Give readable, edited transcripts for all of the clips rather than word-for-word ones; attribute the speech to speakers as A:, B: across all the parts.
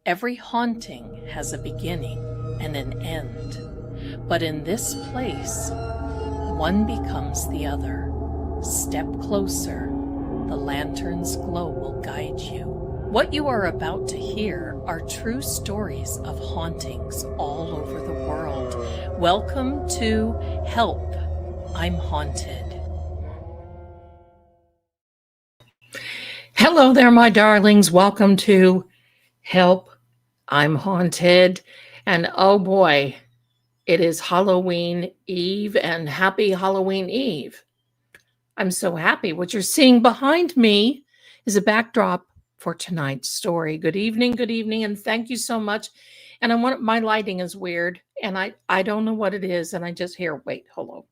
A: Every haunting has a beginning and an end, but in this place, one becomes the other. Step closer, the lantern's glow will guide you. What you are about to hear are true stories of hauntings all over the world. Welcome to Help, I'm Haunted. Hello there, my darlings. Welcome to Help, I'm Haunted. And oh boy, it is Halloween Eve, and happy Halloween Eve. I'm so happy. What you're seeing behind me is a backdrop for tonight's story. Good evening, and thank you so much. And my lighting is weird, and I don't know what it is, and I just hear, wait, hello.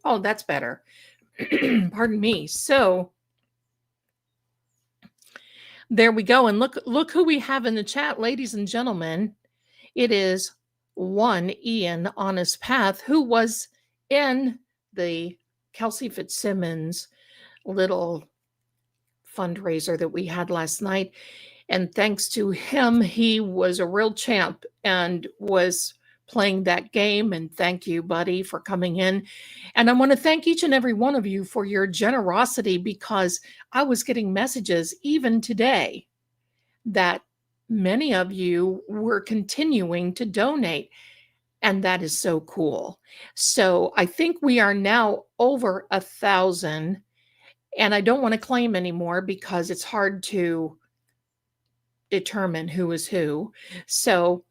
A: Oh, that's better. Pardon me. So there we go. And look who we have in the chat, ladies and gentlemen. It is one Ian Honest Path, who was in the Kelsey Fitzsimmons little fundraiser that we had last night. And thanks to him, he was a real champ and was playing that game. And thank you, buddy, for coming in. And I want to thank each and every one of you for your generosity, because I was getting messages even today that many of you were continuing to donate. And that is so cool. So I think we are now over 1,000. And I don't want to claim anymore because it's hard to determine who is who. So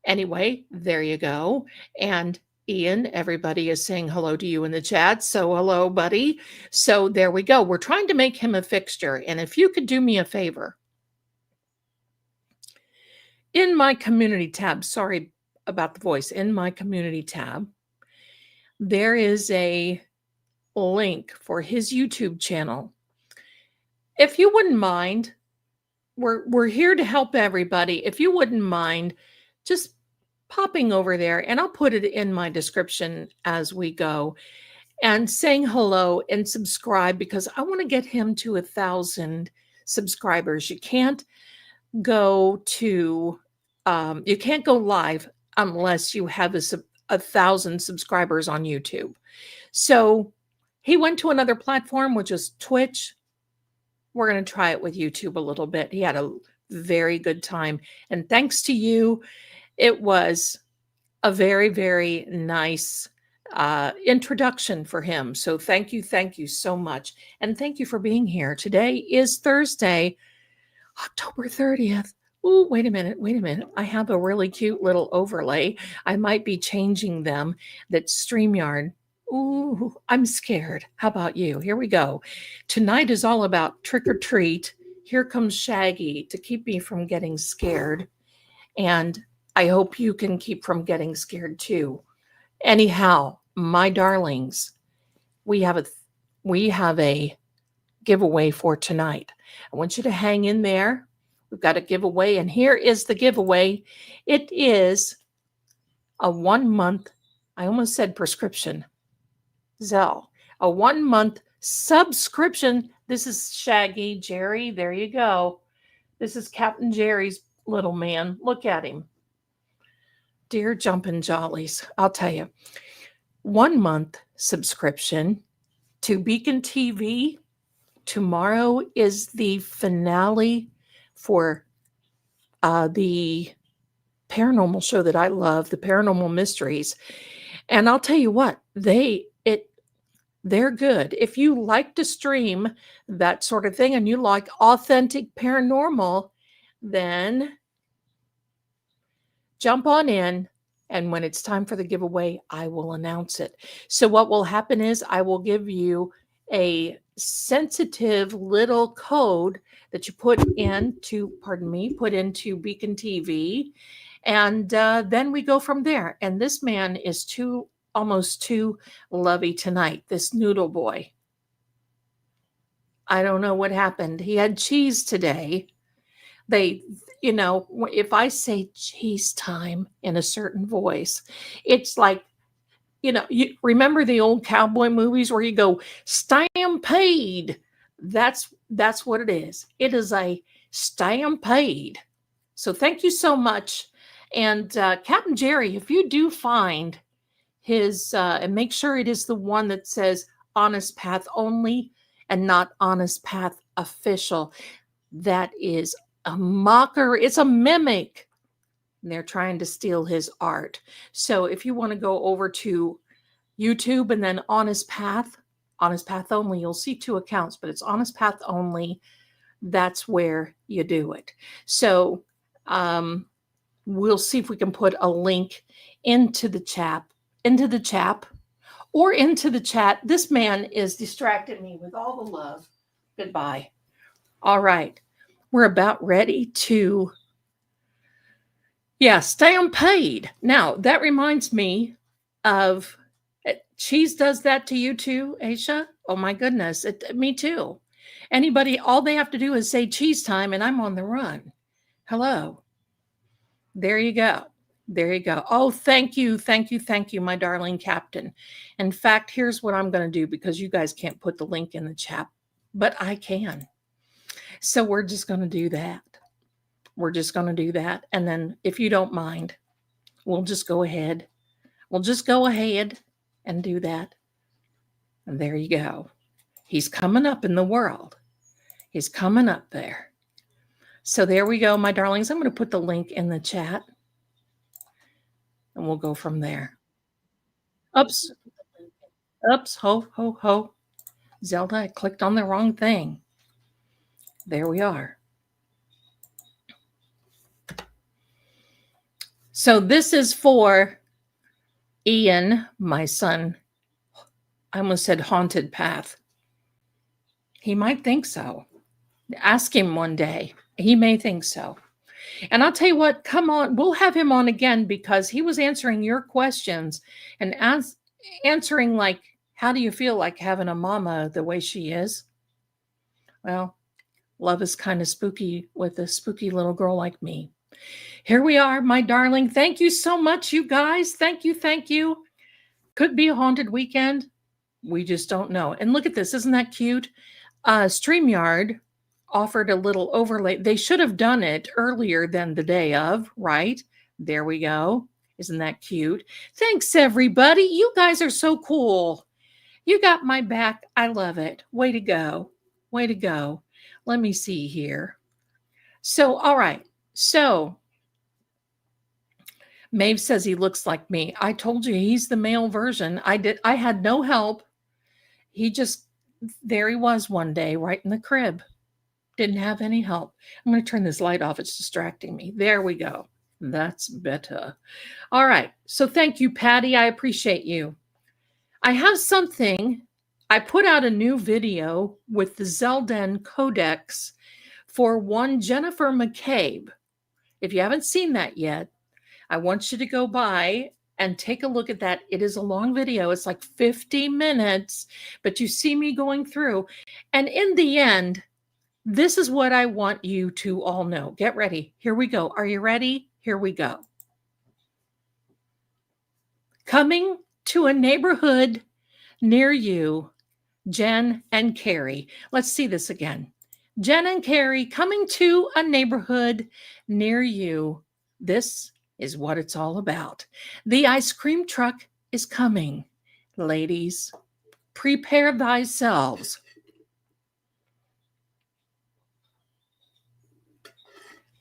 A: anyway, there you go. And Ian, everybody is saying hello to you in the chat. So hello, buddy. So there we go. We're trying to make him a fixture. And if you could do me a favor, in my community tab, sorry about the voice, in my community tab, there is a link for his YouTube channel. If you wouldn't mind, we're here to help everybody. If you wouldn't mind just popping over there, and I'll put it in my description as we go, and saying hello and subscribe, because I want to get him to 1,000 subscribers. You can't go live unless you have 1,000 subscribers on YouTube. So he went to another platform, which is Twitch. We're going to try it with YouTube a little bit. He had a very good time. And thanks to you, it was a very, very nice introduction for him. So thank you so much. And thank you for being here. Today is Thursday, October 30th. Oh, wait a minute. I have a really cute little overlay. I might be changing them. That's StreamYard. Ooh, I'm scared. How about you? Here we go. Tonight is all about trick or treat. Here comes Shaggy to keep me from getting scared. And I hope you can keep from getting scared too. Anyhow, my darlings, we have a giveaway for tonight. I want you to hang in there. We've got a giveaway, and here is the giveaway. It is a 1 month, I almost said prescription, Zell, a 1 month subscription. This is Shaggy, Jerry, there you go. This is Captain Jerry's little man. Look at him. Dear jumpin' jollies, I'll tell you. 1 month subscription to Beacon TV. Tomorrow is the finale for the paranormal show that I love, the Paranormal Mysteries. And I'll tell you what, they're good. If you like to stream that sort of thing and you like authentic paranormal, then jump on in. And when it's time for the giveaway, I will announce it. So what will happen is I will give you a sensitive little code that you put into Beacon TV. And then we go from there. And this man is almost too lovey tonight, this noodle boy. I don't know what happened. He had cheese today. If I say cheese time in a certain voice, it's like, you remember the old cowboy movies where you go, stampede. That's what it is. It is a stampede. So thank you so much. And Captain Jerry, if you do find his, and make sure it is the one that says Honest Path Only and not Honest Path Official, that is a mocker. It's a mimic. And they're trying to steal his art. So if you want to go over to YouTube and then Honest Path Only, you'll see two accounts, but it's Honest Path Only. That's where you do it. So we'll see if we can put a link into the chat, or into the chat. This man is distracting me with all the love. Goodbye. All right. We're about ready to, stay unpaid. Now, that reminds me of, Cheese does that to you too, Aisha? Oh my goodness. Me too. Anybody, all they have to do is say cheese time and I'm on the run. Hello. There you go. There you go. Oh, thank you. Thank you. Thank you, my darling captain. In fact, here's what I'm going to do, because you guys can't put the link in the chat, but I can. So we're just going to do that. We're just going to do that. And then if you don't mind, we'll just go ahead. We'll just go ahead and do that. And there you go. He's coming up in the world. He's coming up there. So there we go, my darlings. I'm going to put the link in the chat. And we'll go from there. Oops. Oops. Ho, ho, ho. Zelda, I clicked on the wrong thing. There we are. So this is for Ian, my son. I almost said haunted path. He might think so. Ask him one day. He may think so. And I'll tell you what, come on, we'll have him on again, because he was answering your questions and answering like, how do you feel like having a mama the way she is? Well, love is kind of spooky with a spooky little girl like me. Here we are, my darling. Thank you so much, you guys. Thank you. Thank you. Could be a haunted weekend. We just don't know. And look at this. Isn't that cute? StreamYard offered a little overlay. They should have done it earlier than the day of, right? There we go. Isn't that cute? Thanks, everybody. You guys are so cool. You got my back. I love it. Way to go. Way to go. Let me see here. So, all right. So, Maeve says he looks like me. I told you he's the male version. I had no help. There he was one day, right in the crib. Didn't have any help. I'm going to turn this light off. It's distracting me. There we go. That's better. All right. So thank you, Patty. I appreciate you. I have something. I put out a new video with the Zelda Codex for one Jennifer McCabe. If you haven't seen that yet, I want you to go by and take a look at that. It is a long video. It's like 50 minutes, but you see me going through. And in the end, this is what I want you to all know. Get ready. Here we go. Are you ready? Here we go. Coming to a neighborhood near you, Jen and Carrie. Let's see this again. Jen and Carrie coming to a neighborhood near you. This is what it's all about. The ice cream truck is coming. Ladies, prepare thyselves.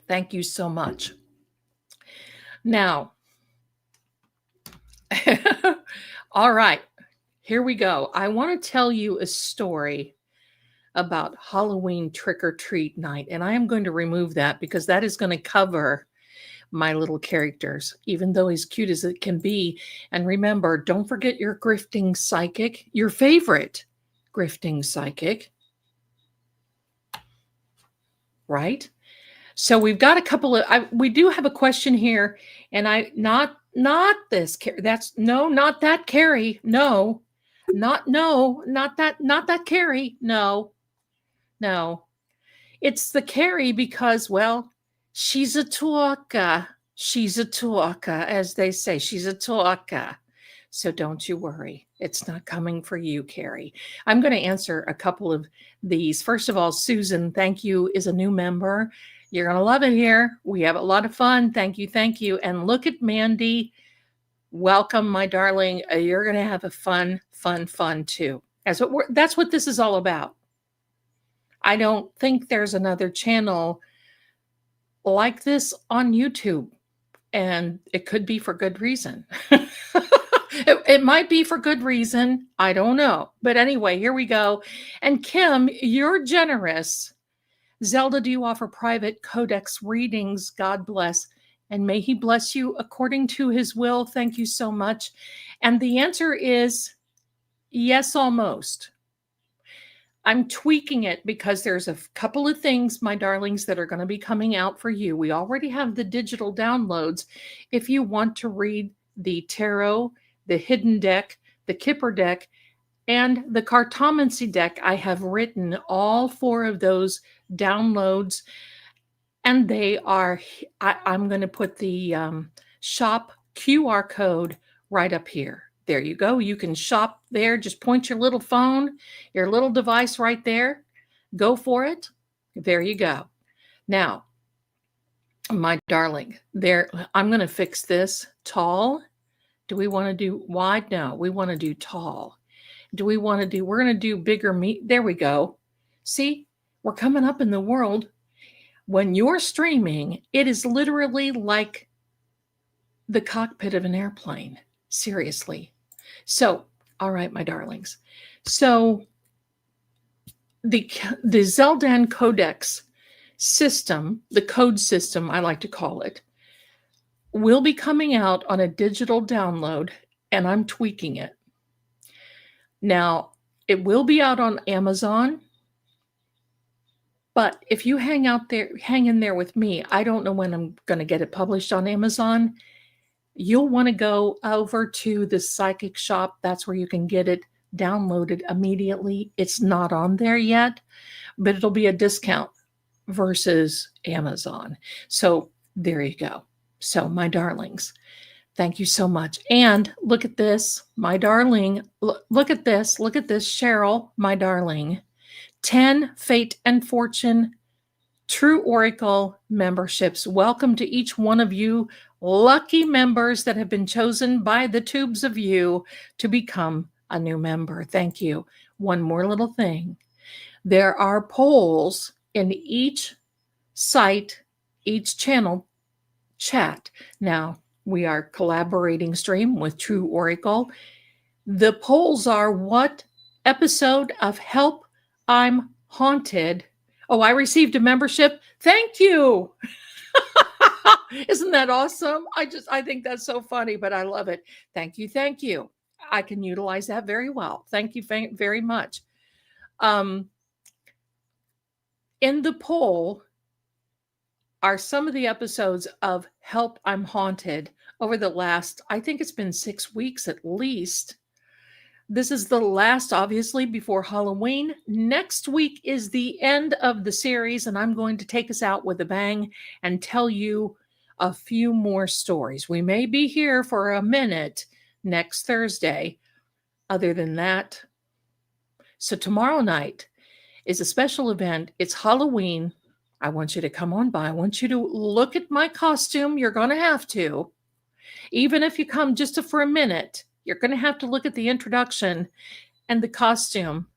A: Thank you so much. Now, all right, here we go. I want to tell you a story about Halloween trick-or-treat night, and I am going to remove that because that is going to cover my little characters, even though he's cute as it can be. And remember, don't forget your grifting psychic, your favorite grifting psychic, right? So we've got a couple of, we do have a question here, and not this, that's, no, not that Carrie, no, not that Carrie, no, it's the Carrie because, well, she's a talker, as they say, she's a talker. So don't you worry. It's not coming for you, Carrie. I'm going to answer a couple of these. First of all, Susan, thank you, is a new member. You're going to love it here. We have a lot of fun. Thank you. Thank you. And look at Mandy. Welcome, my darling. You're going to have a fun too. That's what this is all about. I don't think there's another channel like this on YouTube, and it could be for good reason. It might be for good reason. I don't know. But anyway, here we go. And Kim, you're generous. Zelda, do you offer private codex readings? God bless. And may he bless you according to his will. Thank you so much. And the answer is yes, almost. I'm tweaking it because there's a couple of things, my darlings, that are going to be coming out for you. We already have the digital downloads. If you want to read the tarot, the hidden deck, the Kipper deck, and the Cartomancy deck, I have written all 4 of those downloads, and they are, I'm going to put the shop QR code right up here. There you go. You can shop there. Just point your little phone, your little device right there. Go for it. There you go. Now, my darling, I'm going to fix this. Tall. Do we want to do wide? No, we want to do tall. Do we want to do, we're going to do bigger meat. There we go. See, we're coming up in the world. When you're streaming, it is literally like the cockpit of an airplane. Seriously. So, all right, my darlings. So the Zelda Codex system, the code system, I like to call it, will be coming out on a digital download, and I'm tweaking it. Now, it will be out on Amazon, but if you hang in there with me, I don't know when I'm going to get it published on Amazon. You'll want to go over to the Psychic Shop. That's where you can get it downloaded immediately. It's not on there yet, but it'll be a discount versus Amazon. So there you go. So my darlings, thank you so much. And look at this, my darling. Look at this. Look at this, Cheryl, my darling. 10 Fate and Fortune True Oracle memberships. Welcome to each one of you lucky members that have been chosen by the tubes of you to become a new member. Thank you. One more little thing. There are polls in each site, each channel chat. Now, we are collaborating stream with True Oracle. The polls are, what episode of Help I'm Haunted? Oh, I received a membership. Thank you. Isn't that awesome? I think that's so funny, but I love it. Thank you. Thank you. I can utilize that very well. Thank you very much. In the poll are some of the episodes of Help I'm Haunted over the last, I think it's been 6 weeks at least. This is the last, obviously, before Halloween. Next week is the end of the series, and I'm going to take us out with a bang and tell you a few more stories. We may be here for a minute next Thursday. Other than that, so tomorrow night is a special event. It's Halloween. I want you to come on by. I want you to look at my costume. You're going to have to. Even if you come just for a minute, you're going to have to look at the introduction and the costume.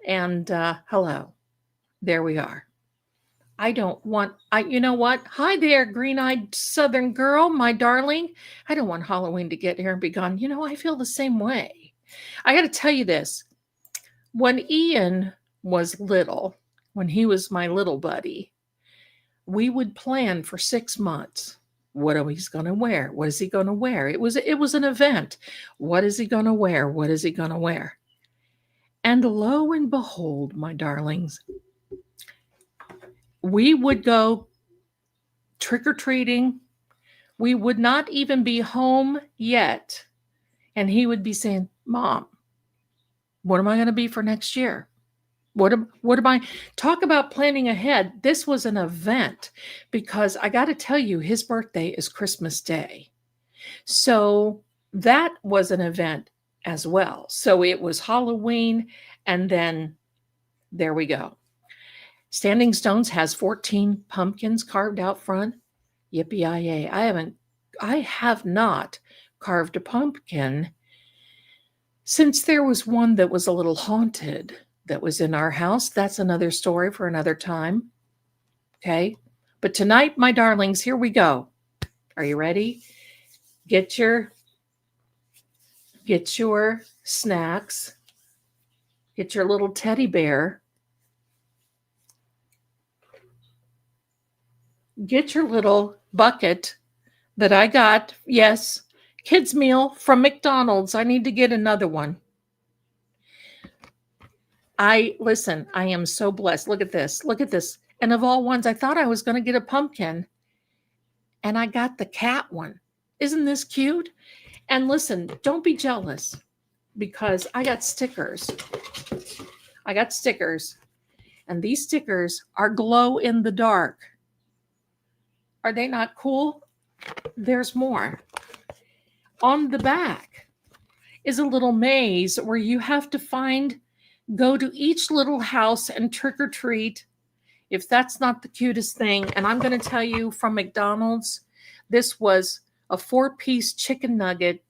A: And hello, there we are. You know what? Hi there, green-eyed Southern girl, my darling. I don't want Halloween to get here and be gone. You know, I feel the same way. I got to tell you this. When Ian was little, when he was my little buddy, we would plan for 6 months. What are he going to wear? What is he going to wear? It was an event. What is he going to wear? What is he going to wear? And lo and behold, my darlings, we would go trick-or-treating. We would not even be home yet. And he would be saying, Mom, what am I going to be for next year? What am I? Talk about planning ahead. This was an event because I got to tell you, his birthday is Christmas Day. So that was an event as well. So it was Halloween, and then there we go. Standing Stones has 14 pumpkins carved out front. Yippee-yi-yay. I have not carved a pumpkin since there was one that was a little haunted that was in our house. That's another story for another time. Okay. But tonight, my darlings, here we go. Are you ready? Get your snacks. Get your little teddy bear. Get your little bucket that I got. Yes, kids' meal from McDonald's. I need to get another one. Listen, I am so blessed. Look at this. Look at this. And of all ones, I thought I was going to get a pumpkin, and I got the cat one. Isn't this cute? And listen, don't be jealous because I got stickers. And these stickers are glow in the dark. Are they not cool? There's more. On the back is a little maze where you have to go to each little house and trick or treat. If that's not the cutest thing, and I'm going to tell you from McDonald's, this was a 4-piece chicken nugget.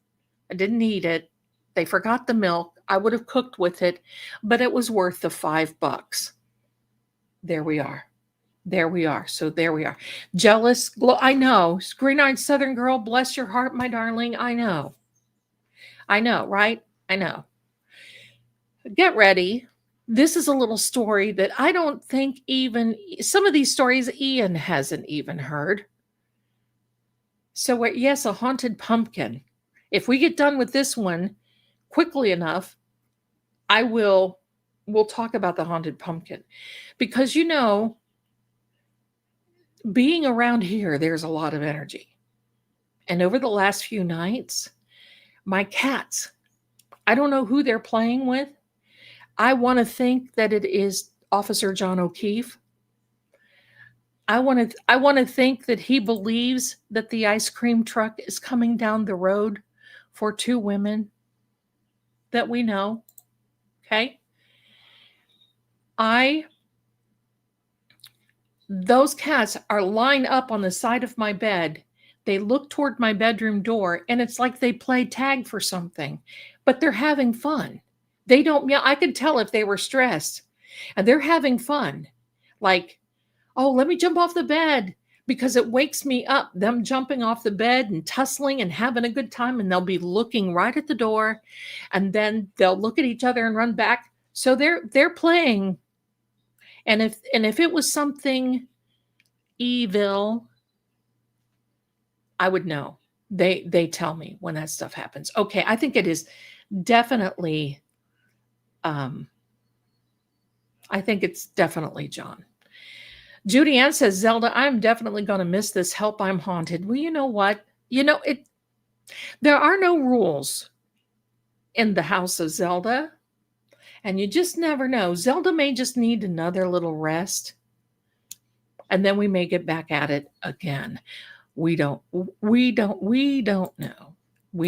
A: I didn't eat it. They forgot the milk. I would have cooked with it, but it was worth the $5. There we are. So there we are. Jealous. I know. Green-eyed Southern girl, bless your heart, my darling. I know, right? I know. Get ready. This is a little story that I don't think some of these stories Ian hasn't even heard. So yes, a haunted pumpkin. If we get done with this one quickly enough, we'll talk about the haunted pumpkin. Because being around here, there's a lot of energy. And over the last few nights, my cats, I don't know who they're playing with. I want to think that it is Officer John O'Keefe. I want to think that he believes that the ice cream truck is coming down the road for 2 women that we know. Okay? Those cats are lined up on the side of my bed. They look toward my bedroom door, and it's like they play tag for something, but they're having fun. They don't, I could tell if they were stressed, and they're having fun. Like, oh, let me jump off the bed, because it wakes me up, them jumping off the bed and tussling and having a good time, and they'll be looking right at the door, and then they'll look at each other and run back. So they're playing. And if it was something evil, I would know. They tell me when that stuff happens. Okay, I think it is definitely I think it's definitely John. Judy Ann says, Zelda, I'm definitely going to miss this. Help, I'm haunted. Well, you know what? There are no rules in the house of Zelda. And you just never know. Zelda may just need another little rest. And then we may get back at it again. We don't know. We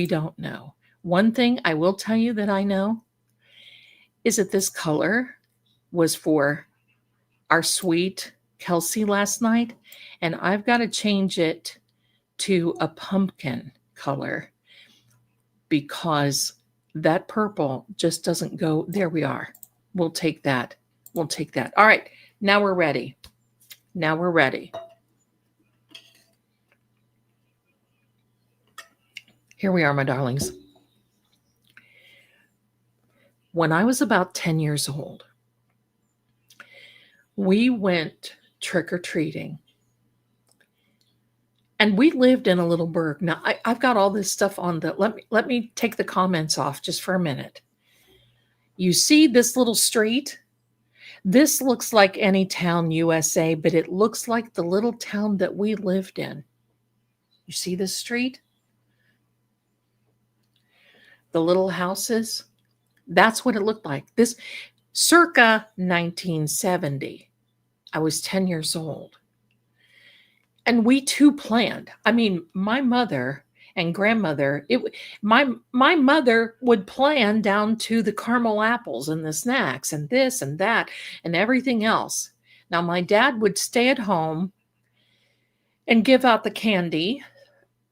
A: don't know. One thing I will tell you that I know is that this color was for our sweet Kelsey last night. And I've got to change it to a pumpkin color because that purple just doesn't go. There we are. We'll take that. All right. Now we're ready. Here we are, my darlings. When I was about 10 years old, we went trick-or-treating. And we lived in a little burg. Now, I've got all this stuff on let me take the comments off just for a minute. You see this little street? This looks like any town, USA, but it looks like the little town that we lived in. You see this street? The little houses? That's what it looked like. This circa 1970. I was 10 years old. And we too planned. I mean, my mother and grandmother, my mother would plan down to the caramel apples and the snacks and this and that and everything else. Now, my dad would stay at home and give out the candy,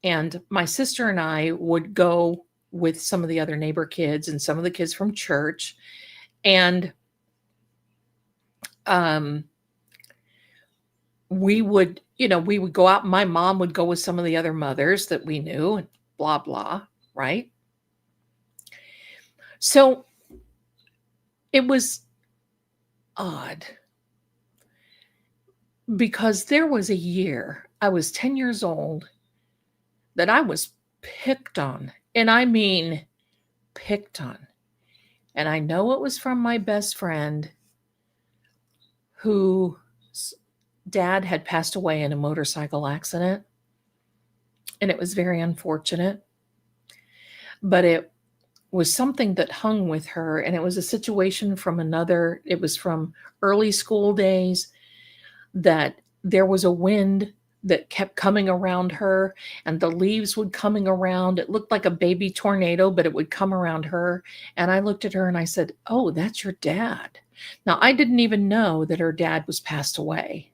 A: and my sister and I would go with some of the other neighbor kids and some of the kids from church. And um, we would, we would go out. My mom would go with some of the other mothers that we knew, and blah, blah, right? So it was odd because there was a year, I was 10 years old, that I was picked on. And I mean, picked on. And I know it was from my best friend whose dad had passed away in a motorcycle accident. And it was very unfortunate. But it was something that hung with her. And it was a situation from it was from early school days, that there was a wind that kept coming around her, and the leaves would coming around. It looked like a baby tornado, but it would come around her. And I looked at her and I said, "Oh, that's your dad." Now, I didn't even know that her dad was passed away.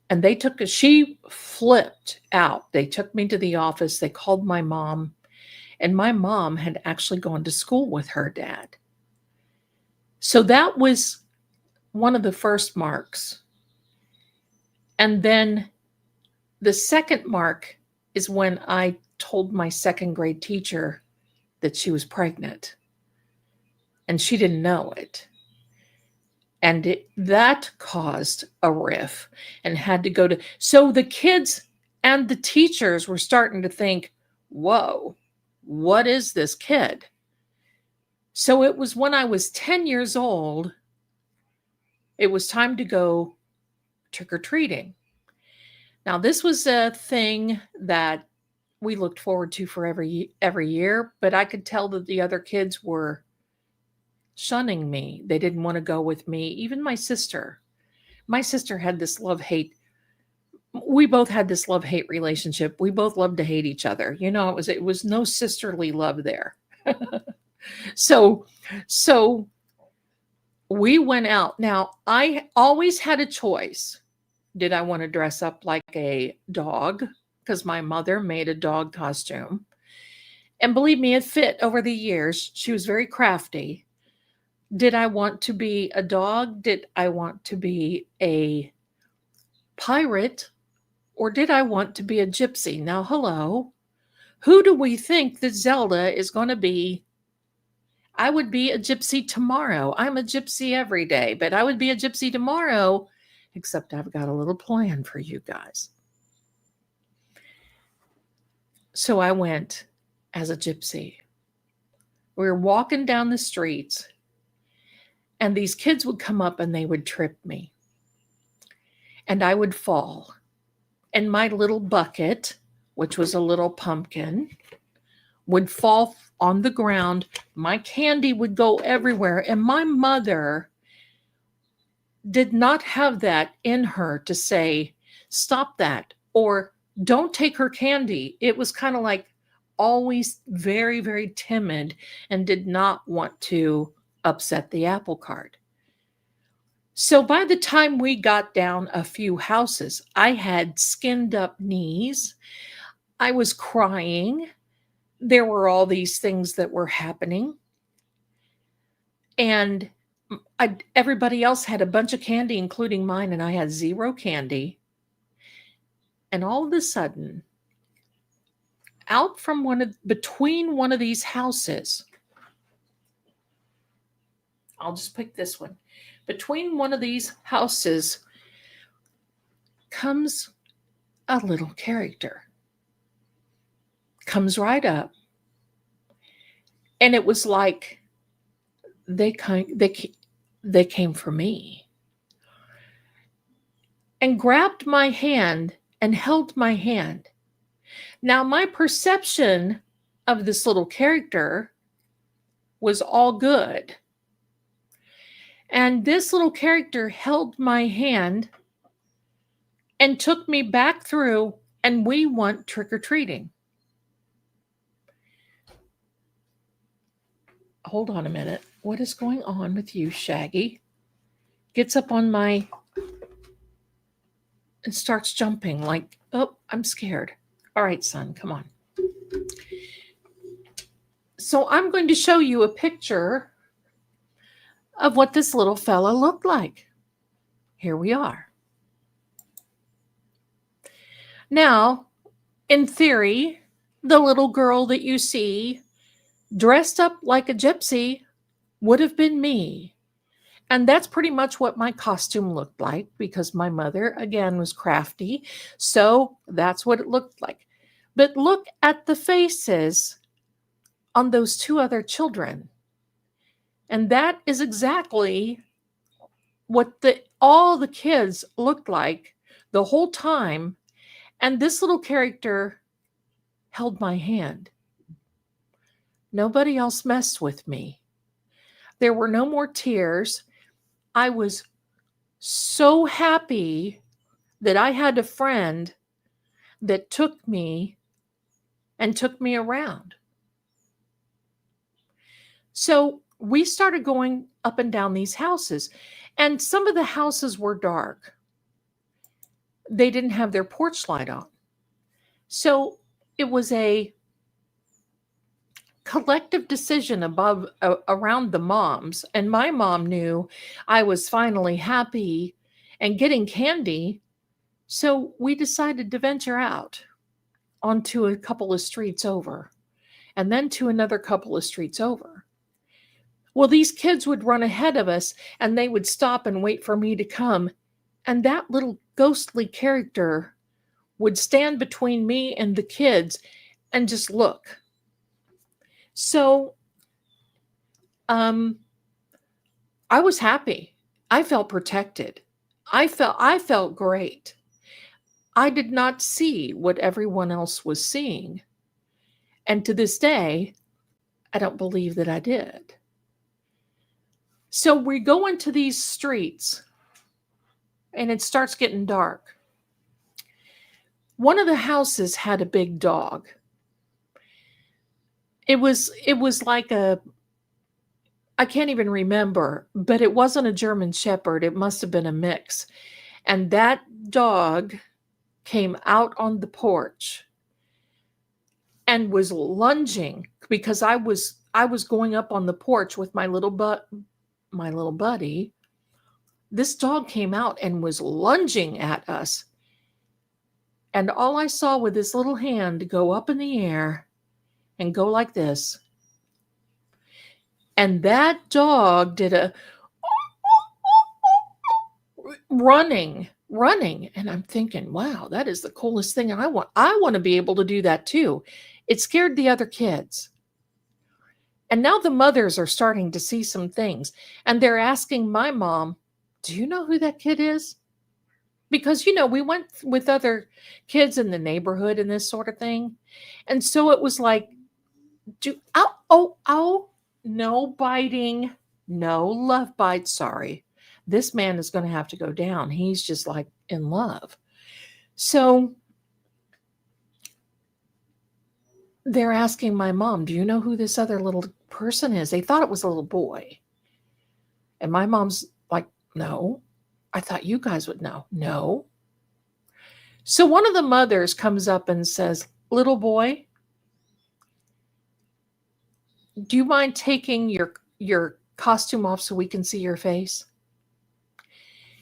A: And she flipped out. They took me to the office. They called my mom, and my mom had actually gone to school with her dad. So that was one of the first marks. And then the second mark is when I told my second grade teacher that she was pregnant, and she didn't know it. And that caused a riff and had to go to. So the kids and the teachers were starting to think, whoa, what is this kid? So it was when I was 10 years old, it was time to go trick-or-treating. Now, this was a thing that we looked forward to for every year, but I could tell that the other kids were shunning me. They didn't want to go with me. Even my sister. My sister had this love-hate. We both had this love-hate relationship. We both loved to hate each other. It was no sisterly love there. So we went out. Now, I always had a choice. Did I want to dress up like a dog? Because my mother made a dog costume. And believe me, it fit over the years. She was very crafty. Did I want to be a dog? Did I want to be a pirate? Or did I want to be a gypsy? Now, hello. Who do we think that Zelda is going to be? I would be a gypsy tomorrow. I'm a gypsy every day, but I would be a gypsy tomorrow, except I've got a little plan for you guys. So I went as a gypsy. We were walking down the streets, and these kids would come up and they would trip me. And I would fall. And my little bucket, which was a little pumpkin, would fall on the ground. My candy would go everywhere. And my mother did not have that in her to say, stop that, or don't take her candy. It was kind of like always very, very timid and did not want to upset the apple cart. So by the time we got down a few houses, I had skinned up knees. I was crying. There were all these things that were happening. And everybody else had a bunch of candy, including mine, and I had zero candy. And all of a sudden, out from between one of these houses, I'll just pick this one. Between one of these houses comes a little character. Comes right up. And it was like they came for me. And grabbed my hand and held my hand. Now, my perception of this little character was all good. And this little character held my hand and took me back through, and we went trick-or-treating. Hold on a minute. What is going on with you, Shaggy? gets up on my and starts jumping like, oh, I'm scared. All right, son, come on. So I'm going to show you a picture of what this little fella looked like. Here we are. Now, in theory, the little girl that you see dressed up like a gypsy would have been me. And that's pretty much what my costume looked like because my mother, again, was crafty. So that's what it looked like. But look at the faces on those two other children. And that is exactly what all the kids looked like the whole time. And this little character held my hand. Nobody else messed with me. There were no more tears. I was so happy that I had a friend that took me and took me around. So we started going up and down these houses, and some of the houses were dark. They didn't have their porch light on. So it was a collective decision around the moms, and my mom knew I was finally happy and getting candy, so we decided to venture out onto a couple of streets over and then to another couple of streets over. Well, these kids would run ahead of us and they would stop and wait for me to come, and that little ghostly character would stand between me and the kids and just look. So I was happy. I felt protected. I felt great. I did not see what everyone else was seeing. And to this day, I don't believe that I did. So we go into these streets and it starts getting dark. One of the houses had a big dog. It was like I can't even remember, but it wasn't a German Shepherd. It must have been a mix. And that dog came out on the porch and was lunging because I was going up on the porch with my little buddy. This dog came out and was lunging at us. And all I saw with his little hand go up in the air and go like this. And that dog did a running. And I'm thinking, wow, that is the coolest thing. I want to be able to do that too. It scared the other kids. And now the mothers are starting to see some things. And they're asking my mom, do you know who that kid is? Because, we went with other kids in the neighborhood and this sort of thing. And so it was like, no biting, no love bites. Sorry. This man is going to have to go down. He's just like in love. So they're asking my mom, do you know who this other little person is? They thought it was a little boy. And my mom's like, no, I thought you guys would know. No. So one of the mothers comes up and says, little boy, do you mind taking your costume off so we can see your face?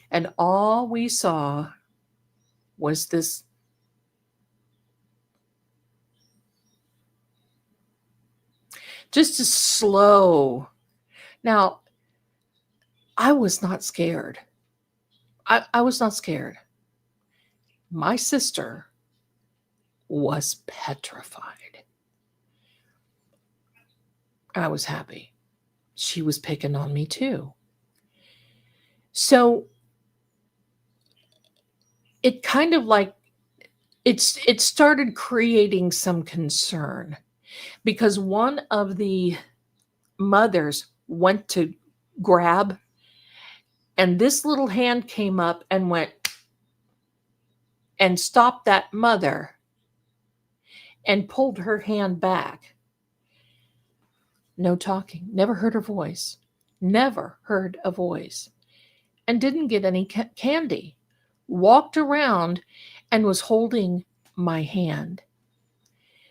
A: And all we saw was this just a slow. Now, I was not scared. I was not scared. My sister was petrified. I was happy. She was picking on me too. So it kind of like it started creating some concern because one of the mothers went to grab, and this little hand came up and went and stopped that mother and pulled her hand back. No talking. Never heard her voice. Never heard a voice. and didn't get any candy, walked around and was holding my hand.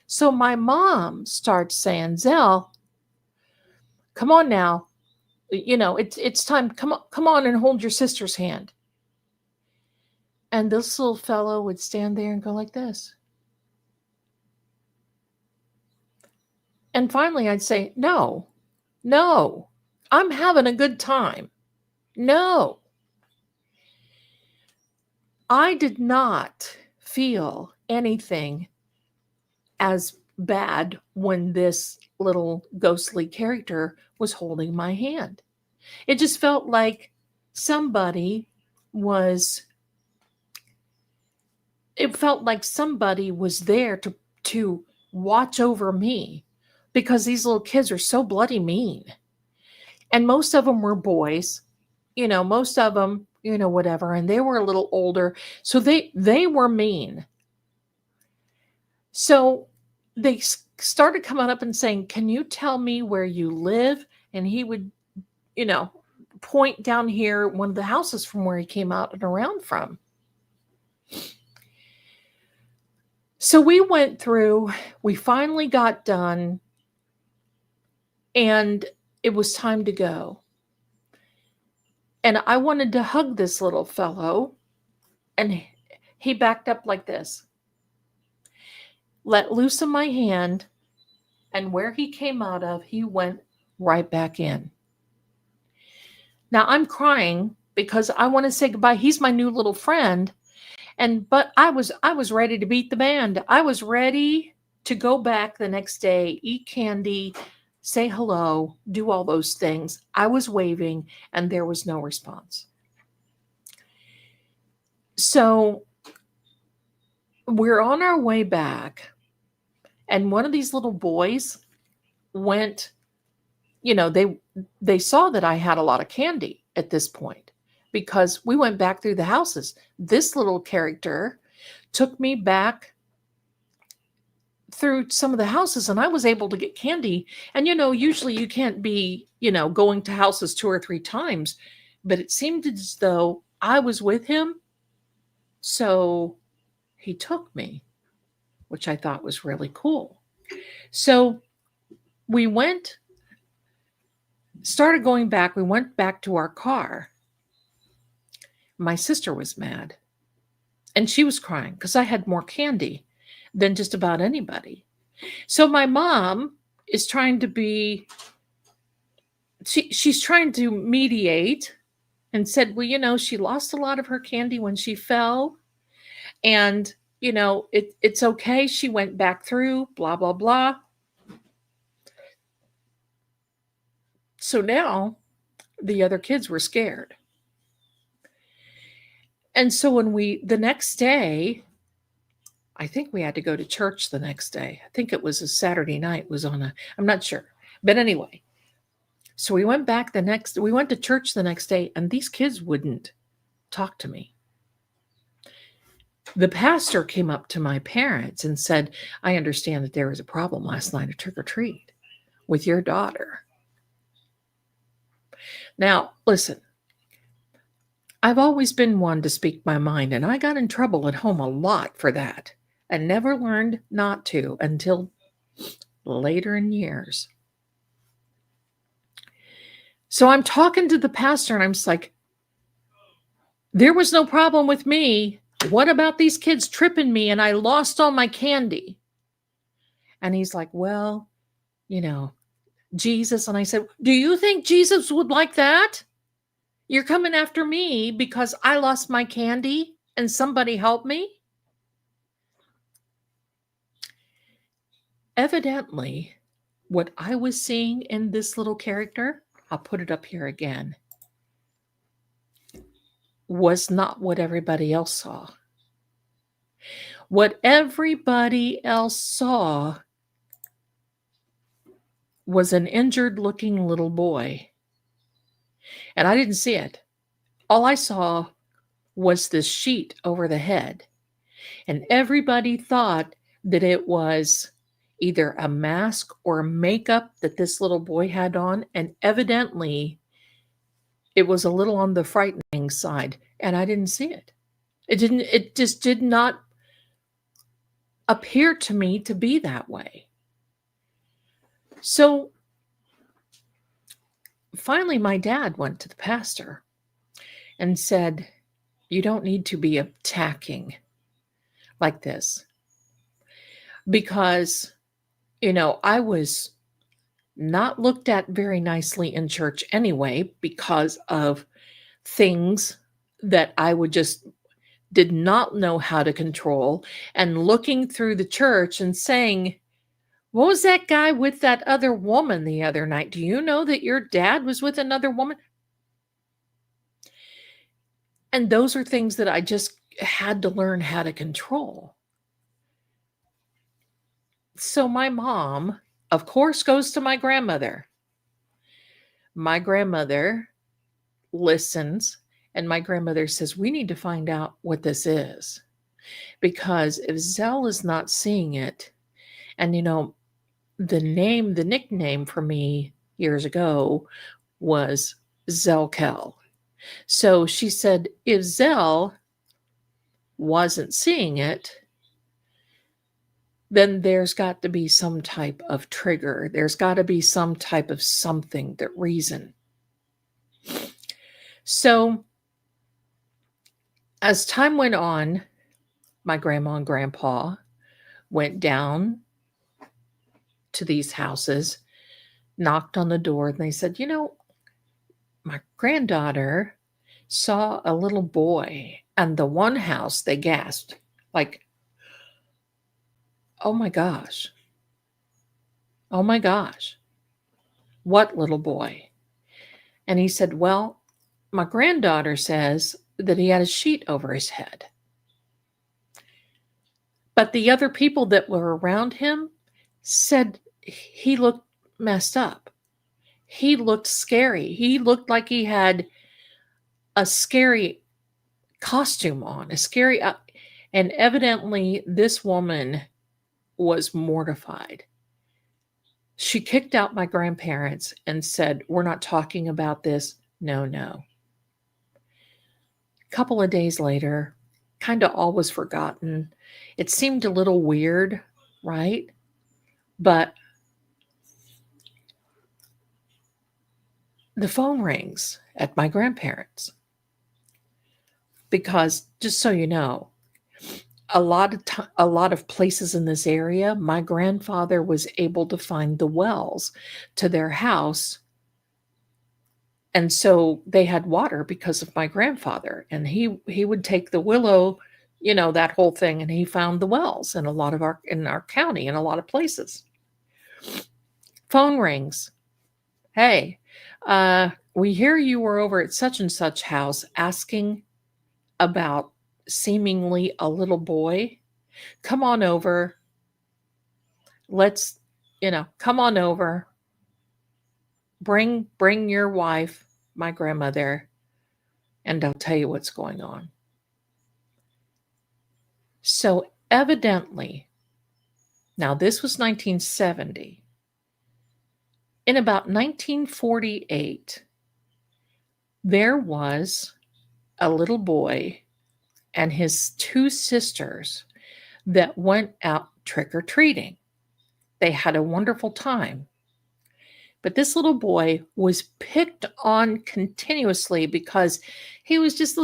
A: So my mom starts saying, Zell, come on now. It's time. Come on and hold your sister's hand. And this little fellow would stand there and go like this. And finally I'd say, no, I'm having a good time. No. I did not feel anything as bad when this little ghostly character was holding my hand. It just felt like somebody was there to watch over me, because these little kids are so bloody mean. And most of them were boys, most of them, whatever, and they were a little older, so they were mean. So they started coming up and saying, can you tell me where you live? And he would, point down here, one of the houses from where he came out and around from. So we went through, we finally got done, and it was time to go. And I wanted to hug this little fellow, and he backed up like this, let loose of my hand, and where he came out of, he went right back in. Now I'm crying because I want to say goodbye. He's my new little friend. But I was ready to beat the band. I was ready to go back the next day, eat candy, say hello, do all those things. I was waving and there was no response. So we're on our way back, and one of these little boys went, they saw that I had a lot of candy at this point, because we went back through the houses. This little character took me back through some of the houses, and I was able to get candy. And, usually you can't be, going to houses 2 or 3 times, but it seemed as though I was with him. So he took me, which I thought was really cool. So we started going back. We went back to our car. My sister was mad, and she was crying because I had more candy than just about anybody. So my mom is trying to she's trying to mediate, and said, well, she lost a lot of her candy when she fell, and, it's okay. She went back through, blah, blah, blah. So now the other kids were scared. And so the next day, I think we had to go to church the next day. I think it was a Saturday night, I'm not sure. But anyway, so we went to church the next day, and these kids wouldn't talk to me. The pastor came up to my parents and said, I understand that there was a problem last night at trick or treat with your daughter. Now, listen, I've always been one to speak my mind, and I got in trouble at home a lot for that, and never learned not to until later in years. So I'm talking to the pastor, and I'm just like, there was no problem with me. What about these kids tripping me, and I lost all my candy? And he's like, well, Jesus. And I said, do you think Jesus would like that? You're coming after me because I lost my candy and somebody helped me? Evidently, what I was seeing in this little character, I'll put it up here again, was not what everybody else saw. What everybody else saw was an injured-looking little boy. And I didn't see it. All I saw was this sheet over the head. And everybody thought that it was either a mask or makeup that this little boy had on. And evidently, it was a little on the frightening side, and I didn't see it. It just did not appear to me to be that way. So finally, my dad went to the pastor and said, "You don't need to be attacking like this." Because, I was not looked at very nicely in church anyway because of things that I would just did not know how to control, and looking through the church and saying, "What was that guy with that other woman the other night? Do you know that your dad was with another woman?" And those are things that I just had to learn how to control. So my mom, of course, goes to my grandmother. My grandmother listens, and my grandmother says, "We need to find out what this is. Because if Zell is not seeing it," and the nickname for me years ago was Zelkel. So she said, if Zell wasn't seeing it, then there's got to be some type of trigger. There's got to be some type of something, that reason. So as time went on, my grandma and grandpa went down to these houses, knocked on the door, and they said, my granddaughter saw a little boy. And the one house, they gasped, like, "Oh my gosh. Oh my gosh. What little boy?" And he said, "Well, my granddaughter says that he had a sheet over his head." But the other people that were around him said he looked messed up. He looked scary. He looked like he had a scary costume on, and evidently this woman was mortified. She kicked out my grandparents and said, "We're not talking about this. No, no." A couple of days later, kind of all was forgotten. It seemed a little weird, right? But the phone rings at my grandparents. Because just so you know, a lot of places in this area, my grandfather was able to find the wells to their house. And so they had water because of my grandfather, and he would take the willow, that whole thing, and he found the wells in our county in a lot of places. Phone rings. "Hey, we hear you were over at such and such house asking about seemingly a little boy. Come on over. Let's, come on over. Bring your wife, my grandmother, and I'll tell you what's going on." So evidently, now this was 1970. In about 1948, there was a little boy and his two sisters that went out trick-or-treating. They had a wonderful time. But this little boy was picked on continuously because he was just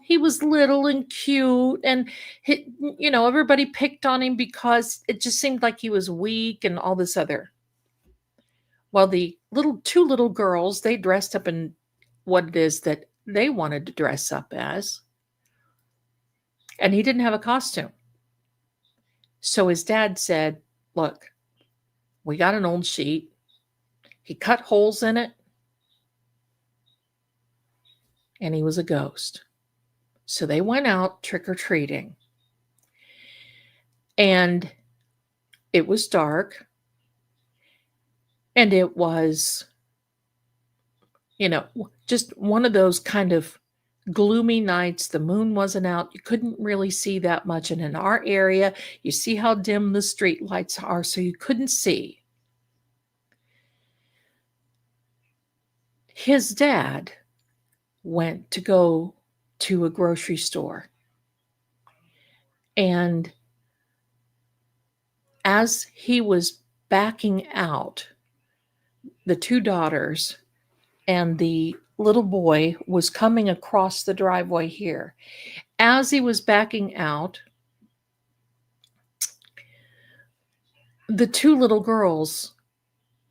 A: he was little and cute. And, everybody picked on him because it just seemed like he was weak and all this other. Well, the two little girls, they dressed up in what it is that they wanted to dress up as. And he didn't have a costume. So his dad said, "Look, we got an old sheet." He cut holes in it, and he was a ghost. So they went out trick-or-treating. And it was dark. And it was, just one of those kind of gloomy nights. The moon wasn't out. You couldn't really see that much. And in our area, you see how dim the street lights are, so you couldn't see. His dad went to go to a grocery store. And as he was backing out, the two daughters and the little boy was coming across the driveway here. As he was backing out, the two little girls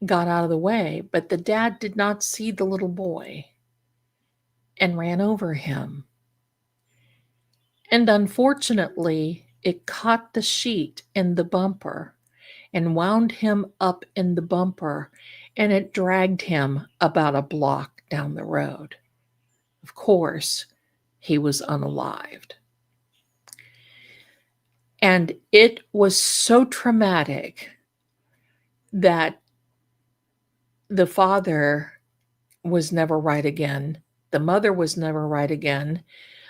A: got out of the way, but the dad did not see the little boy and ran over him. And unfortunately, it caught the sheet in the bumper and wound him up in the bumper, and it dragged him about a block down the road. Of course, he was unalived. And it was so traumatic that the father was never right again. The mother was never right again.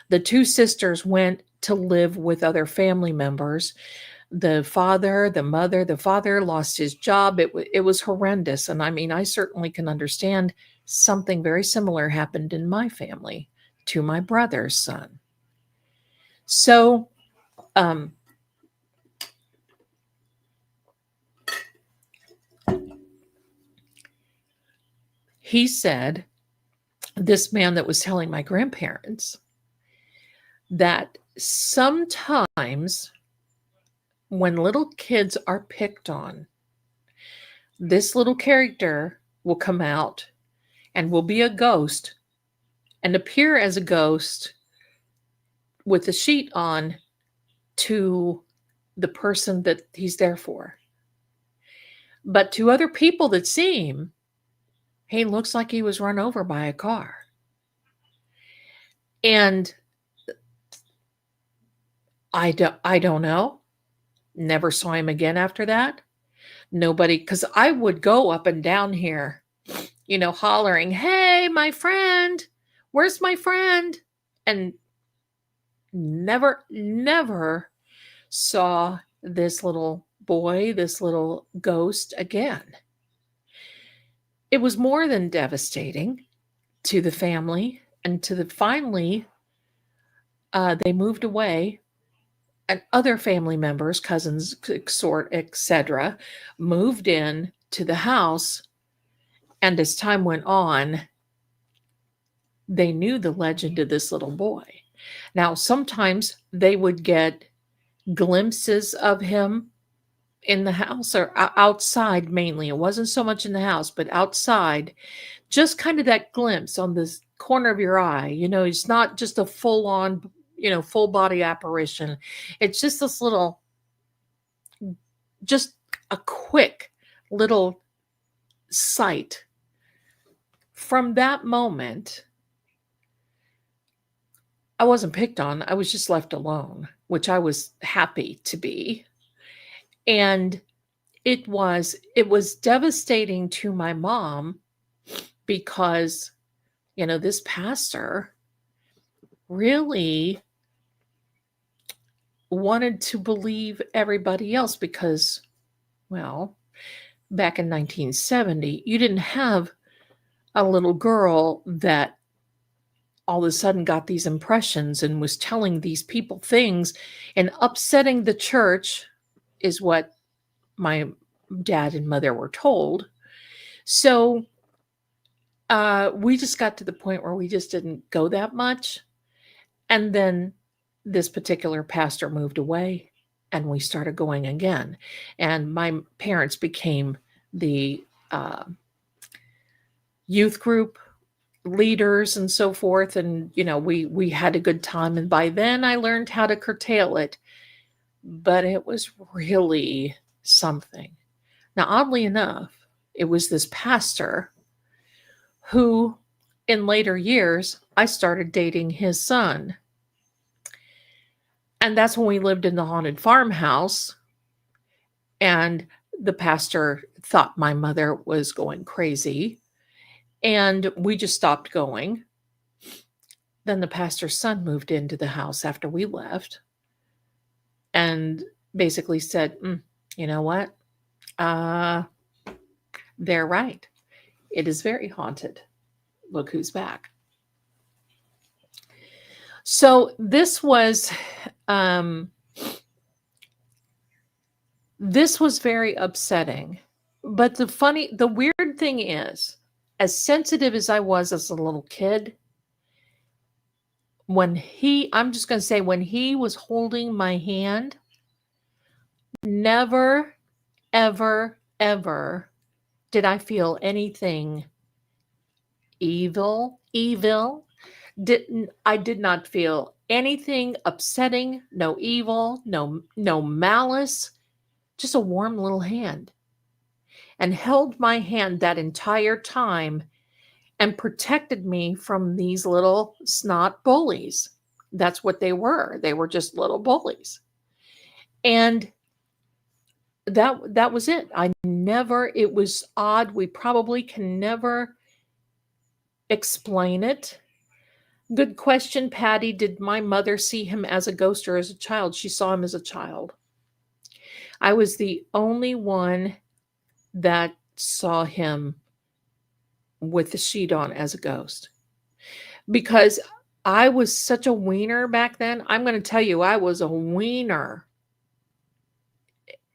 A: The two sisters went to live with other family members. The father, the mother, the father lost his job. It was horrendous. And I mean, I certainly can understand something very similar happened in my family to my brother's son. So, he said, this man that was telling my grandparents, that sometimes when little kids are picked on, this little character will come out and will be a ghost and appear as a ghost with a sheet on to the person that he's there for. But to other people that see him, he looks like he was run over by a car. And I don't know. Never saw him again after that. Nobody, because I would go up and down here, hollering, "Hey, my friend, where's my friend?" And never saw this little boy, this little ghost again. It was more than devastating to the family, and finally, they moved away, and other family members, cousins, etc., moved in to the house. And as time went on, they knew the legend of this little boy. Now, sometimes they would get glimpses of him in the house or outside mainly. It wasn't so much in the house, but outside, just kind of that glimpse on this corner of your eye. It's not just a full-on, full body apparition. It's just this little, just a quick little sight. From that moment, I wasn't picked on. I was just left alone, which I was happy to be. And it was devastating to my mom because, this pastor really wanted to believe everybody else because, well, back in 1970, you didn't have a little girl that all of a sudden got these impressions and was telling these people things and upsetting the church, is what my dad and mother were told. So we just got to the point where we just didn't go that much. And then this particular pastor moved away and we started going again. And my parents became the youth group leaders and so forth. And, we had a good time. And by then I learned how to curtail it. But it was really something. Now, oddly enough, it was this pastor who, in later years, I started dating his son. And that's when we lived in the haunted farmhouse. And the pastor thought my mother was going crazy. And we just stopped going. Then the pastor's son moved into the house after we left and basically said, you know what? They're right. It is very haunted. Look who's back. So um, this was very upsetting. But the weird thing is, as sensitive as I was as a little kid, I'm just going to say, when he was holding my hand, never, ever, ever did I feel anything evil. I did not feel anything upsetting, no evil, no malice, just a warm little hand. And held my hand that entire time and protected me from these little snot bullies. That's what they were. They were just little bullies. And that was it. It was odd. We probably can never explain it. Good question, Patty. Did my mother see him as a ghost or as a child? She saw him as a child. I was the only one that saw him with the sheet on as a ghost, because I was such a wiener back then. I'm going to tell you, I was a wiener.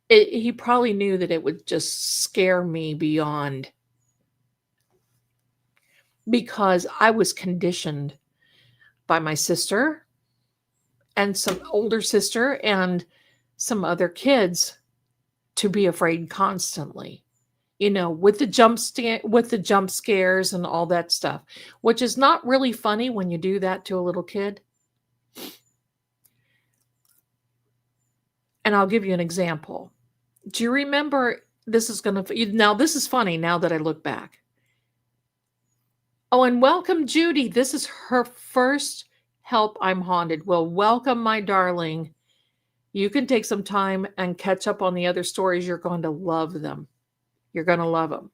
A: He probably knew that it would just scare me beyond, because I was conditioned by my sister and some older sister and some other kids to be afraid constantly, with the jump scares and all that stuff, which is not really funny when you do that to a little kid. And I'll give you an example. Do you remember, this is funny now that I look back. Oh, and welcome, Judy. This is her first Help I'm Haunted. Well, welcome, my darling. You can take some time and catch up on the other stories. You're going to love them. You're going to love them.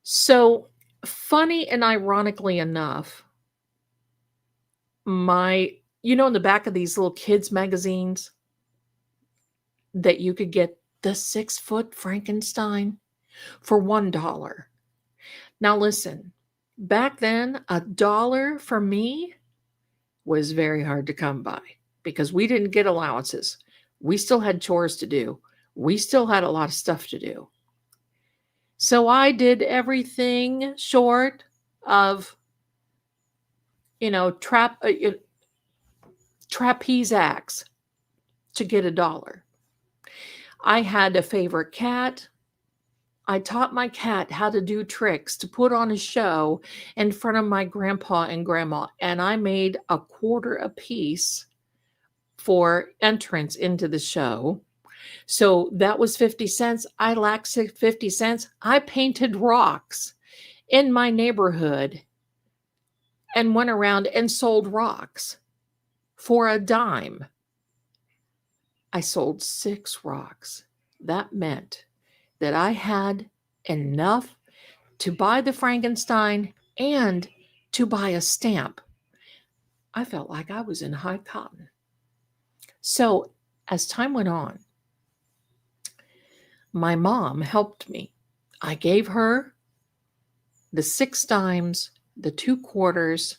A: So, funny and ironically enough, in the back of these little kids' magazines that you could get the 6-foot Frankenstein for $1. Now, listen, back then, $1 for me was very hard to come by because we didn't get allowances. We still had chores to do. We still had a lot of stuff to do. So I did everything short of, trapeze acts to get $1. I had a favorite cat. I taught my cat how to do tricks to put on a show in front of my grandpa and grandma, and I made $0.25 apiece for entrance into the show. So that was 50 cents. I lacked 50 cents. I painted rocks in my neighborhood and went around and sold rocks for $0.10. I sold 6 rocks. That meant that I had enough to buy the Frankenstein and to buy a stamp. I felt like I was in high cotton. So as time went on, my mom helped me. I gave her the 6 dimes, the 2 quarters,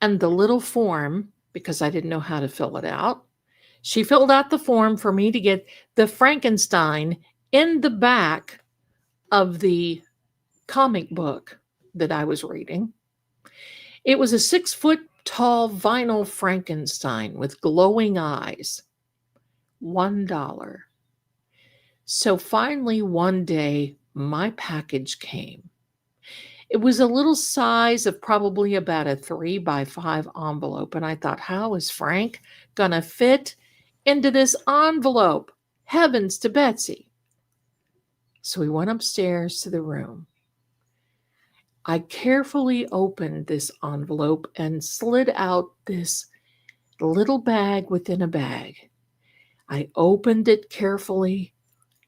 A: and the little form, because I didn't know how to fill it out. She filled out the form for me to get the Frankenstein in the back of the comic book that I was reading. It was a 6-foot tall vinyl Frankenstein with glowing eyes. $1. So finally, one day, my package came. It was a little size of probably about a 3x5 envelope. And I thought, how is Frank going to fit into this envelope? Heavens to Betsy. So we went upstairs to the room. I carefully opened this envelope and slid out this little bag within a bag. I opened it carefully,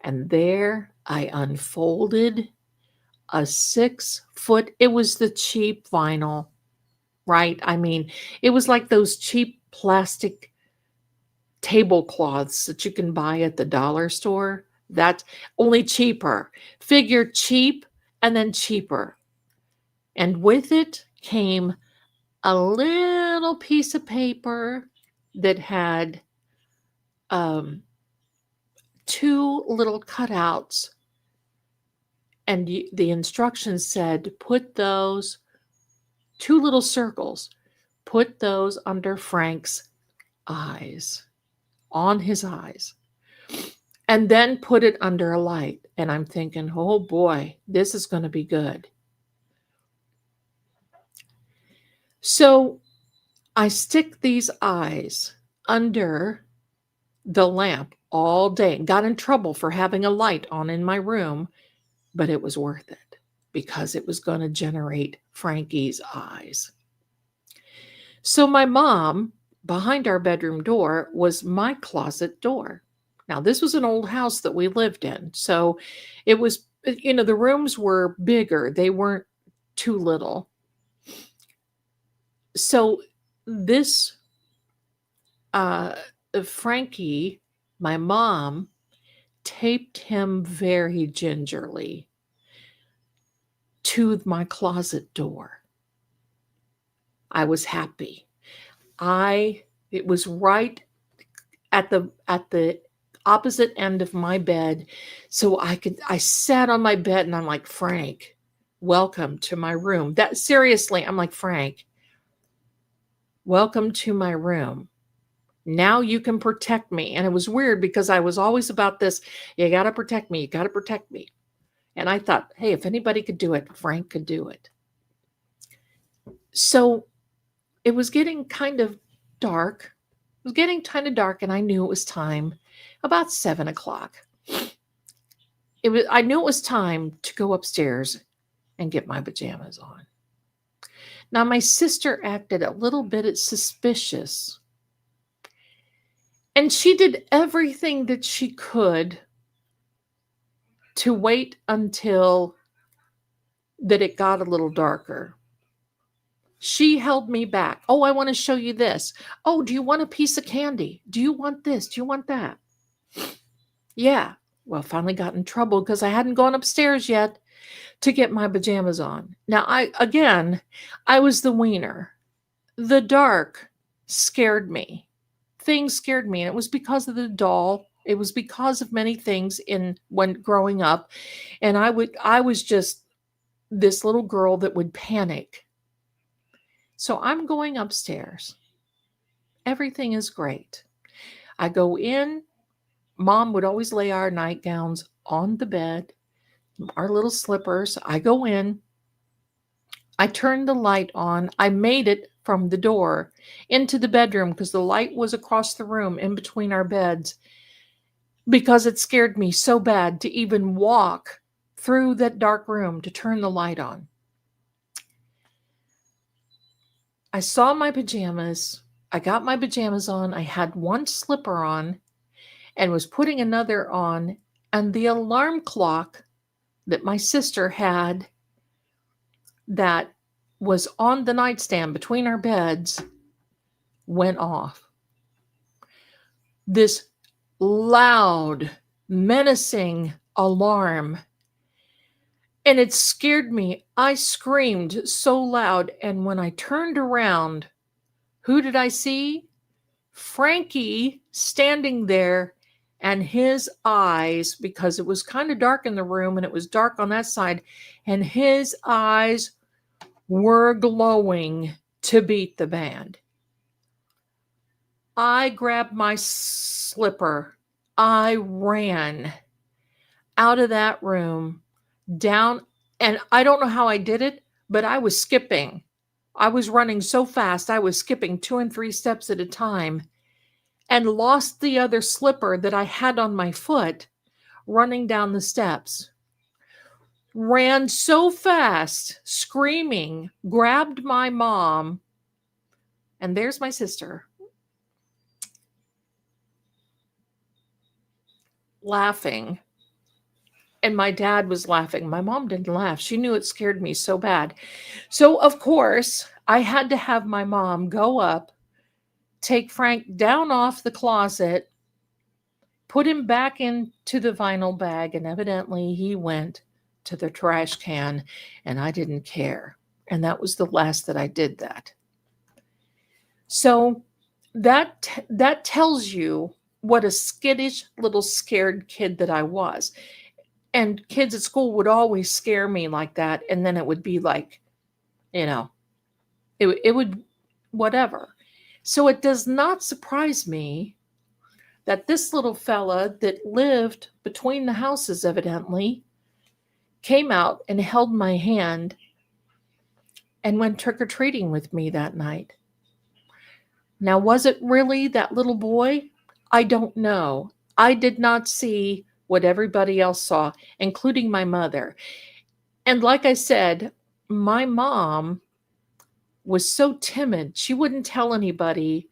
A: and there I unfolded a 6-foot, it was the cheap vinyl, right? I mean, it was like those cheap plastic tablecloths that you can buy at the dollar store. That's only cheaper. Figure cheap and then cheaper. And with it came a little piece of paper that had two little cutouts, and the instructions said, put those two little circles, put those under Frank's eyes, on his eyes, and then put it under a light. And I'm thinking, oh boy, this is going to be good. So I stick these eyes under the lamp all day and got in trouble for having a light on in my room, but it was worth it because it was going to generate Frankie's eyes. So my mom, behind our bedroom door, was my closet door. Now, this was an old house that we lived in. So it was, the rooms were bigger. They weren't too little. So this Frankie, my mom, taped him very gingerly to my closet door. I was happy. It was right at the opposite end of my bed. So I sat on my bed and I'm like, Frank, welcome to my room. Seriously, I'm like, Frank, welcome to my room. Now you can protect me. And it was weird because I was always about this. You got to protect me. You got to protect me. And I thought, hey, if anybody could do it, Frank could do it. So it was getting kind of dark. It was getting kind of dark, and I knew it was time, about 7 o'clock. I knew it was time to go upstairs and get my pajamas on. Now, my sister acted a little bit suspicious, and she did everything that she could to wait until that it got a little darker. She held me back. Oh, I want to show you this. Oh, do you want a piece of candy? Do you want this? Do you want that? Yeah. Well, finally got in trouble because I hadn't gone upstairs yet to get my pajamas on. Now, I was the wiener. The dark scared me. Things scared me, and it was because of the doll. It was because of many things when growing up, and I was just this little girl that would panic. So I'm going upstairs. Everything is great. I go in. Mom would always lay our nightgowns on the bed, our little slippers. I go in. I turned the light on. I made it from the door into the bedroom because the light was across the room in between our beds, because it scared me so bad to even walk through that dark room to turn the light on. I saw my pajamas. I got my pajamas on. I had one slipper on and was putting another on, and the alarm clock that my sister had that was on the nightstand between our beds went off. This loud, menacing alarm. And it scared me. I screamed so loud. And when I turned around, who did I see? Frankie standing there, and his eyes, because it was kind of dark in the room and it was dark on that side, and his eyes were glowing to beat the band. I grabbed my slipper. I ran out of that room, down, and I don't know how I did it, but I was skipping. I was running so fast, I was skipping 2 and 3 steps at a time, and lost the other slipper that I had on my foot running down the steps. Ran so fast, screaming, grabbed my mom, and there's my sister, laughing. And my dad was laughing. My mom didn't laugh. She knew it scared me so bad. So, of course, I had to have my mom go up, take Frank down off the closet, put him back into the vinyl bag, and evidently he went to the trash can, and I didn't care. And that was the last that I did that. So that tells you what a skittish little scared kid that I was. And kids at school would always scare me like that, and then it would be like, you know, it would whatever. So it does not surprise me that this little fella that lived between the houses evidently came out and held my hand and went trick or treating with me that night. Now, was it really that little boy? I don't know. I did not see what everybody else saw, including my mother. And like I said, my mom was so timid. She wouldn't tell anybody,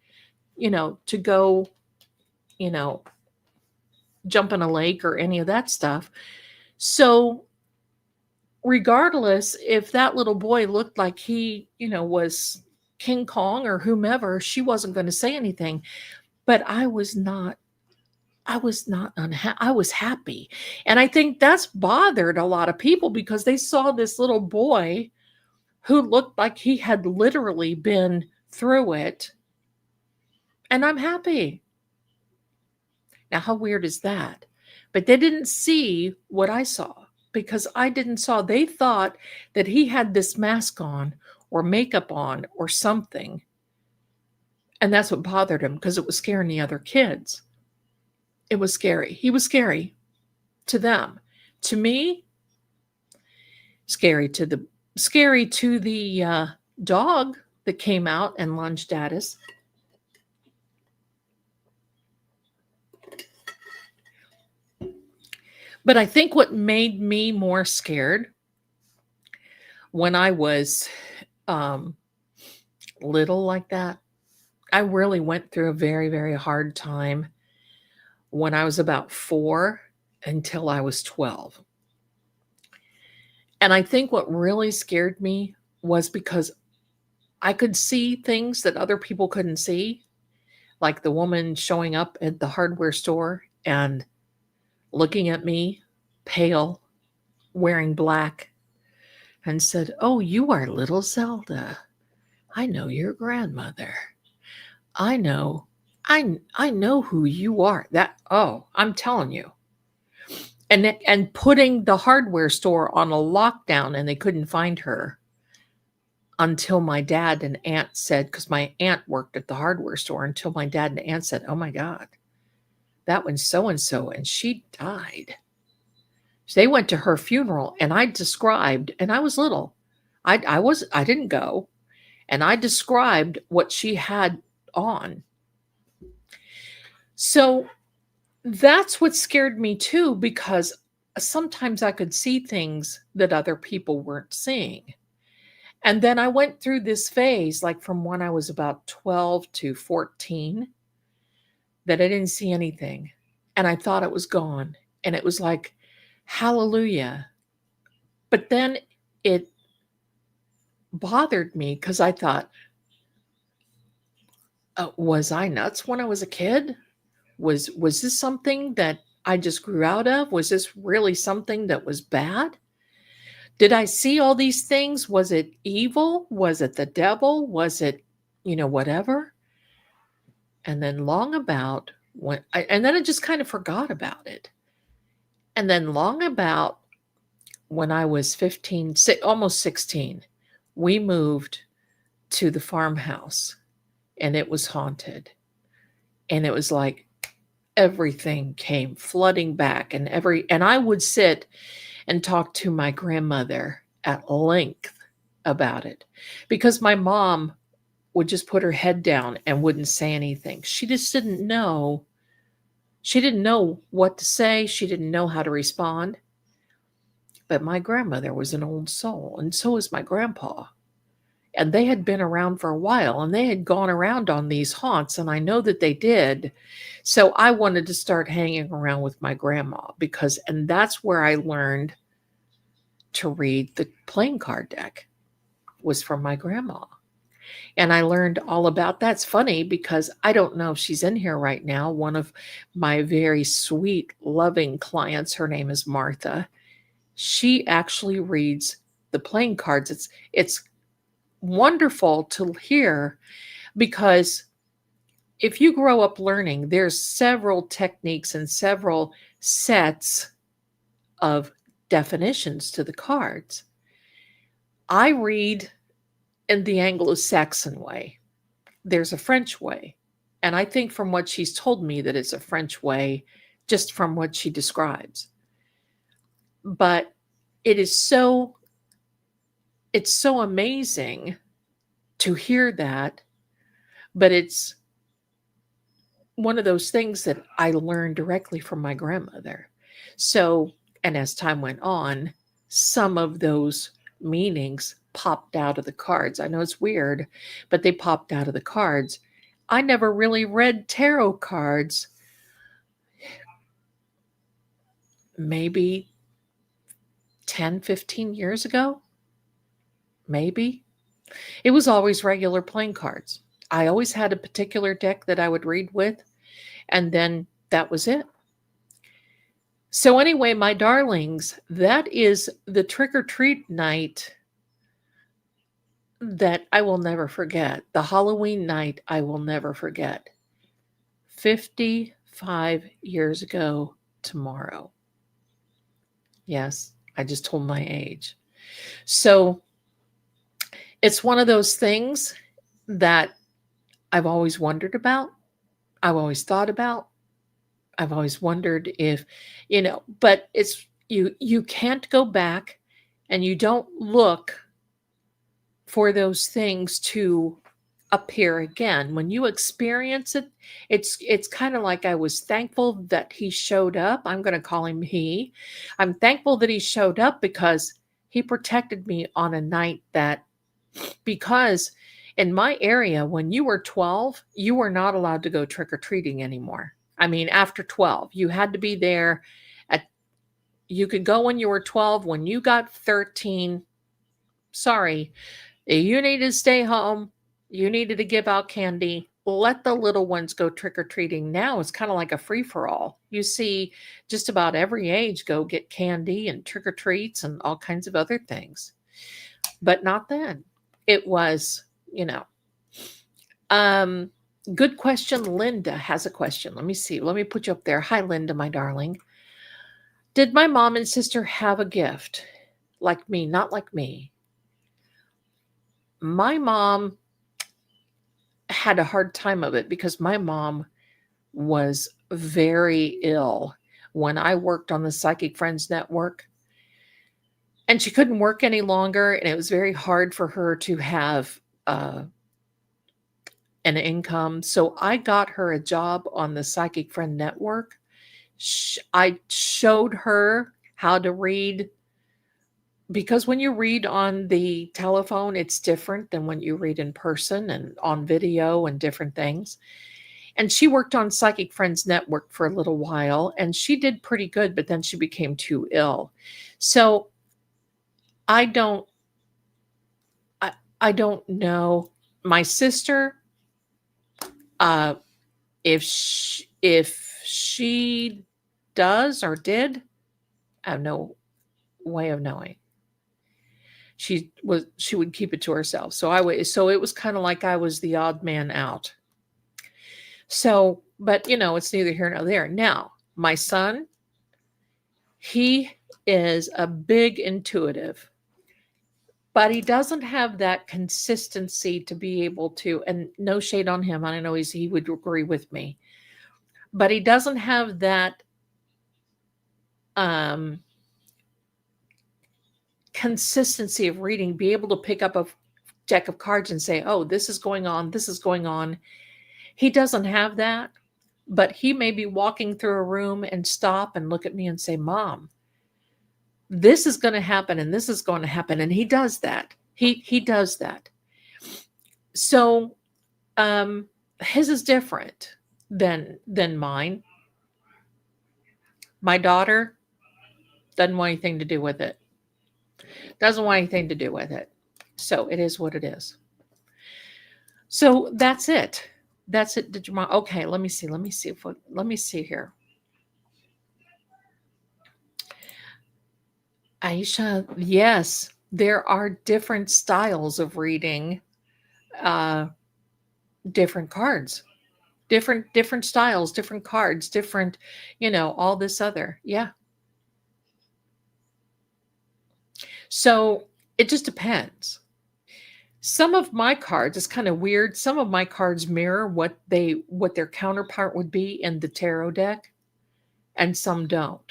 A: to go, you know, jump in a lake or any of that stuff. So, regardless if that little boy looked like he, was King Kong or whomever, she wasn't going to say anything. But I was not unhappy. I was happy. And I think that's bothered a lot of people because they saw this little boy who looked like he had literally been through it. And I'm happy. Now, how weird is that? But they didn't see what I saw because I didn't saw. They thought that he had this mask on or makeup on or something. And that's what bothered him because it was scaring the other kids. It was scary. He was scary to them. To me, scary to the dog that came out and lunged at us. But I think what made me more scared when I was little like that, I really went through a very, very hard time when I was about 4 until I was 12. And I think what really scared me was because I could see things that other people couldn't see, like the woman showing up at the hardware store and looking at me, pale, wearing black, and said, "Oh, you are little Zelda. I know your grandmother. I know. I know who you are." I'm telling you. And putting the hardware store on a lockdown and they couldn't find her until my dad and aunt said, because my aunt worked at the hardware store, until my dad and aunt said, "Oh my God, that one's so and so, and she died." So they went to her funeral, and I described, and I was little. I didn't go, and I described what she had on. So that's what scared me too, because sometimes I could see things that other people weren't seeing. And then I went through this phase, like from when I was about 12 to 14, that I didn't see anything. And I thought it was gone. And it was like, hallelujah. But then it bothered me because I thought, was I nuts when I was a kid? Was this something that I just grew out of? Was this really something that was bad? Did I see all these things? Was it evil? Was it the devil? Was it, whatever? And then and then I just kind of forgot about it. And then long about when I was 15, almost 16, we moved to the farmhouse and it was haunted. And it was like everything came flooding back, and I would sit and talk to my grandmother at length about it because my mom would just put her head down and wouldn't say anything. She just didn't know. She didn't know what to say. She didn't know how to respond. But my grandmother was an old soul, and so was my grandpa. And they had been around for a while, and they had gone around on these haunts, and I know that they did. So I wanted to start hanging around with my grandma and that's where I learned to read the playing card deck, was from my grandma. And I learned all about that. It's funny because I don't know if she's in here right now. One of my very sweet, loving clients, her name is Martha. She actually reads the playing cards. It's wonderful to hear because if you grow up learning, there's several techniques and several sets of definitions to the cards. I read in the Anglo-Saxon way. There's a French way. And I think from what she's told me that it's a French way, just from what she describes. But it is so it's so amazing to hear that, but it's one of those things that I learned directly from my grandmother. So, and as time went on, some of those meanings popped out of the cards. I know it's weird, but they popped out of the cards. I never really read tarot cards, maybe 10, 15 years ago. Maybe. It was always regular playing cards. I always had a particular deck that I would read with, and then that was it. So, anyway, my darlings, that is the trick or treat night that I will never forget. The Halloween night I will never forget. 55 years ago tomorrow. Yes, I just told my age. So, it's one of those things that I've always wondered about. I've always thought about. I've always wondered if, but it's you can't go back and you don't look for those things to appear again. When you experience it, it's kind of like I was thankful that he showed up. I'm going to call him he. I'm thankful that he showed up because he protected me on a night that, because in my area, when you were 12, you were not allowed to go trick-or-treating anymore. I mean, after 12, you had to be there you could go when you were 12. When you got 13, sorry, you needed to stay home. You needed to give out candy. Let the little ones go trick-or-treating. Now it's kind of like a free-for-all. You see just about every age go get candy and trick-or-treats and all kinds of other things. But not then. It was, good question. Linda has a question. Let me see. Let me put you up there. Hi, Linda, my darling. Did my mom and sister have a gift? Like me, not like me. My mom had a hard time of it because my mom was very ill when I worked on the Psychic Friends Network. And she couldn't work any longer, and it was very hard for her to have an income. So I got her a job on the Psychic Friend Network. I showed her how to read, because when you read on the telephone, it's different than when you read in person and on video and different things. And she worked on Psychic Friends Network for a little while, and she did pretty good, but then she became too ill. So I don't know. My sister, if she does or did, I have no way of knowing. She would keep it to herself. So it was kind of like I was the odd man out. So, but it's neither here nor there. Now, my son, he is a big intuitive, but he doesn't have that consistency to be able to, and no shade on him. I know he would agree with me, but he doesn't have that consistency of reading, be able to pick up a deck of cards and say, oh, this is going on, this is going on. He doesn't have that, but he may be walking through a room and stop and look at me and say, Mom, this is going to happen and this is going to happen. And he does that. He does that. So his is different than mine. My daughter doesn't want anything to do with it. Doesn't want anything to do with it. So it is what it is. So that's it. That's it. Did you want? Okay, let me see. Let me see here. Aisha, yes, there are different styles of reading. different cards, different styles, different cards, different, all this other. Yeah. So it just depends. Some of my cards, it's kind of weird. Some of my cards mirror what their counterpart would be in the tarot deck, and some don't.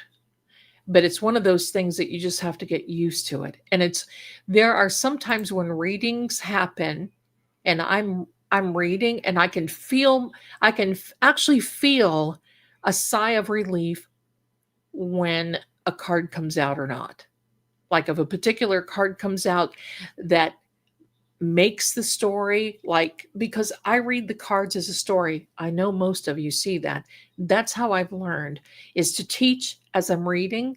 A: But it's one of those things that you just have to get used to it. And there are sometimes when readings happen and I'm reading and I can actually feel a sigh of relief when a card comes out or not. Like if a particular card comes out that makes the story, like, because I read the cards as a story. I know most of you see that. That's how I've learned, is to teach as I'm reading.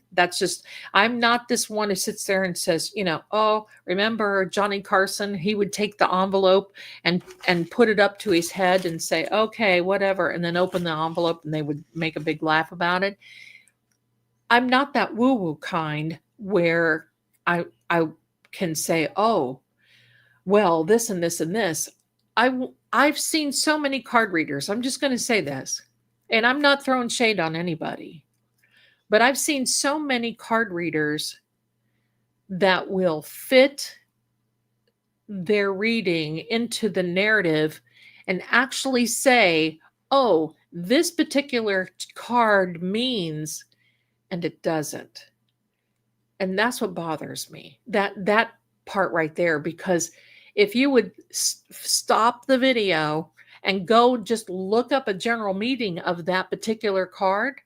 A: I'm not this one who sits there and says, oh, remember Johnny Carson, he would take the envelope and put it up to his head and say, okay, whatever, and then open the envelope and they would make a big laugh about it. I'm not that woo-woo kind where I can say, oh, well, this and this and this. I've seen so many card readers. I'm just going to say this, and I'm not throwing shade on anybody, but I've seen so many card readers that will fit their reading into the narrative and actually say, oh, this particular card means, and it doesn't. And that's what bothers me. That part right there, because if you would stop the video and go just look up a general meaning of that particular card,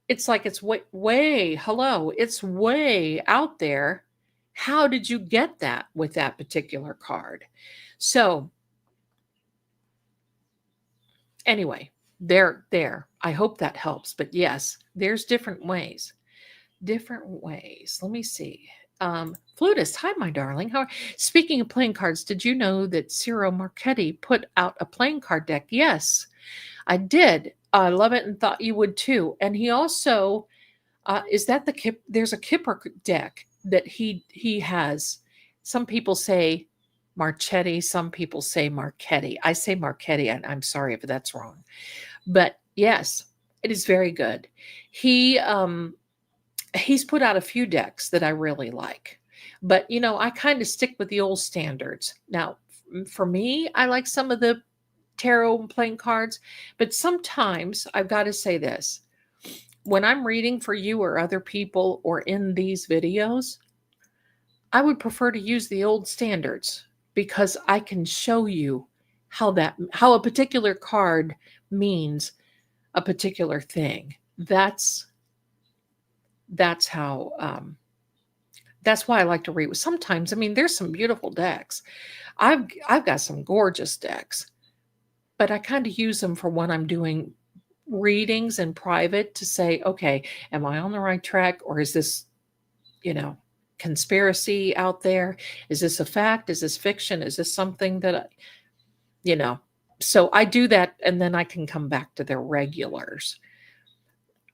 A: it's like it's it's way out there. How did you get that with that particular card? So anyway, there. I hope that helps. But yes, there's different ways. Let me see. Flutist, hi, my darling. Speaking of playing cards, did you know that Ciro Marchetti put out a playing card deck? Yes, I did. I love it and thought you would too. And he also is that there's a Kipper deck that he has. Some people say Marchetti, some people say Marchetti. I say Marchetti, and I'm sorry if that's wrong. But yes, it is very good. He's put out a few decks that I really like. But, I kind of stick with the old standards. Now, for me, I like some of the tarot and playing cards, but sometimes I've got to say this. When I'm reading for you or other people or in these videos, I would prefer to use the old standards because I can show you how a particular card means a particular thing. That's how that's why I like to read. Sometimes, there's some beautiful decks. I've got some gorgeous decks, but I kind of use them for when I'm doing readings in private to say, okay, am I on the right track, or is this, conspiracy out there? Is this a fact? Is this fiction? Is this something that so I do that, and then I can come back to their regulars.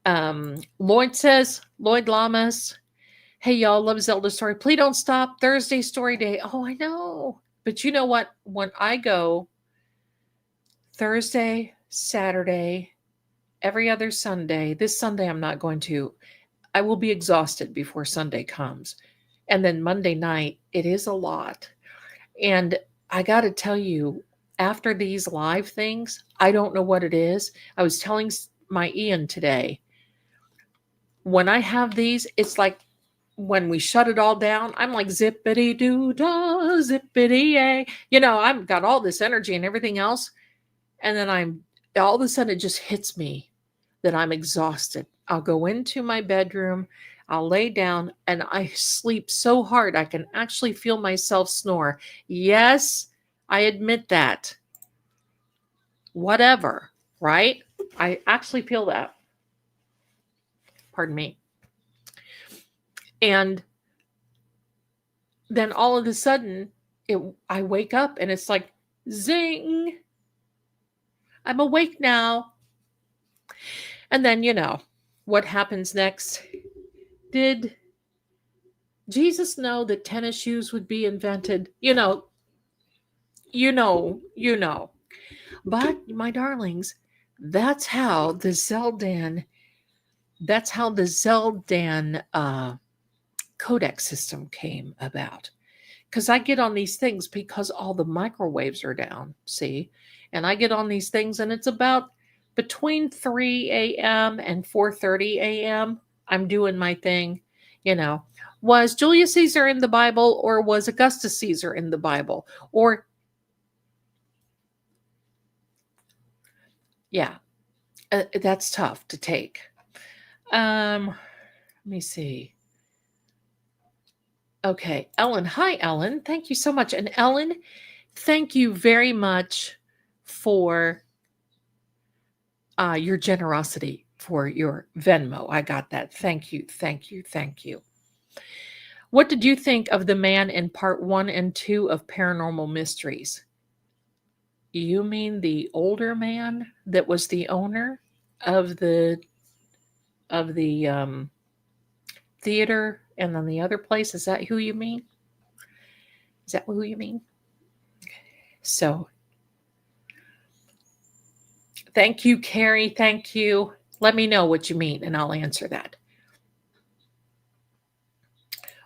A: Lloyd Lamas, hey, y'all, love Zelda story. Please don't stop. Thursday story day. Oh, I know. But you know what? When I go Thursday, Saturday, every other Sunday, this Sunday I'm not going to. I will be exhausted before Sunday comes. And then Monday night, it is a lot. And I got to tell you, after these live things, I don't know what it is. I was telling my Ian today, when I have these, it's like when we shut it all down, I'm like zippity doo dah, zippity yay. I've got all this energy and everything else. And then all of a sudden it just hits me that I'm exhausted. I'll go into my bedroom, I'll lay down, and I sleep so hard I can actually feel myself snore. Yes, I admit that. Whatever, right? I actually feel that. Pardon me. And then all of a sudden, I wake up and it's like, zing, I'm awake now. And then, what happens next? Did Jesus know that tennis shoes would be invented? You know, you know. But my darlings, that's how the Zeldan codec system came about. Because I get on these things because all the microwaves are down, see? And I get on these things and it's about between 3 a.m. and 4:30 a.m. I'm doing my thing, you know. Was Julius Caesar in the Bible or was Augustus Caesar in the Bible? Or yeah, that's tough to take. Let me see. Okay, Ellen. Hi, Ellen. Thank you so much. And Ellen, thank you very much for your generosity for your Venmo. I got that. Thank you. Thank you. Thank you. What did you think of the man in part 1 and 2 of Paranormal Mysteries? You mean the older man that was the owner of the theater and then the other place? Is that who you mean? Is that who you mean? So thank you, Carrie. Thank you. Let me know what you mean and I'll answer that.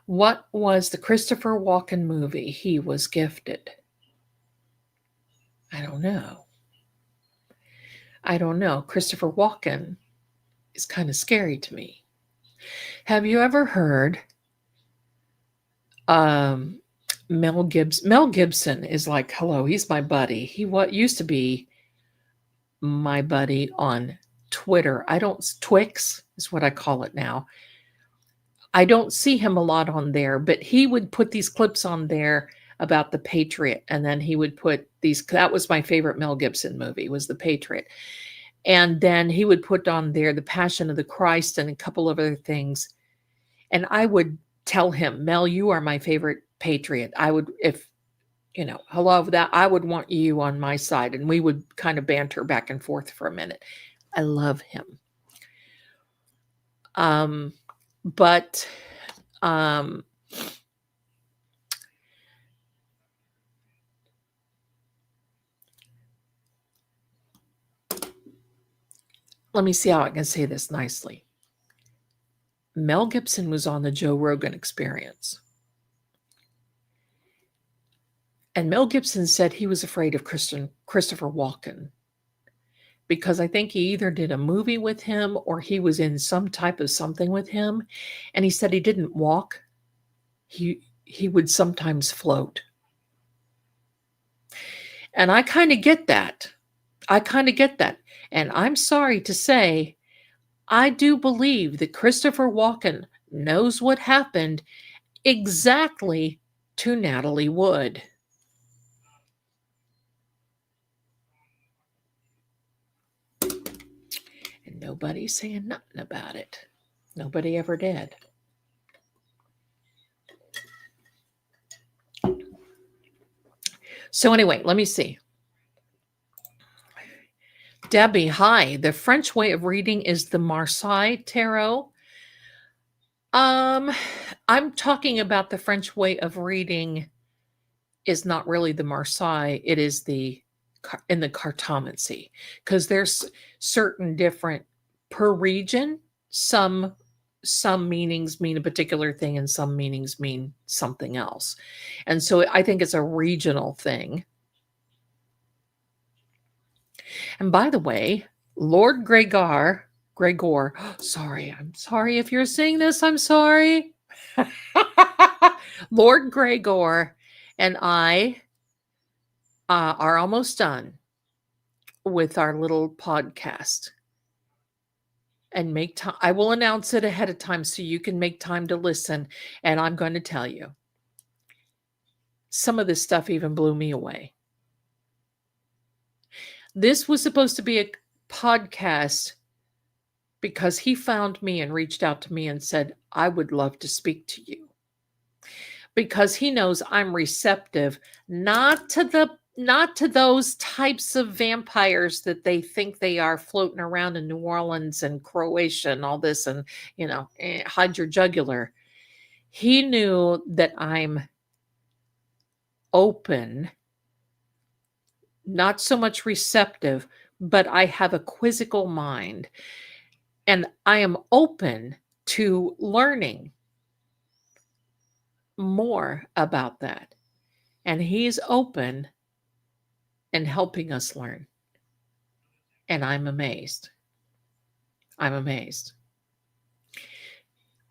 A: What was the Christopher Walken movie he was gifted? I don't know. I don't know. Christopher Walken is kind of scary to me. Have you ever heard Mel Gibson? Mel Gibson is like, hello, he's my buddy. He used to be my buddy on Twitter. Twix is what I call it now. I don't see him a lot on there, but he would put these clips on there about the Patriot, and then he would put these. That was my favorite Mel Gibson movie, was the Patriot, and then he would put on there the Passion of the Christ and a couple of other things, and I would tell him, Mel, you are my favorite Patriot. I would, if hello, that I would want you on my side, and we would kind of banter back and forth for a minute. I love him. But let me see how I can say this nicely. Mel Gibson was on the Joe Rogan Experience. And Mel Gibson said he was afraid of Christopher Walken because I think he either did a movie with him or he was in some type of something with him. And he said he didn't walk. He would sometimes float. And I kind of get that. And I'm sorry to say, I do believe that Christopher Walken knows what happened exactly to Natalie Wood. And nobody's saying nothing about it. Nobody ever did. So anyway, let me see. Debbie, hi. The French way of reading is the Marseille Tarot. I'm talking about the French way of reading is not really the Marseille. It is in the Cartomancy, because there's certain different per region. Some meanings mean a particular thing and some meanings mean something else. And so I think it's a regional thing. And by the way, Lord Gregor, sorry, I'm sorry if you're seeing this, I'm sorry. Lord Gregor and I are almost done with our little podcast. And make time. I will announce it ahead of time so you can make time to listen. And I'm going to tell you, some of this stuff even blew me away. This was supposed to be a podcast because he found me and reached out to me and said, I would love to speak to you. Because he knows I'm receptive, not to those types of vampires that they think they are floating around in New Orleans and Croatia and all this, and hide your jugular. He knew that I'm open not so much receptive, but I have a quizzical mind, and I am open to learning more about that. And he's open and helping us learn. And I'm amazed. I'm amazed.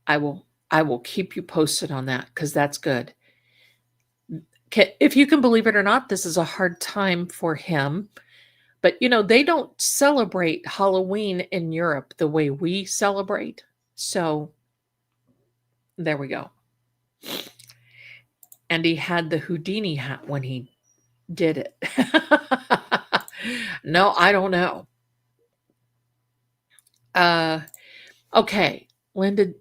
A: I will keep you posted on that because that's good. If you can believe it or not, this is a hard time for him. But they don't celebrate Halloween in Europe the way we celebrate. So there we go. And he had the Houdini hat when he did it. No, I don't know. Okay, Linda,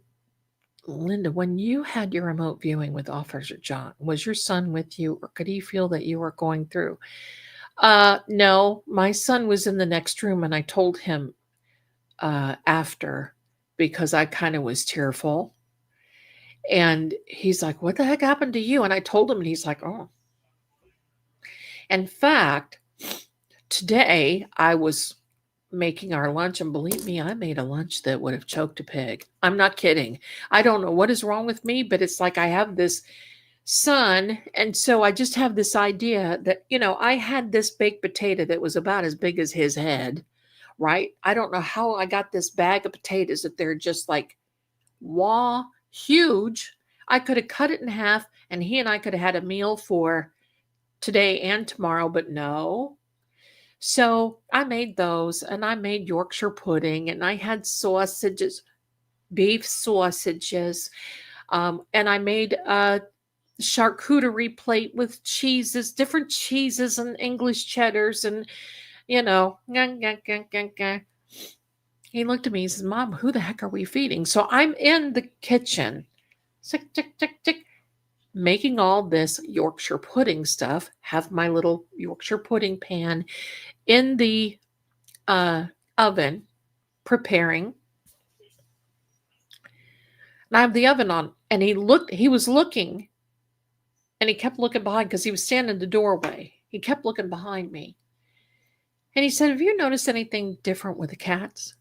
A: when you had your remote viewing with Officer John, was your son with you, or could he feel that you were going through? No, my son was in the next room, and I told him after because I kind of was tearful. And he's like, "What the heck happened to you?" And I told him, and he's like, "Oh." In fact, today I was making our lunch, and believe me, I made a lunch that would have choked a pig. I'm not kidding. I don't know what is wrong with me, but it's like I have this son, and so I just have this idea that, I had this baked potato that was about as big as his head, right? I don't know how I got this bag of potatoes that they're just like, wah, huge. I could have cut it in half, and he and I could have had a meal for today and tomorrow, but no. So I made those, and I made Yorkshire pudding, and I had sausages, beef sausages, and I made a charcuterie plate with cheeses, different cheeses and English cheddars, and he looked at me. He says, "Mom, who the heck are we feeding?" So I'm in the kitchen, tick, tick, tick, tick, making all this Yorkshire pudding stuff. Have my little Yorkshire pudding pan in the oven, preparing. And I have the oven on, and he was looking, and he kept looking behind because he was standing in the doorway. He kept looking behind me. And he said, "Have you noticed anything different with the cats?"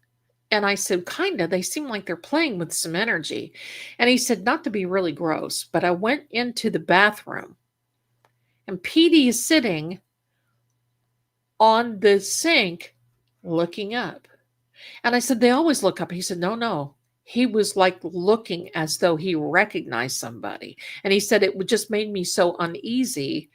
A: And I said, "Kinda. They seem like they're playing with some energy." And he said, "Not to be really gross, but I went into the bathroom, and Petey is sitting on the sink looking up." And I said, "They always look up." He said, "No, no." He was like looking as though he recognized somebody. And he said, "It just made me so uneasy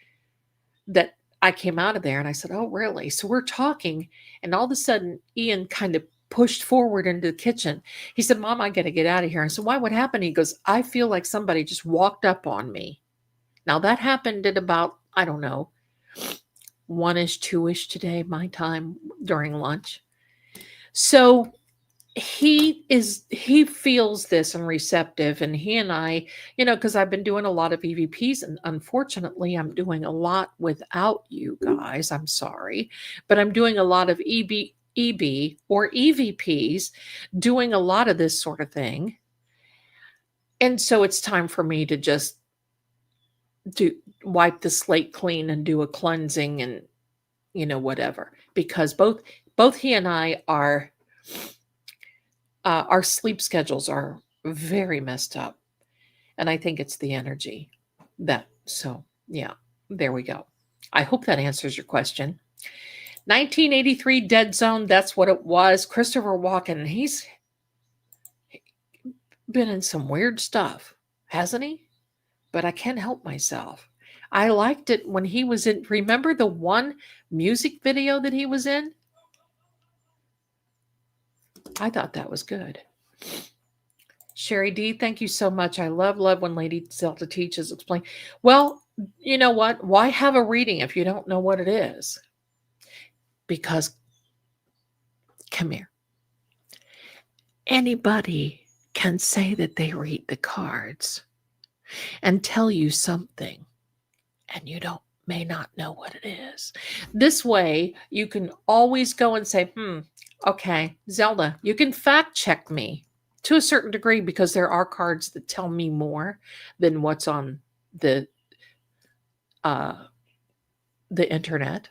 A: that I came out of there." And I said, "Oh, really?" So we're talking, and all of a sudden, Ian kind of pushed forward into the kitchen. He said, "Mom, I got to get out of here." I said, "Why? What happened?" He goes, "I feel like somebody just walked up on me." Now, that happened at about, I don't know, 1-ish, 2-ish today, my time during lunch. So he feels this and receptive, and he and I, because I've been doing a lot of EVPs, and unfortunately I'm doing a lot without you guys. I'm sorry, but I'm doing a lot of EB or EVPs, doing a lot of this sort of thing. And so it's time for me to just wipe the slate clean and do a cleansing, and whatever, because both he and I are our sleep schedules are very messed up. And I think it's the energy yeah, there we go. I hope that answers your question. 1983 Dead Zone, that's what it was. Christopher Walken, he's been in some weird stuff, hasn't he? But I can't help myself. I liked it when he was in, remember the one music video that he was in? I thought that was good. Sherry D, thank you so much. I love when Lady Zelda teaches, explain. Well, you know what? Why have a reading if you don't know what it is? Because, come here. Anybody can say that they read the cards and tell you something, and you may not know what it is. This way, you can always go and say, okay, Zelda, you can fact check me to a certain degree, because there are cards that tell me more than what's on the internet.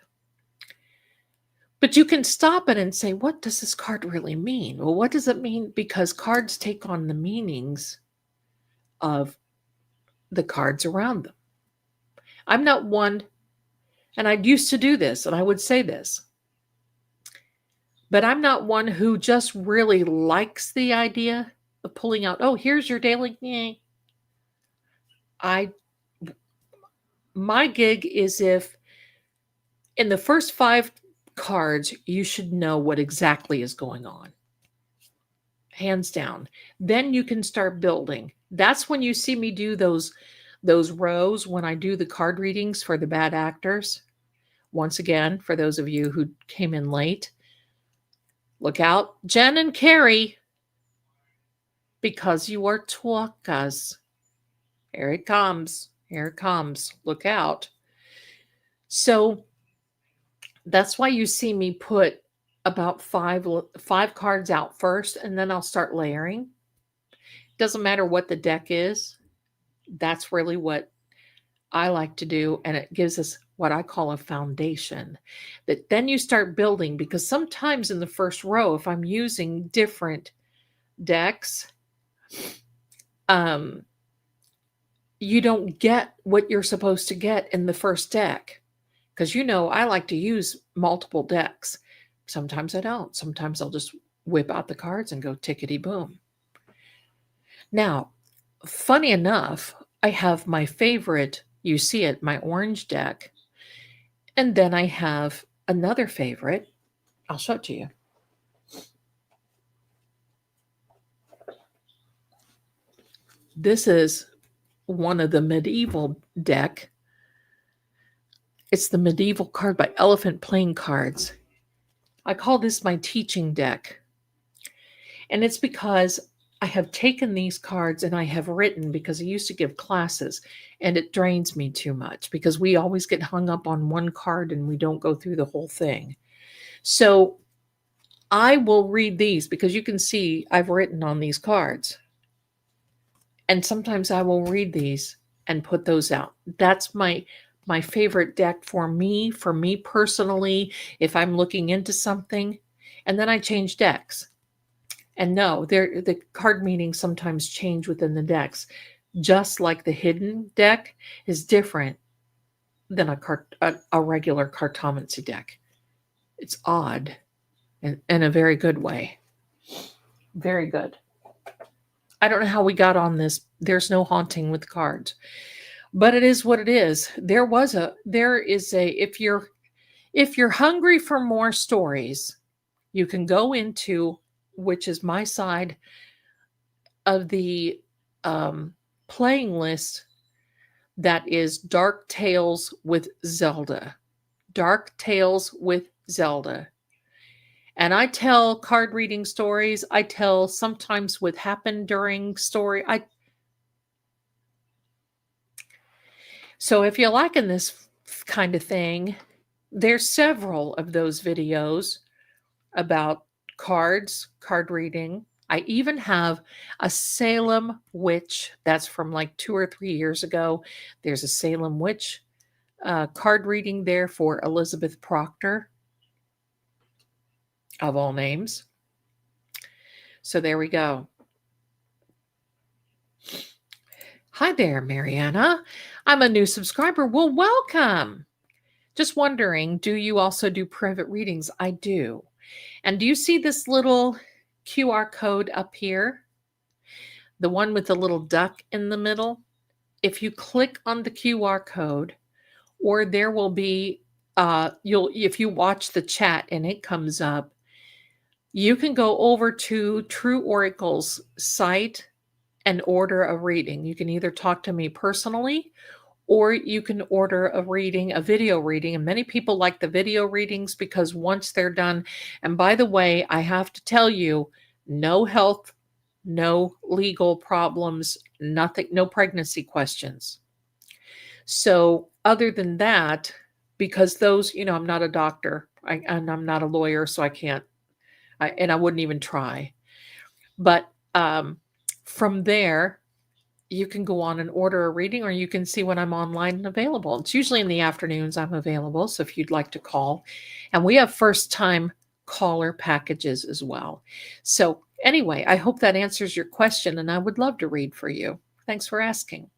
A: But you can stop it and say, what does this card really mean? Well, what does it mean? Because cards take on the meanings of the cards around them. I'm not one, and I used to do this, and I would say this, but I'm not one who just really likes the idea of pulling out, oh, here's your daily. I my gig is if in the first 5 cards, you should know what exactly is going on. Hands down. Then you can start building. That's when you see me do those rows when I do the card readings for the bad actors. Once again, for those of you who came in late, look out, Jen and Carrie, because you are twuckas. Here it comes. Here it comes. Look out. So that's why you see me put about five cards out first, and then I'll start layering. Doesn't matter what the deck is. That's really what I like to do, and it gives us what I call a foundation that then you start building, because sometimes in the first row, if I'm using different decks, you don't get what you're supposed to get in the first deck. Because I like to use multiple decks. Sometimes I don't. Sometimes I'll just whip out the cards and go tickety boom. Now, funny enough, I have my favorite, you see it, my orange deck. And then I have another favorite. I'll show it to you. This is one of the medieval deck. It's the medieval card by Elephant Playing Cards. I call this my teaching deck. And it's because I have taken these cards and I have written, because I used to give classes, and it drains me too much because we always get hung up on one card and we don't go through the whole thing. So I will read these because you can see I've written on these cards. And sometimes I will read these and put those out. That's my favorite deck for me personally, if I'm looking into something. And then I change decks. And no, the card meanings sometimes change within the decks. Just like the hidden deck is different than a regular Cartomancy deck. It's odd in a very good way. Very good. I don't know how we got on this. There's no haunting with cards. But it is what it is. There is a if you're hungry for more stories, you can go into, which is my side of the playing list, that is Dark Tales with Zelda. Dark Tales with Zelda. And I tell card reading stories. I tell sometimes what happened during story. So if you're liking this kind of thing, there's several of those videos about cards, card reading. I even have a Salem witch that's from like 2 or 3 years ago. There's a Salem witch card reading there for Elizabeth Proctor, of all names. So there we go. Hi there, Mariana. I'm a new subscriber. Well, welcome. Just wondering, do you also do private readings? I do. And do you see this little QR code up here? The one with the little duck in the middle? If you click on the QR code, or there will be, if you watch the chat and it comes up, you can go over to True Oracle's site and order a reading. You can either talk to me personally, or you can order a reading, a video reading. And many people like the video readings because once they're done, and by the way, I have to tell you, no health, no legal problems, nothing, no pregnancy questions. So other than that, because those, I'm not a doctor and I'm not a lawyer, so I can't, and I wouldn't even try. But from there, you can go on and order a reading, or you can see when I'm online and available. It's usually in the afternoons I'm available. So if you'd like to call, and we have first time caller packages as well. So anyway, I hope that answers your question, and I would love to read for you. Thanks for asking.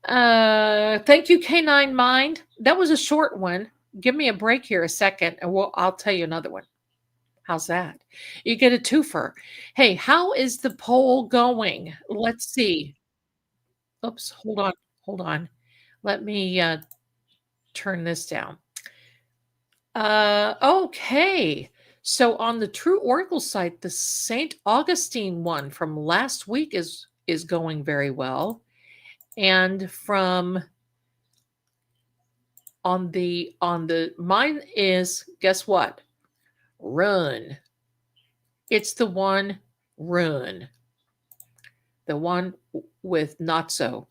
A: Thank you, Canine Mind. That was a short one. Give me a break here a second, and I'll tell you another one. How's that? You get a twofer. Hey, how is the poll going? Let's see. Oops, hold on, hold on. Let me turn this down. Okay. So on the True Oracle site, the St. Augustine one from last week is going very well. And from on the mine is, guess what? Run. It's the one run. The one with not so.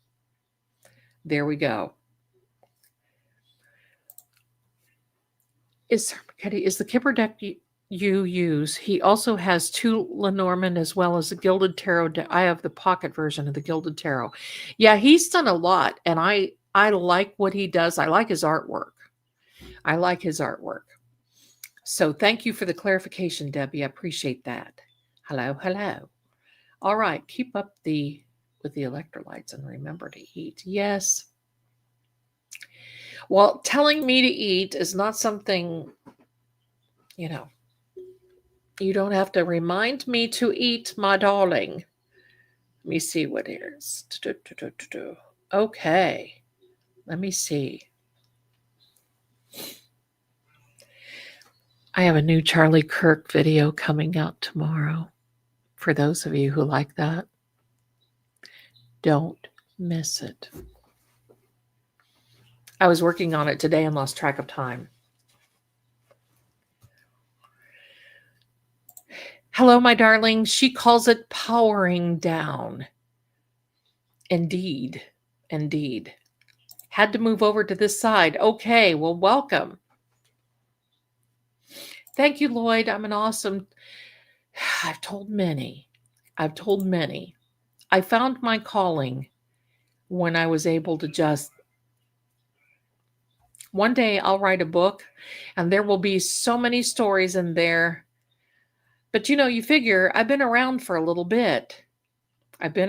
A: There we go. Is the Kipper deck you use? He also has 2 Lenormand as well as the Gilded Tarot. I have the pocket version of the Gilded Tarot. Yeah, he's done a lot, and I like what he does. I like his artwork. I like his artwork. So thank you for the clarification, Debbie. I appreciate that. Hello, hello. All right, keep up with the electrolytes and remember to eat. Yes. Well, telling me to eat is not something, you know, you don't have to remind me to eat, my darling. Let me see what it is. Okay. Let me see. I have a new Charlie Kirk video coming out tomorrow. For those of you who like that, don't miss it. I was working on it today and lost track of time. Hello, my darling. She calls it powering down. Indeed. Indeed. Had to move over to this side. Okay, well, welcome. Thank you, Lloyd. I'm an awesome. I've told many. I found my calling when I was able to just. One day I'll write a book and there will be so many stories in there. But you figure I've been around for a little bit. And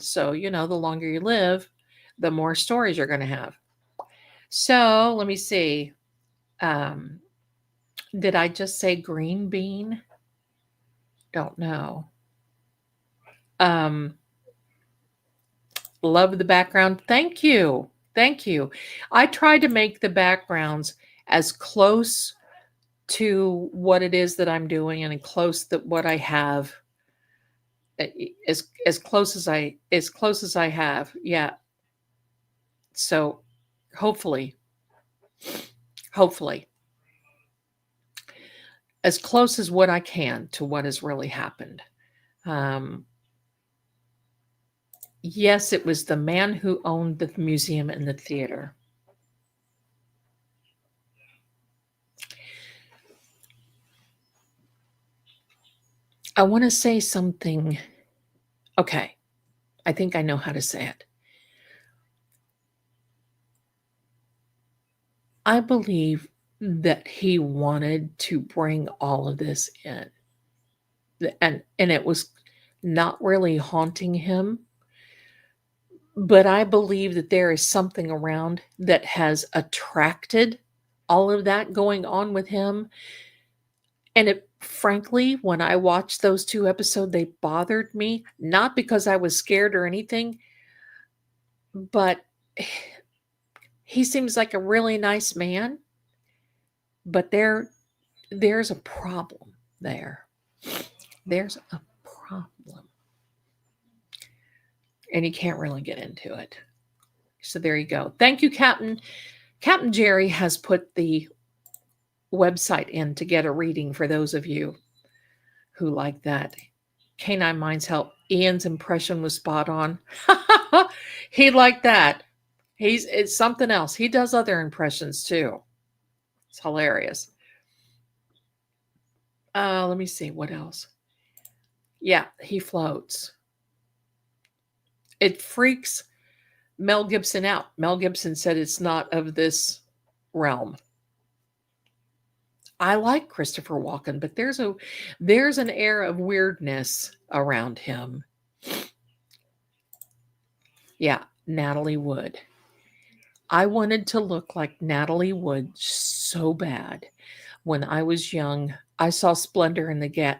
A: so, the longer you live, the more stories you're going to have. So let me see. Did I just say green bean? Don't know. Love the background. Thank you. I try to make the backgrounds as close to what it is that I'm doing and close to what I have. As close as I have. Yeah. So hopefully as close as what I can to what has really happened. Yes, it was the man who owned the museum and the theater. I want to say something. Okay. I think I know how to say it. I believe that he wanted to bring all of this in. And it was not really haunting him. But I believe that there is something around that has attracted all of that going on with him. And frankly, when I watched those 2 episodes, they bothered me, not because I was scared or anything, but he seems like a really nice man. But there's a problem there. There's a problem. And he can't really get into it. So there you go. Thank you, Captain. Captain Jerry has put the website in to get a reading for those of you who like that. Canine Minds help. Ian's impression was spot on. He liked that. It's something else. He does other impressions too. It's hilarious. Let me see what else. Yeah, he floats. It freaks Mel Gibson out. Mel Gibson said it's not of this realm. I like Christopher Walken, but there's an air of weirdness around him. Yeah, Natalie Wood. I wanted to look like Natalie Wood so bad. When I was young, I saw Splendor in the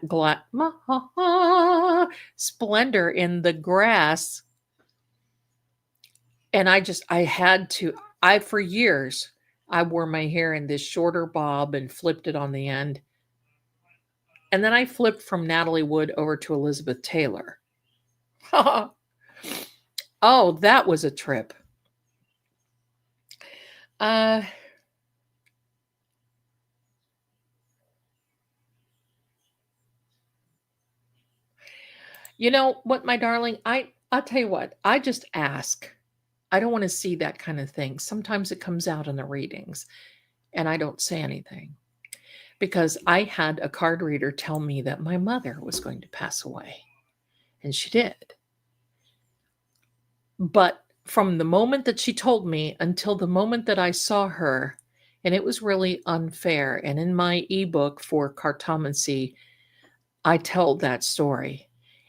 A: Splendor in the Grass, and I had to. I for years I wore my hair in this shorter bob and flipped it on the end, and then I flipped from Natalie Wood over to Elizabeth Taylor. Oh, that was a trip. Uh, you know what, my darling? I'll tell you what. I just ask. I don't want to see that kind of thing. Sometimes it comes out in the readings, and I don't say anything because I had a card reader tell me that my mother was going to pass away, and she did. But from the moment that she told me until the moment that I saw her, and it was really unfair. And in my ebook for Cartomancy, I tell that story.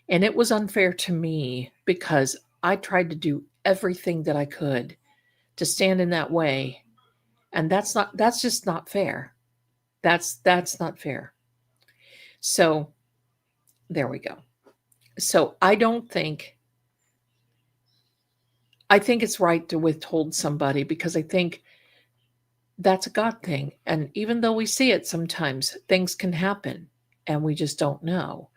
A: And it was unfair to me because I tried to do everything that I could to stand in that way. And that's just not fair. That's not fair. So there we go. So I think it's right to withhold somebody because I think that's a God thing. And even though we see it sometimes, things can happen and we just don't know.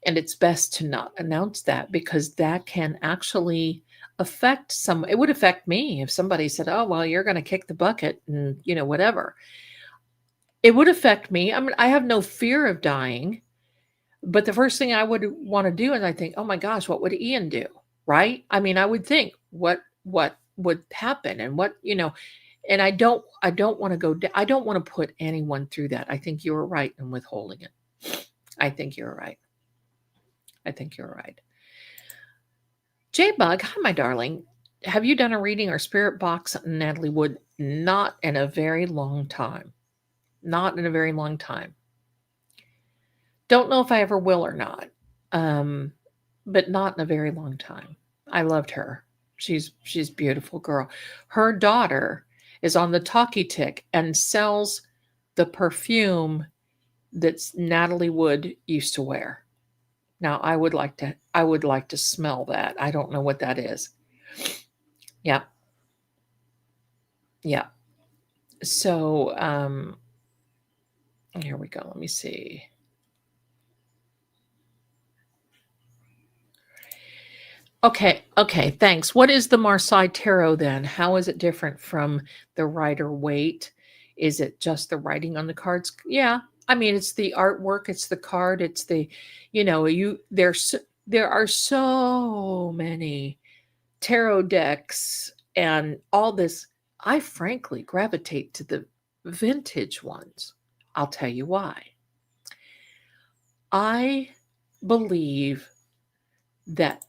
A: And it's best to not announce that because that can actually affect some. It would affect me if somebody said, "Oh, well, you're going to kick the bucket and, whatever." It would affect me. I mean, I have no fear of dying, but the first thing I would want to do is I think, "Oh my gosh, what would Ian do?" Right? I mean, I would think, what would happen and and I don't want to I don't want to put anyone through that. I think you were right in withholding it. I think you're right. I think you're right. J-Bug, hi, my darling. Have you done a reading or spirit box on Natalie Wood? Not in a very long time. Not in a very long time. Don't know if I ever will or not. But not in a very long time. I loved her. She's a beautiful girl. Her daughter is on the Talkie Tick and sells the perfume that Natalie Wood used to wear. Now I would like to smell that. I don't know what that is. Yeah. Yeah. So here we go. Let me see. Okay, thanks. What is the Marseille Tarot then? How is it different from the Rider Waite? Is it just the writing on the cards? Yeah. I mean, it's the artwork, it's the card, it's the, there are so many tarot decks and all this. I frankly gravitate to the vintage ones. I'll tell you why. I believe that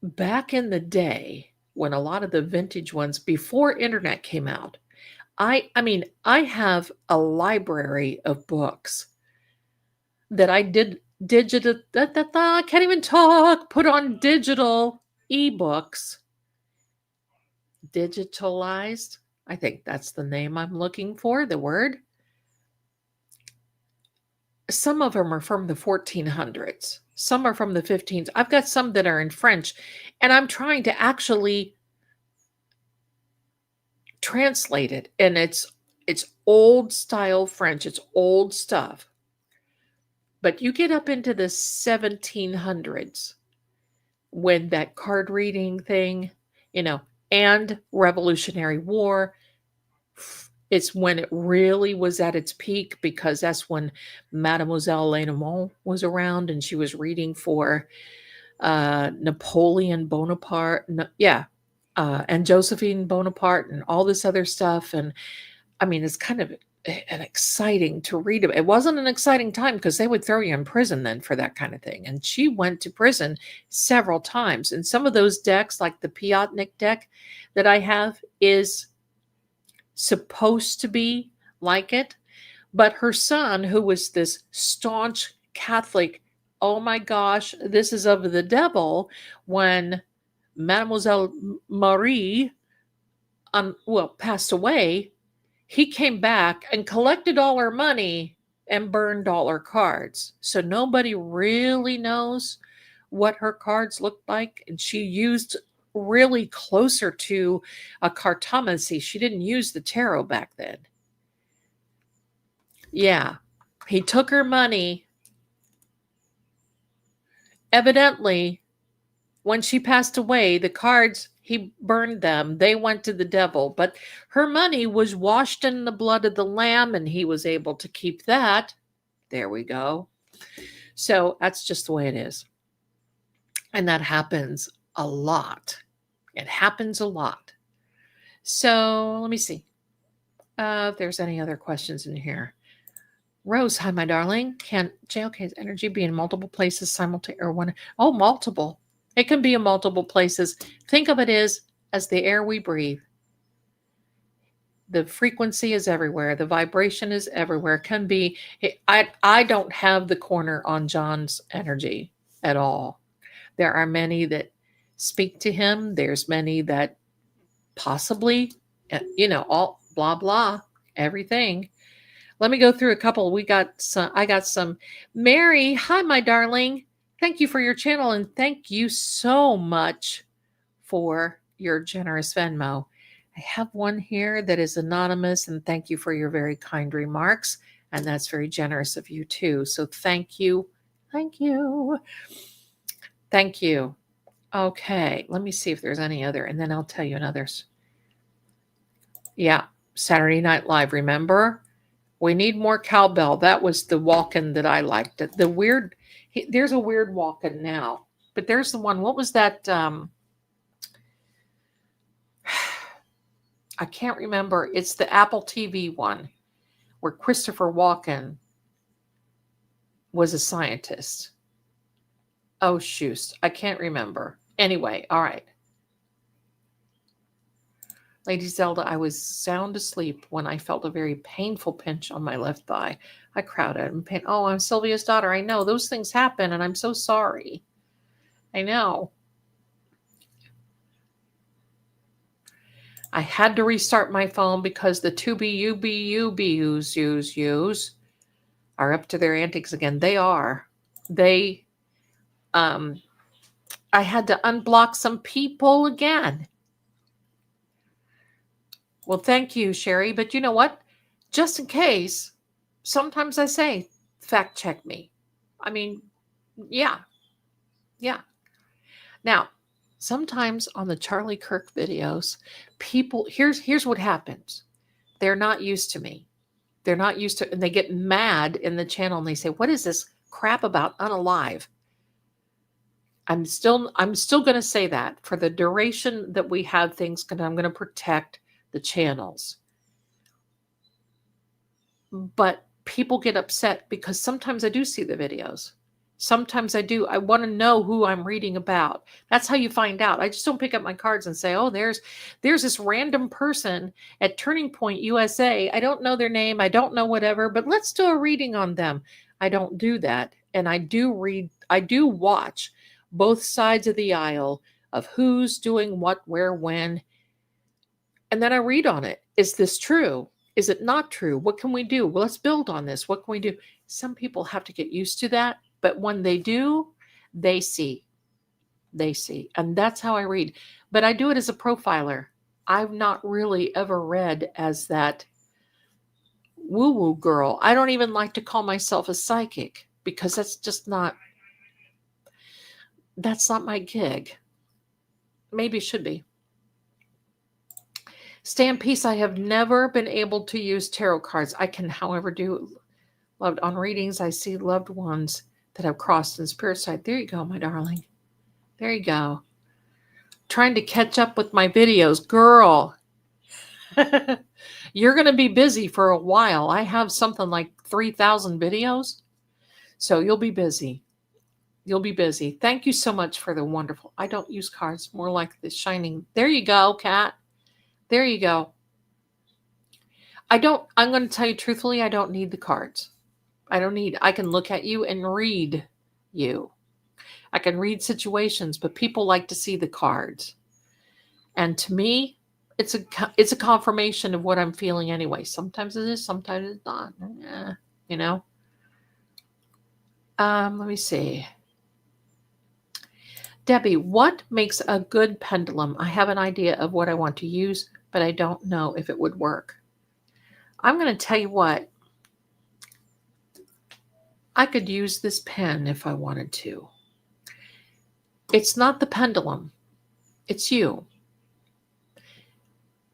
A: back in the day when a lot of the vintage ones before internet came out, I mean, I have a library of books that I did digital I can't even talk, put on digital ebooks, digitalized. I think that's the name I'm looking for, the word. Some of them are from the 1400s. Some are from the 15s. I've got some that are in French, and I'm trying to actually translate it. And it's old style French. It's old stuff. But you get up into the 1700s when that card reading thing, and Revolutionary War, it's when it really was at its peak because that's when Mademoiselle Lenormand was around and she was reading for Napoleon Bonaparte. And Josephine Bonaparte and all this other stuff. And I mean, it's kind of and exciting to read about. It wasn't an exciting time because they would throw you in prison then for that kind of thing. And she went to prison several times. And some of those decks, like the Piotnik deck that I have, is supposed to be like it. But her son, who was this staunch Catholic, oh my gosh, this is of the devil, when Mademoiselle Marie passed away, he came back and collected all her money and burned all her cards. So nobody really knows what her cards looked like. And she used really closer to a cartomancy. She didn't use the tarot back then. Yeah. He took her money. Evidently, when she passed away, the cards, he burned them. They went to the devil. But her money was washed in the blood of the Lamb, and he was able to keep that. There we go. So that's just the way it is. And that happens a lot. It happens a lot. So let me see if there's any other questions in here. Rose, hi, my darling. Can JLK's energy be in multiple places simultaneously or one? Oh, multiple. It can be in multiple places. Think of it as the air we breathe. The frequency is everywhere. The vibration is everywhere. It can be. I don't have the corner on John's energy at all. There are many that speak to him. There's many that possibly, all blah, blah, everything. Let me go through a couple. I got some. Mary, hi, my darling. Thank you for your channel, and thank you so much for your generous Venmo. I have one here that is anonymous, and thank you for your very kind remarks. And that's very generous of you too. So thank you. Thank you. Thank you. Okay, let me see if there's any other, and then I'll tell you others. Yeah, Saturday Night Live, remember? We need more cowbell. That was the walk-in that I liked. There's a weird walk-in now, but there's the one. What was that? I can't remember. It's the Apple TV one where Christopher Walken was a scientist. Oh, shoot. I can't remember. Anyway, all right. Lady Zelda, I was sound asleep when I felt a very painful pinch on my left thigh. I crowded in pain. Oh, I'm Sylvia's daughter. I know those things happen, and I'm so sorry. I know. I had to restart my phone because the 2BUBUBUs are up to their antics again. They are. I had to unblock some people again. Well, thank you, Sherry. But you know what? Just in case, sometimes I say, fact check me. I mean, yeah. Now, sometimes on the Charlie Kirk videos, people, here's what happens. They're not used to me. They're not used to, and they get mad in the channel and they say, what is this crap about unalive? I'm still going to say that for the duration that we have things, I'm going to protect the channels. But people get upset because sometimes I do see the videos. Sometimes I do. I want to know who I'm reading about. That's how you find out. I just don't pick up my cards and say, oh, there's this random person at Turning Point USA. I don't know their name. I don't know whatever, but let's do a reading on them. I don't do that. And I do watch both sides of the aisle of who's doing what, where, when. And then I read on it. Is this true? Is it not true? What can we do? Well, let's build on this. What can we do? Some people have to get used to that. But when they do, they see. And that's how I read. But I do it as a profiler. I've not really ever read as that woo-woo girl. I don't even like to call myself a psychic because that's not my gig. Maybe it should be. Stay in peace. I have never been able to use tarot cards. I can, however, do loved on readings. I see loved ones that have crossed in the spirit side. There you go, my darling. There you go. Trying to catch up with my videos. Girl, You're going to be busy for a while. I have something like 3,000 videos. So you'll be busy. You'll be busy. Thank you so much for the wonderful. I don't use cards, more like the shining. There you go, Kat. There you go. I'm going to tell you truthfully, I don't need the cards. I can look at you and read you. I can read situations, but people like to see the cards. And to me, it's a confirmation of what I'm feeling anyway. Sometimes it is, sometimes it's not. Yeah, you know. Let me see. Debbie, what makes a good pendulum? I have an idea of what I want to use, but I don't know if it would work. I'm going to tell you what. I could use this pen if I wanted to. It's not the pendulum. It's you.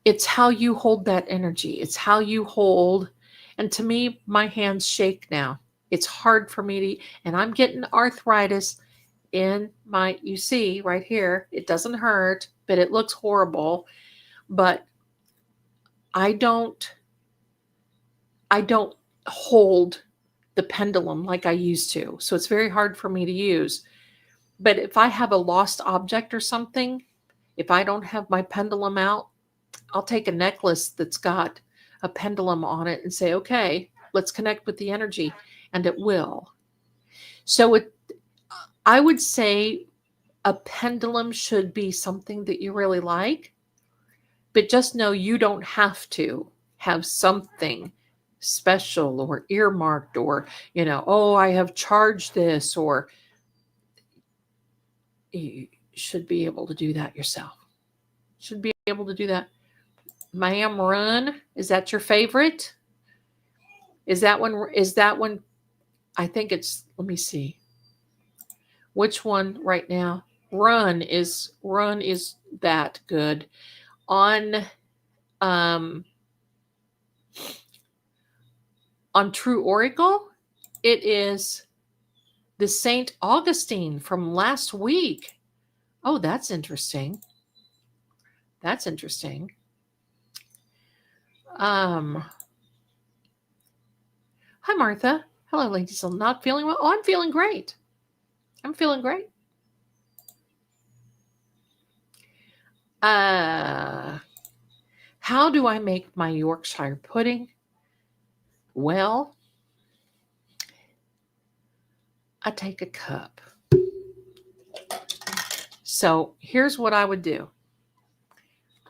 A: It's how you hold that energy. It's how you hold. And to me, my hands shake now. It's hard for me to, and I'm getting arthritis in my, you see right here, it doesn't hurt, but it looks horrible. But I don't hold the pendulum like I used to. So it's very hard for me to use. But if I have a lost object or something, if I don't have my pendulum out, I'll take a necklace that's got a pendulum on it and say, okay, let's connect with the energy, and it will. So I would say a pendulum should be something that you really like, but just know you don't have to have something special or earmarked or, oh, I have charged this, or you should be able to do that yourself. Should be able to do that. Ma'am, Run, is that your favorite? Is that one? I think it's, let me see. Which one right now? Run is that good. On True Oracle, it is the St. Augustine from last week. Oh, that's interesting. That's interesting. Hi, Martha. Hello, ladies. I'm not feeling well. Oh, I'm feeling great. I'm feeling great. How do I make my Yorkshire pudding? Well, I take a cup. So here's what I would do.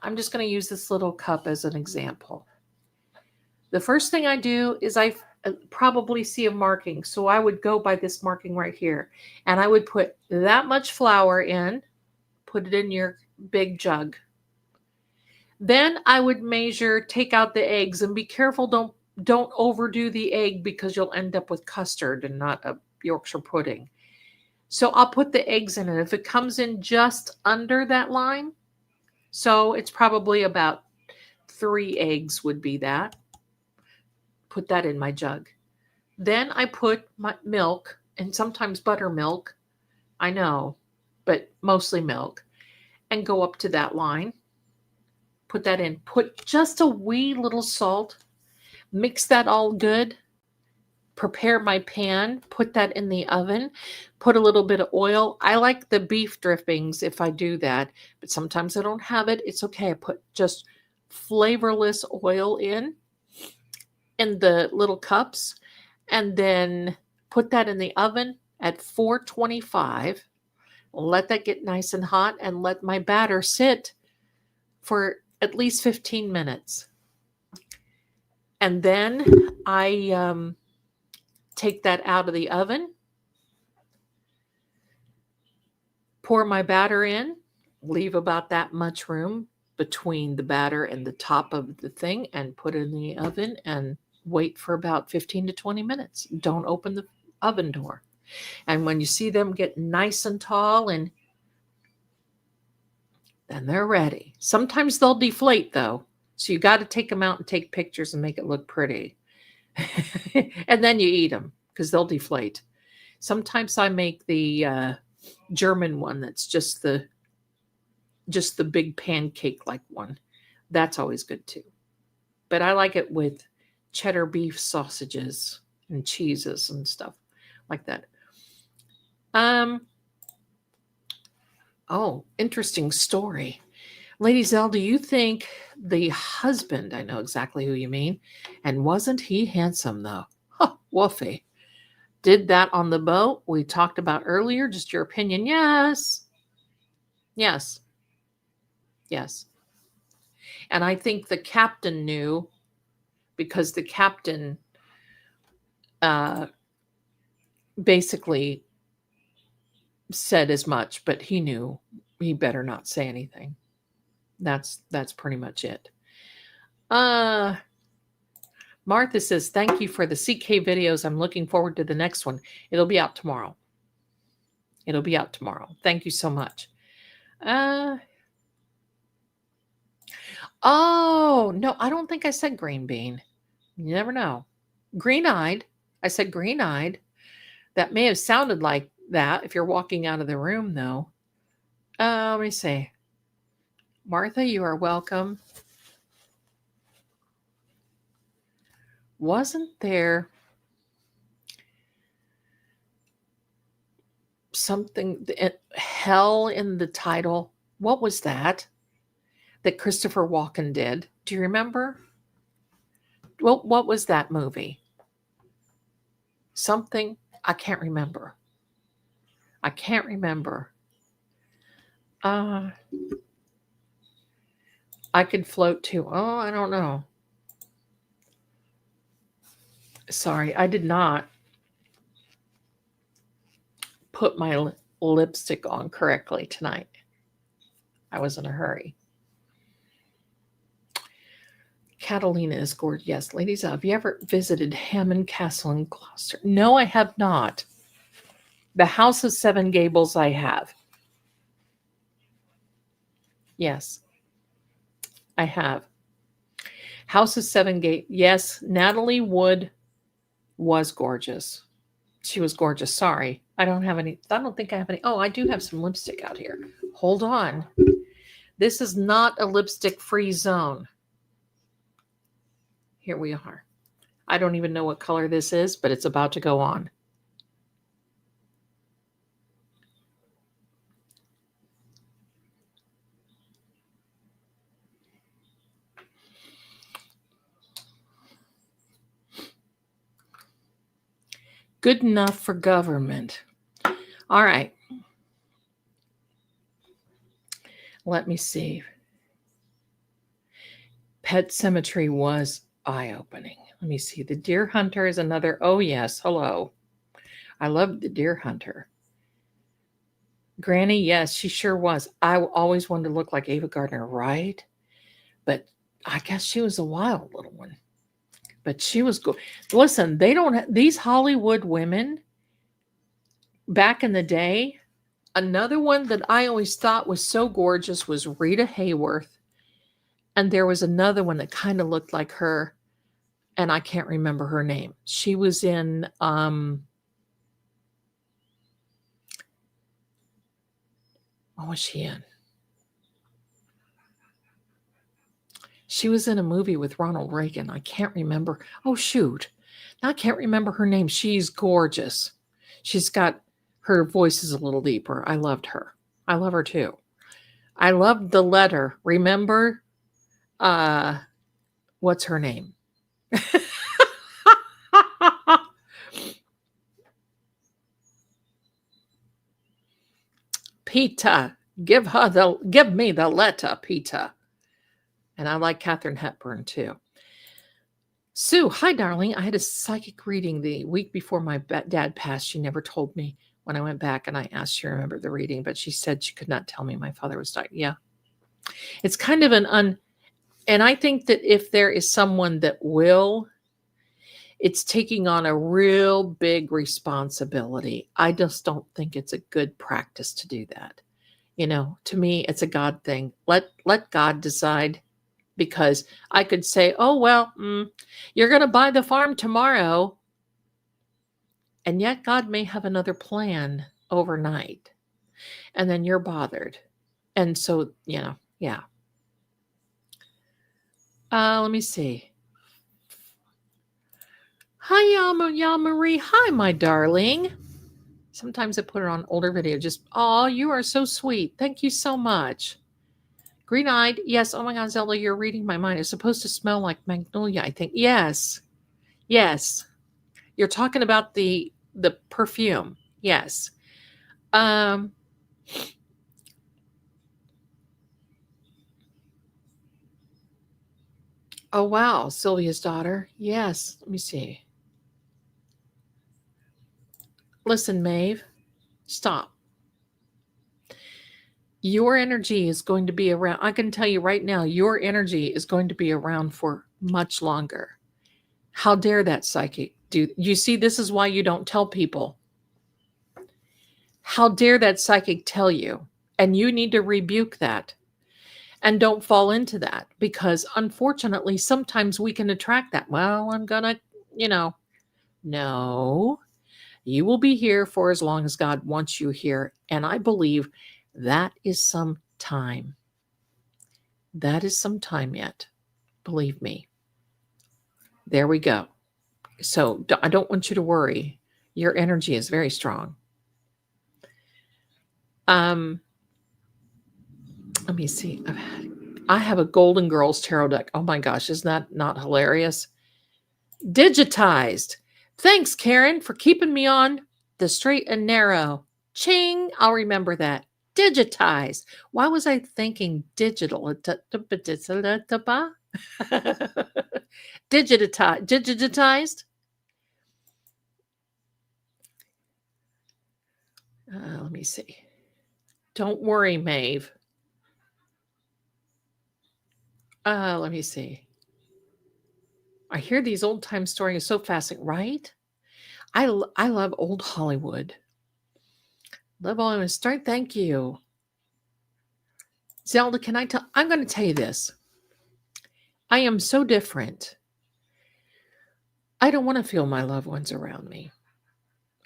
A: I'm just going to use this little cup as an example. The first thing I do is I probably see a marking. So I would go by this marking right here. And I would put that much flour in, put it in your big jug. Then I would measure, take out the eggs, and be careful, don't overdo the egg because you'll end up with custard and not a Yorkshire pudding. So I'll put the eggs in it. If it comes in just under that line, so it's probably about 3 eggs would be that. Put that in my jug. Then I put my milk, and sometimes buttermilk, I know, but mostly milk, and go up to that line. Put that in. Put just a wee little salt. Mix that all good. Prepare my pan. Put that in the oven. Put a little bit of oil. I like the beef drippings if I do that, but sometimes I don't have it. It's okay. I put just flavorless oil in the little cups, and then put that in the oven at 425. Let that get nice and hot, and let my batter sit for at least 15 minutes. And then I take that out of the oven, pour my batter in, leave about that much room between the batter and the top of the thing, and put it in the oven and wait for about 15 to 20 minutes. Don't open the oven door. And when you see them get nice and tall, and then they're ready. Sometimes they'll deflate though. So you got to take them out and take pictures and make it look pretty. And then you eat them because they'll deflate. Sometimes I make the German one that's just the big pancake like one. That's always good too. but I like it with cheddar beef sausages and cheeses and stuff like that. Oh, interesting story. Lady Zelda, you think the husband, I know exactly who you mean, and wasn't he handsome though? Huh, woofy. Did that on the boat we talked about earlier? Just your opinion? Yes. Yes. Yes. And I think the captain knew because the captain uh, basically said as much, but he knew he better not say anything. That's pretty much it. Martha says, thank you for the CK videos. I'm looking forward to the next one. It'll be out tomorrow. It'll be out tomorrow. Thank you so much. Oh, no, I don't think I said green bean. You never know. Green-eyed. I said green-eyed. That may have sounded like that if you're walking out of the room, though. Let me see. Martha, you are welcome. Wasn't there something, hell in the title? What was that Christopher Walken did? Do you remember? Well, what was that movie? Something, I can't remember. I can't remember. I could float too. Oh, I don't know. Sorry, I did not put my lipstick on correctly tonight. I was in a hurry. Catalina is gorgeous. Yes, ladies, have you ever visited Hammond Castle in Gloucester? No, I have not. The House of Seven Gables I have. Yes, I have. House of Seven Gables. Yes, Natalie Wood was gorgeous. She was gorgeous. Sorry. I don't think I have any. Oh, I do have some lipstick out here. Hold on. This is not a lipstick-free zone. Here we are. I don't even know what color this is, but it's about to go on. Good enough for government. All right. Let me see. Pet Cemetery was eye-opening. Let me see. The Deer Hunter is another. Oh, yes. Hello. I love The Deer Hunter. Granny, yes, she sure was. I always wanted to look like Ava Gardner, right? But I guess she was a wild little one. But she was good. Listen, these Hollywood women back in the day, another one that I always thought was so gorgeous was Rita Hayworth. And there was another one that kind of looked like her, and I can't remember her name. She was in what was she in? She was in a movie with Ronald Reagan. I can't remember. Oh, shoot. I can't remember her name. She's gorgeous. Her voice is a little deeper. I loved her. I love her too. I loved The Letter. Remember? What's her name? Peta. Give me the letter, Peta. And I like Katharine Hepburn too. Sue, hi, darling. I had a psychic reading the week before my dad passed. She never told me when I went back and I asked her to remember the reading, but she said she could not tell me my father was dying. Yeah. It's kind of and I think that if there is someone that will, it's taking on a real big responsibility. I just don't think it's a good practice to do that. To me, it's a God thing. Let God decide. Because I could say, oh, well, you're going to buy the farm tomorrow. And yet God may have another plan overnight. And then you're bothered. And so, yeah. Let me see. Hi, Marie. Hi, my darling. Sometimes I put it on older video. Just, oh, you are so sweet. Thank you so much. Green eyed. Yes. Oh my God, Zelda, you're reading my mind. It's supposed to smell like magnolia, I think. Yes. Yes. You're talking about the perfume. Yes. Um, oh wow, Sylvia's daughter. Yes. Let me see. Listen, Maeve, stop. Your energy is going to be around. I can tell you right now, your energy is going to be around for much longer. How dare that psychic do? You see, this is why you don't tell people. How dare that psychic tell you? And you need to rebuke that and don't fall into that because unfortunately, sometimes we can attract that. Well, I'm gonna, you know, no, you will be here for as long as God wants you here. And I believe that is some time. That is some time yet. Believe me. There we go. So I don't want you to worry. Your energy is very strong. Um, let me see. I have a Golden Girls tarot deck. Oh my gosh, isn't that not hilarious? Digitized. Thanks, Karen, for keeping me on the straight and narrow. Ching, I'll remember that. Digitized. Why was I thinking digital? Digitized. Let me see. Don't worry, Maeve. Let me see. I hear these old time stories so fascinating, right? I love old Hollywood. Love Hollywood. Start. Thank you, Zelda. Can I tell? I'm going to tell you this. I am so different. I don't want to feel my loved ones around me.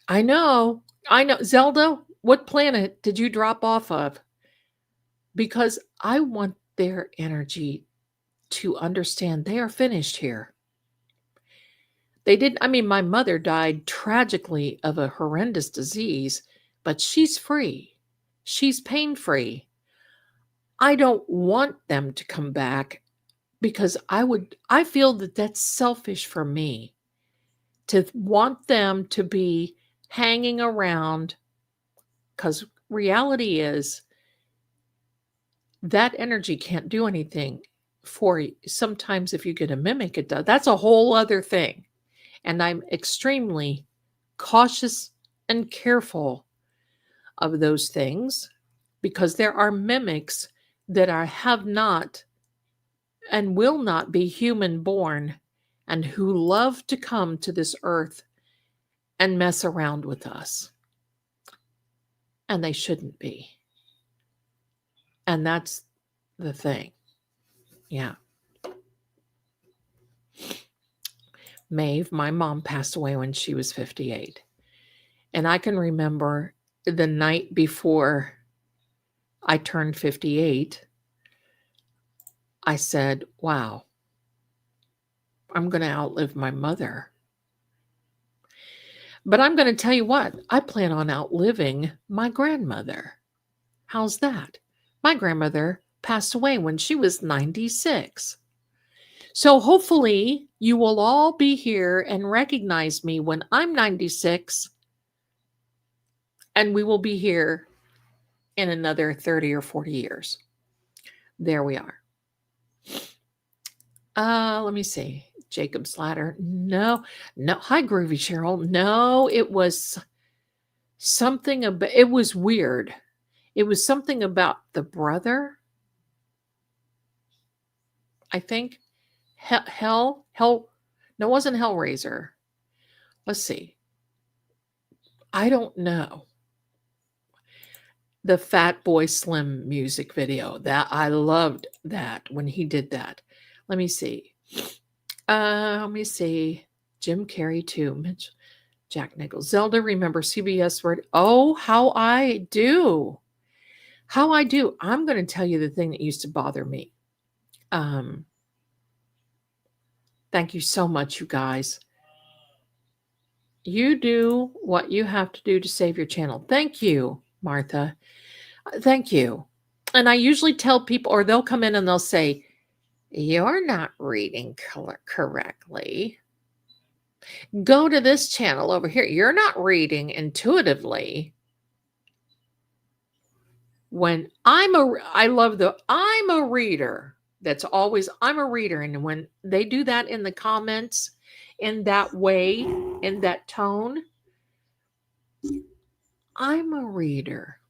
A: I know. I know. Zelda, what planet did you drop off of? Because I want their energy to understand they are finished here. They didn't, I mean, my mother died tragically of a horrendous disease, but she's free. She's pain free. I don't want them to come back because I feel that that's selfish for me to want them to be hanging around because reality is that energy can't do anything for you. Sometimes if you get a mimic, it does. That's a whole other thing. And I'm extremely cautious and careful of those things because there are mimics that have not and will not be human born and who love to come to this earth and mess around with us. And they shouldn't be. And that's the thing. Yeah. Maeve, my mom passed away when she was 58. And I can remember the night before I turned 58, I said, wow, I'm going to outlive my mother. But I'm going to tell you what, I plan on outliving my grandmother. How's that? My grandmother passed away when she was 96. So hopefully you will all be here and recognize me when I'm 96, and we will be here in another 30 or 40 years. There we are. Let me see. Jacob's Ladder. No. Hi, Groovy Cheryl. No, it was something about, it was weird. It was something about the brother, I think. Hell. No, it wasn't Hellraiser. Let's see. I don't know. The Fat Boy Slim music video. That I loved that when he did that. Let me see. Let me see. Jim Carrey too. Mitch, Jack Nichols. Zelda, remember CBS word. Oh, how I do. How I do. I'm going to tell you the thing that used to bother me. Thank you so much, you guys. You do what you have to do to save your channel. Thank you, Martha. Thank you. And I usually tell people, or they'll come in and they'll say, you're not reading correctly. Go to this channel over here. You're not reading intuitively. When I'm a reader. That's always, I'm a reader. And when they do that in the comments, in that way, in that tone, I'm a reader.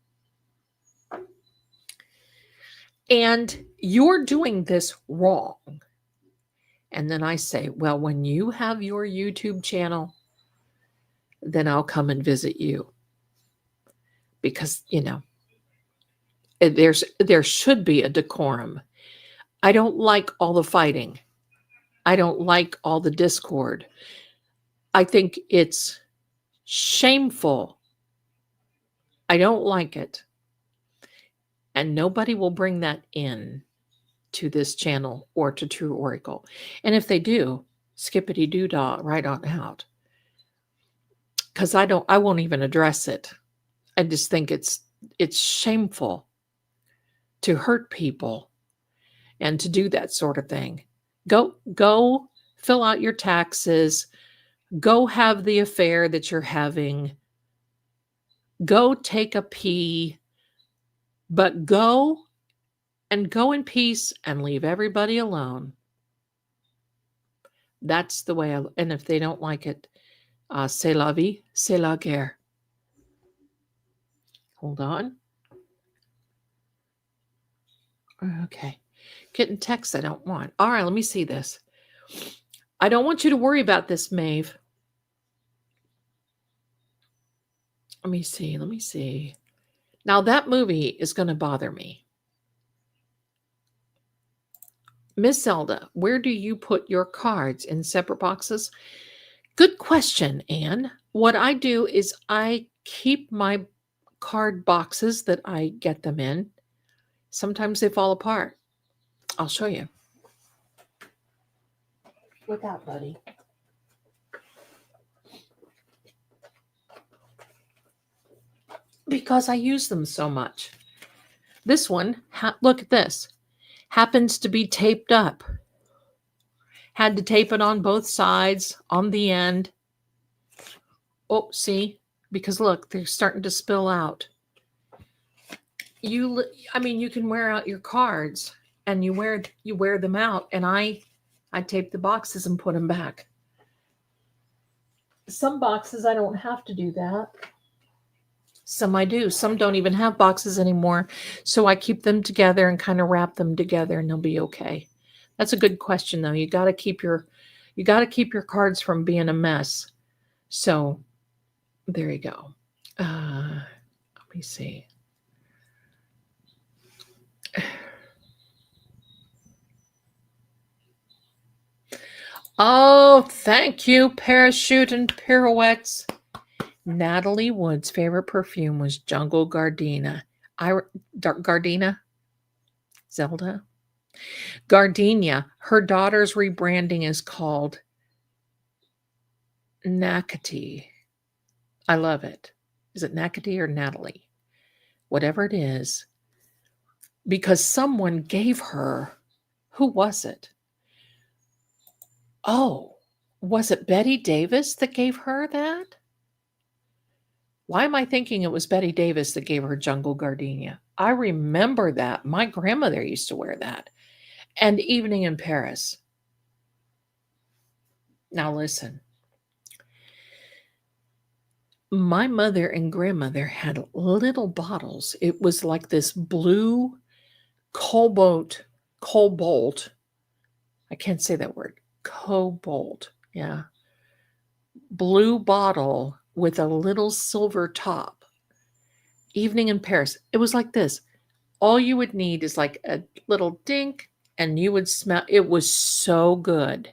A: And you're doing this wrong. And then I say, well, when you have your YouTube channel, then I'll come and visit you. Because, there should be a decorum. I don't like all the fighting. I don't like all the discord. I think it's shameful. I don't like it. And nobody will bring that in to this channel or to True Oracle. And if they do, skippity doo dah right on out. Because I won't even address it. I just think it's shameful to hurt people and to do that sort of thing. Go fill out your taxes. Go have the affair that you're having. Go take a pee. But go in peace and leave everybody alone. That's the way and if they don't like it, c'est la vie, c'est la guerre. Hold on. Okay. Getting texts I don't want. All right, let me see this. I don't want you to worry about this, Maeve. Let me see. Now that movie is going to bother me. Miss Zelda, where do you put your cards? In separate boxes? Good question, Anne. What I do is I keep my card boxes that I get them in. Sometimes they fall apart. I'll show you. Look out, buddy. Because I use them so much. This one, look at this. Happens to be taped up. Had to tape it on both sides, on the end. Oh, see? Because look, they're starting to spill out. You can wear out your cards and you wear them out, and I tape the boxes and put them back. Some boxes I don't have to do that. Some I do. Some don't even have boxes anymore. So I keep them together and kind of wrap them together and they'll be okay. That's a good question though. You got to keep your cards from being a mess. So there you go. Let me see. Oh, thank you, Parachute and Pirouettes. Natalie Wood's favorite perfume was Jungle Gardenia. Gardenia? Zelda? Gardenia. Her daughter's rebranding is called Nakati. I love it. Is it Nakati or Natalie? Whatever it is. Because someone gave her, who was it? Oh, was it Betty Davis that gave her that? Why am I thinking it was Betty Davis that gave her Jungle Gardenia? I remember that. My grandmother used to wear that. And Evening in Paris. Now listen. My mother and grandmother had little bottles. It was like this blue cobalt. I can't say that word. Cobalt. Yeah. Blue bottle with a little silver top. Evening in Paris. It was like this. All you would need is like a little dink and you would smell. It was so good.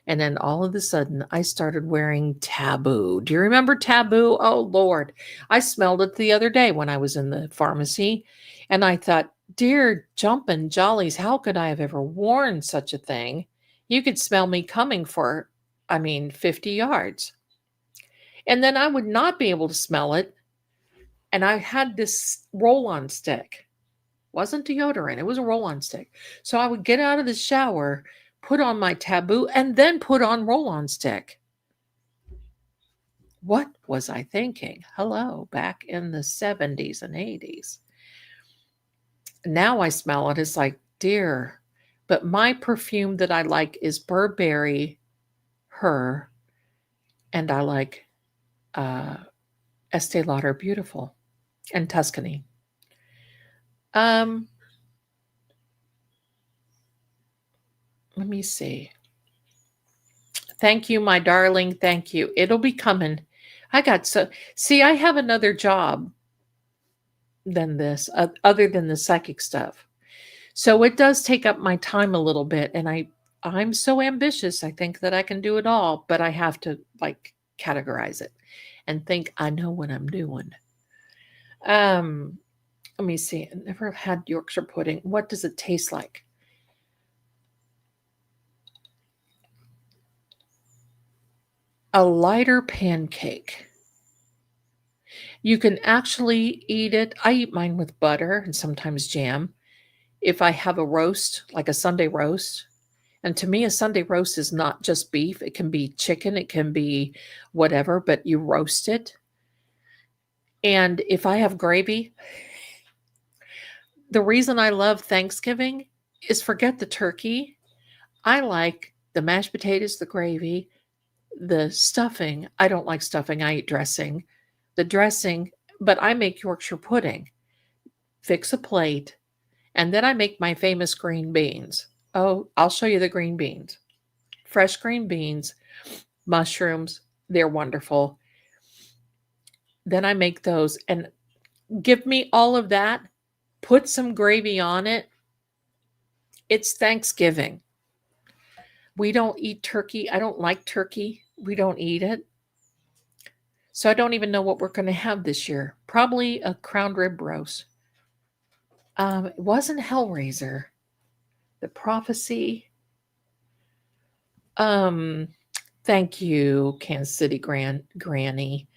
A: And then all of a sudden I started wearing Taboo. Do you remember Taboo? Oh, Lord. I smelled it the other day when I was in the pharmacy. And I thought, dear jumping jollies, how could I have ever worn such a thing? You could smell me coming for, 50 yards. And then I would not be able to smell it. And I had this roll-on stick. Wasn't deodorant, it was a roll-on stick. So I would get out of the shower, put on my Taboo, and then put on roll-on stick. What was I thinking? Hello, back in the 70s and 80s. Now I smell it, it's like, dear. But my perfume that I like is Burberry, Her, and I like Estee Lauder Beautiful and Tuscany. Let me see. Thank you, my darling. Thank you. It'll be coming. I have another job than this, other than the psychic stuff. So it does take up my time a little bit, and I'm so ambitious. I think that I can do it all, but I have to like categorize it and think I know what I'm doing. Let me see. I never had Yorkshire pudding. What does it taste like? A lighter pancake. You can actually eat it. I eat mine with butter and sometimes jam. If I have a roast, like a Sunday roast, and to me, a Sunday roast is not just beef, it can be chicken, it can be whatever, but you roast it. And if I have gravy, the reason I love Thanksgiving is forget the turkey. I like the mashed potatoes, the gravy, the stuffing. I don't like stuffing, I eat dressing. The dressing, but I make Yorkshire pudding. Fix a plate, and then I make my famous green beans. Oh, I'll show you the green beans. Fresh green beans, mushrooms, they're wonderful. Then I make those and give me all of that, put some gravy on it. It's Thanksgiving. We don't eat turkey. I don't like turkey. We don't eat it. So I don't even know what we're going to have this year. Probably a crown rib roast. It wasn't Hellraiser. The Prophecy. Thank you, Kansas City Granny.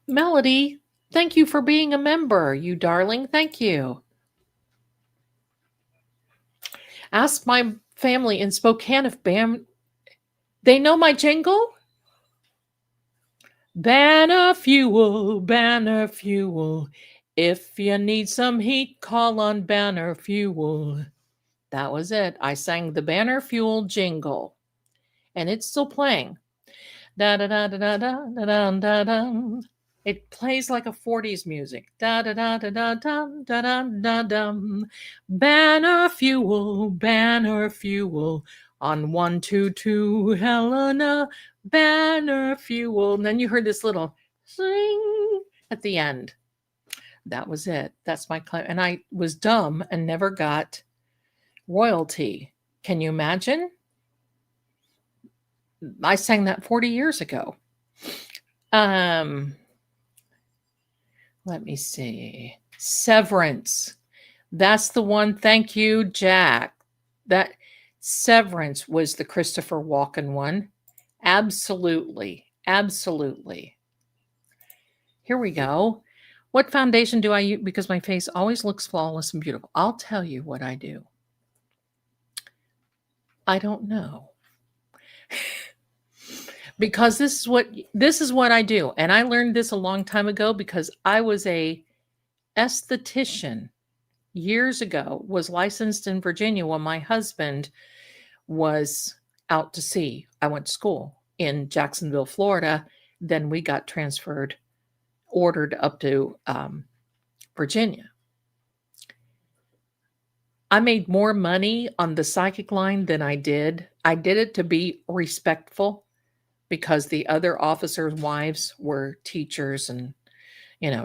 A: Melody, thank you for being a member, you darling. Thank you. Ask my family in Spokane if they know my jingle. Banner fuel, banner fuel. If you need some heat, call on banner fuel. That was it. I sang the banner fuel jingle, and it's still playing. Da da da da da da da da da. It plays like a 40s music. Da da da da da da da da da da. Banner fuel on 122 Helena. Banner fuel. And then you heard this little sing at the end. That was it. That's my claim. And I was dumb and never got royalty. Can you imagine? I sang that 40 years ago. Let me see. Severance. That's the one. Thank you, Jack. That Severance was the Christopher Walken one. Absolutely. Absolutely. Here we go. What foundation do I use? Because my face always looks flawless and beautiful. I'll tell you what I do. I don't know. Because this is what I do. And I learned this a long time ago because I was a esthetician years ago, was licensed in Virginia when my husband was out to sea. I went to school in Jacksonville, Florida. Then we got ordered up to Virginia. I made more money on the psychic line than I did. I did it to be respectful because the other officers' wives were teachers and,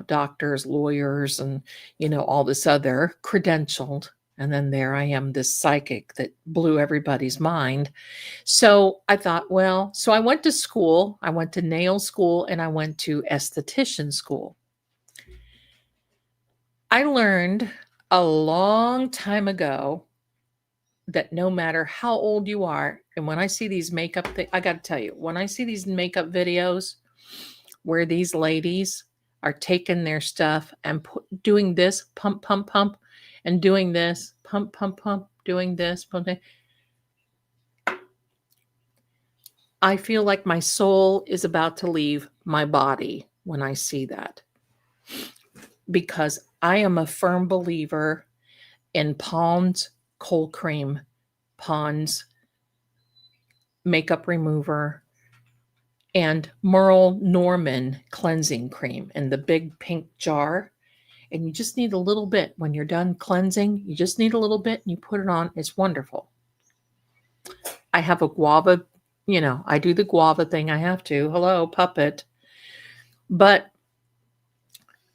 A: doctors, lawyers, and, all this other credentialed. And then there I am, this psychic that blew everybody's mind. So I thought, so I went to school. I went to nail school and I went to esthetician school. I learned a long time ago that no matter how old you are, And when I see these makeup things, I got to tell you, when I see these makeup videos where these ladies are taking their stuff and doing this, pump, pump, pump, and doing this, pump, pump, pump, doing this, pump, I feel like my soul is about to leave my body when I see that, because I am a firm believer in Pond's cold cream, Pond's makeup remover, and Merle Norman cleansing cream in the big pink jar. And you just need a little bit when you're done cleansing. You just need a little bit and you put it on. It's wonderful. I have a guava, I do the guava thing. I have to. Hello, puppet. But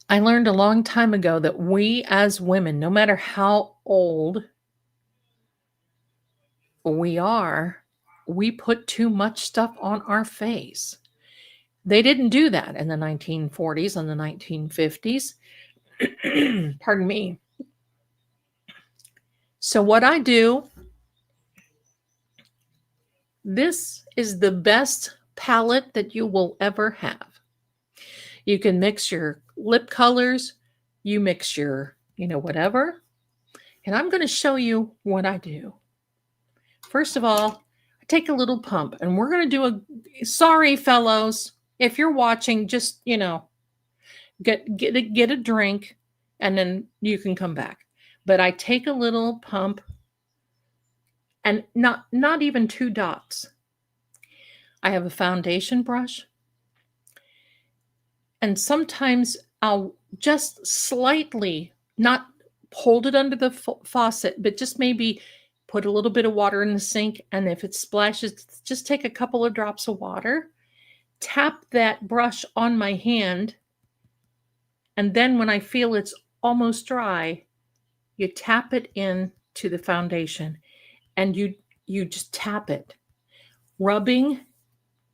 A: I learned a long time ago that we as women, no matter how old we are, we put too much stuff on our face. They didn't do that in the 1940s and the 1950s. Pardon me. So what I do, this is the best palette that you will ever have. You can mix your lip colors, you mix your, whatever. And I'm going to show you what I do. First of all, I take a little pump, and we're going to do sorry, fellows, if you're watching, just, get a drink, and then you can come back. But I take a little pump, and not even 2 dots. I have a foundation brush, and sometimes I'll just slightly, not hold it under the faucet, but just maybe put a little bit of water in the sink, and if it splashes, just take a couple of drops of water, tap that brush on my hand, and then when I feel it's almost dry, you tap it into the foundation, and you just tap it. Rubbing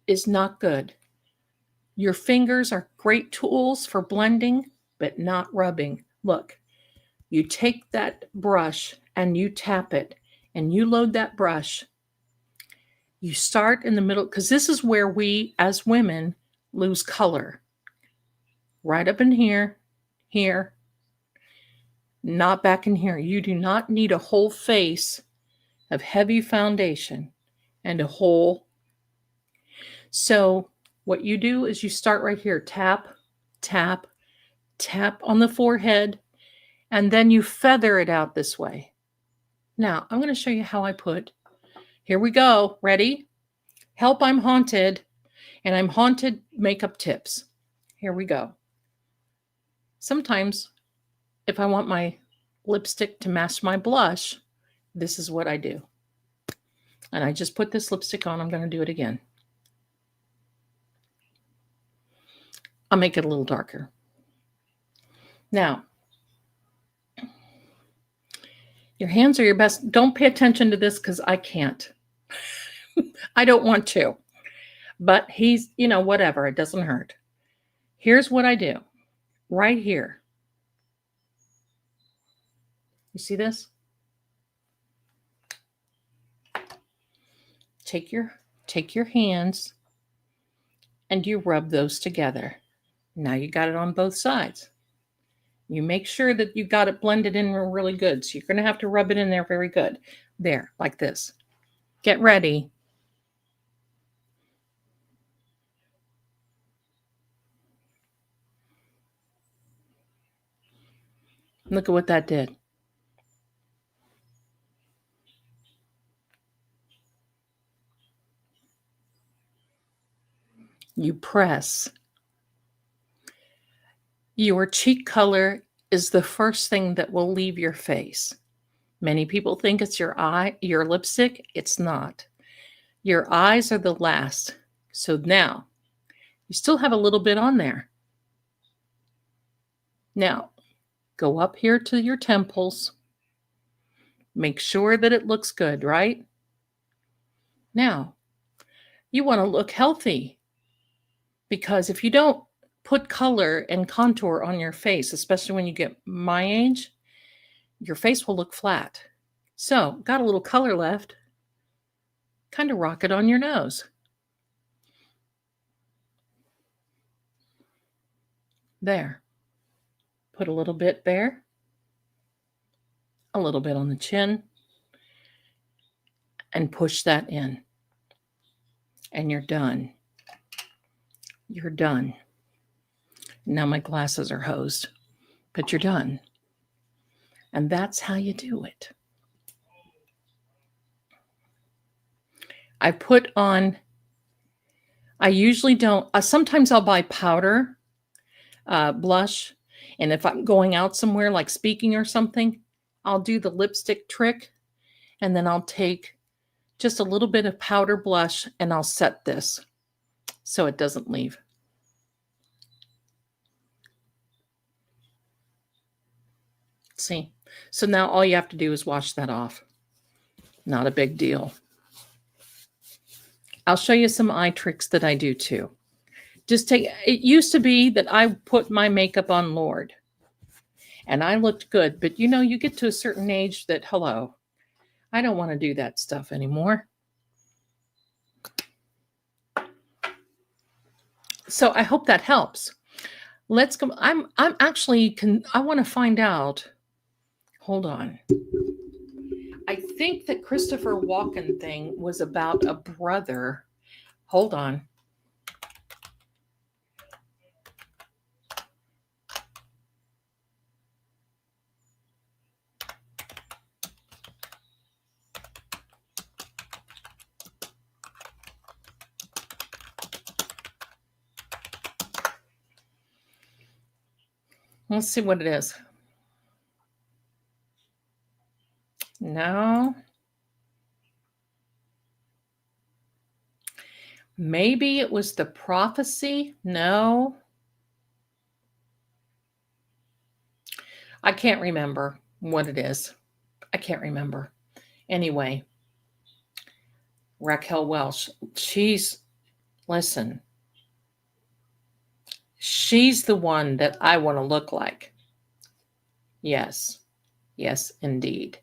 A: is not good. Your fingers are great tools for blending, but not rubbing. Look, you take that brush and you tap it, and you load that brush. You start in the middle, because this is where we as women lose color. Right up in here, not back in here. You do not need a whole face of heavy foundation and a whole. So what you do is you start right here, tap, tap, tap on the forehead, and then you feather it out this way. Now, I'm going to show you how I put. Here we go. Ready? Help, I'm haunted. And I'm haunted makeup tips. Here we go. Sometimes, if I want my lipstick to match my blush, this is what I do. And I just put this lipstick on. I'm going to do it again. I'll make it a little darker. Now, your hands are your best. Don't pay attention to this because I can't. I don't want to. But he's, whatever. It doesn't hurt. Here's what I do. Right here. You see this? Take your hands and you rub those together. Now you got it on both sides. You make sure that you got it blended in really good. So you're going to have to rub it in there very good. There, like this. Get ready. Look at what that did. You press. Your cheek color is the first thing that will leave your face. Many people think it's your lipstick. It's not. Your eyes are the last. So now, you still have a little bit on there. Now, go up here to your temples. Make sure that it looks good, right? Now, you want to look healthy, because if you don't put color and contour on your face, especially when you get my age, your face will look flat. So, got a little color left. Kind of rock it on your nose. There. Put a little bit there, a little bit on the chin, and push that in. And you're done. You're done. Now my glasses are hosed, but you're done. And that's how you do it. I put on, I usually don't, sometimes I'll buy powder blush. And if I'm going out somewhere like speaking or something, I'll do the lipstick trick. And then I'll take just a little bit of powder blush and I'll set this so it doesn't leave. See? So now all you have to do is wash that off. Not a big deal. I'll show you some eye tricks that I do too. Just take, it used to be that I put my makeup on Lord and I looked good, but you know, you get to a certain age that, hello, I don't want to do that stuff anymore. So I hope that helps. Let's go. I'm actually, I want to find out. Hold on. I think that Christopher Walken thing was about a brother. Hold on. Let's see what it is. No. Maybe it was the prophecy. No. I can't remember what it is. I can't remember. Anyway, Raquel Welch, listen, she's the one that I want to look like. Yes. Yes, indeed.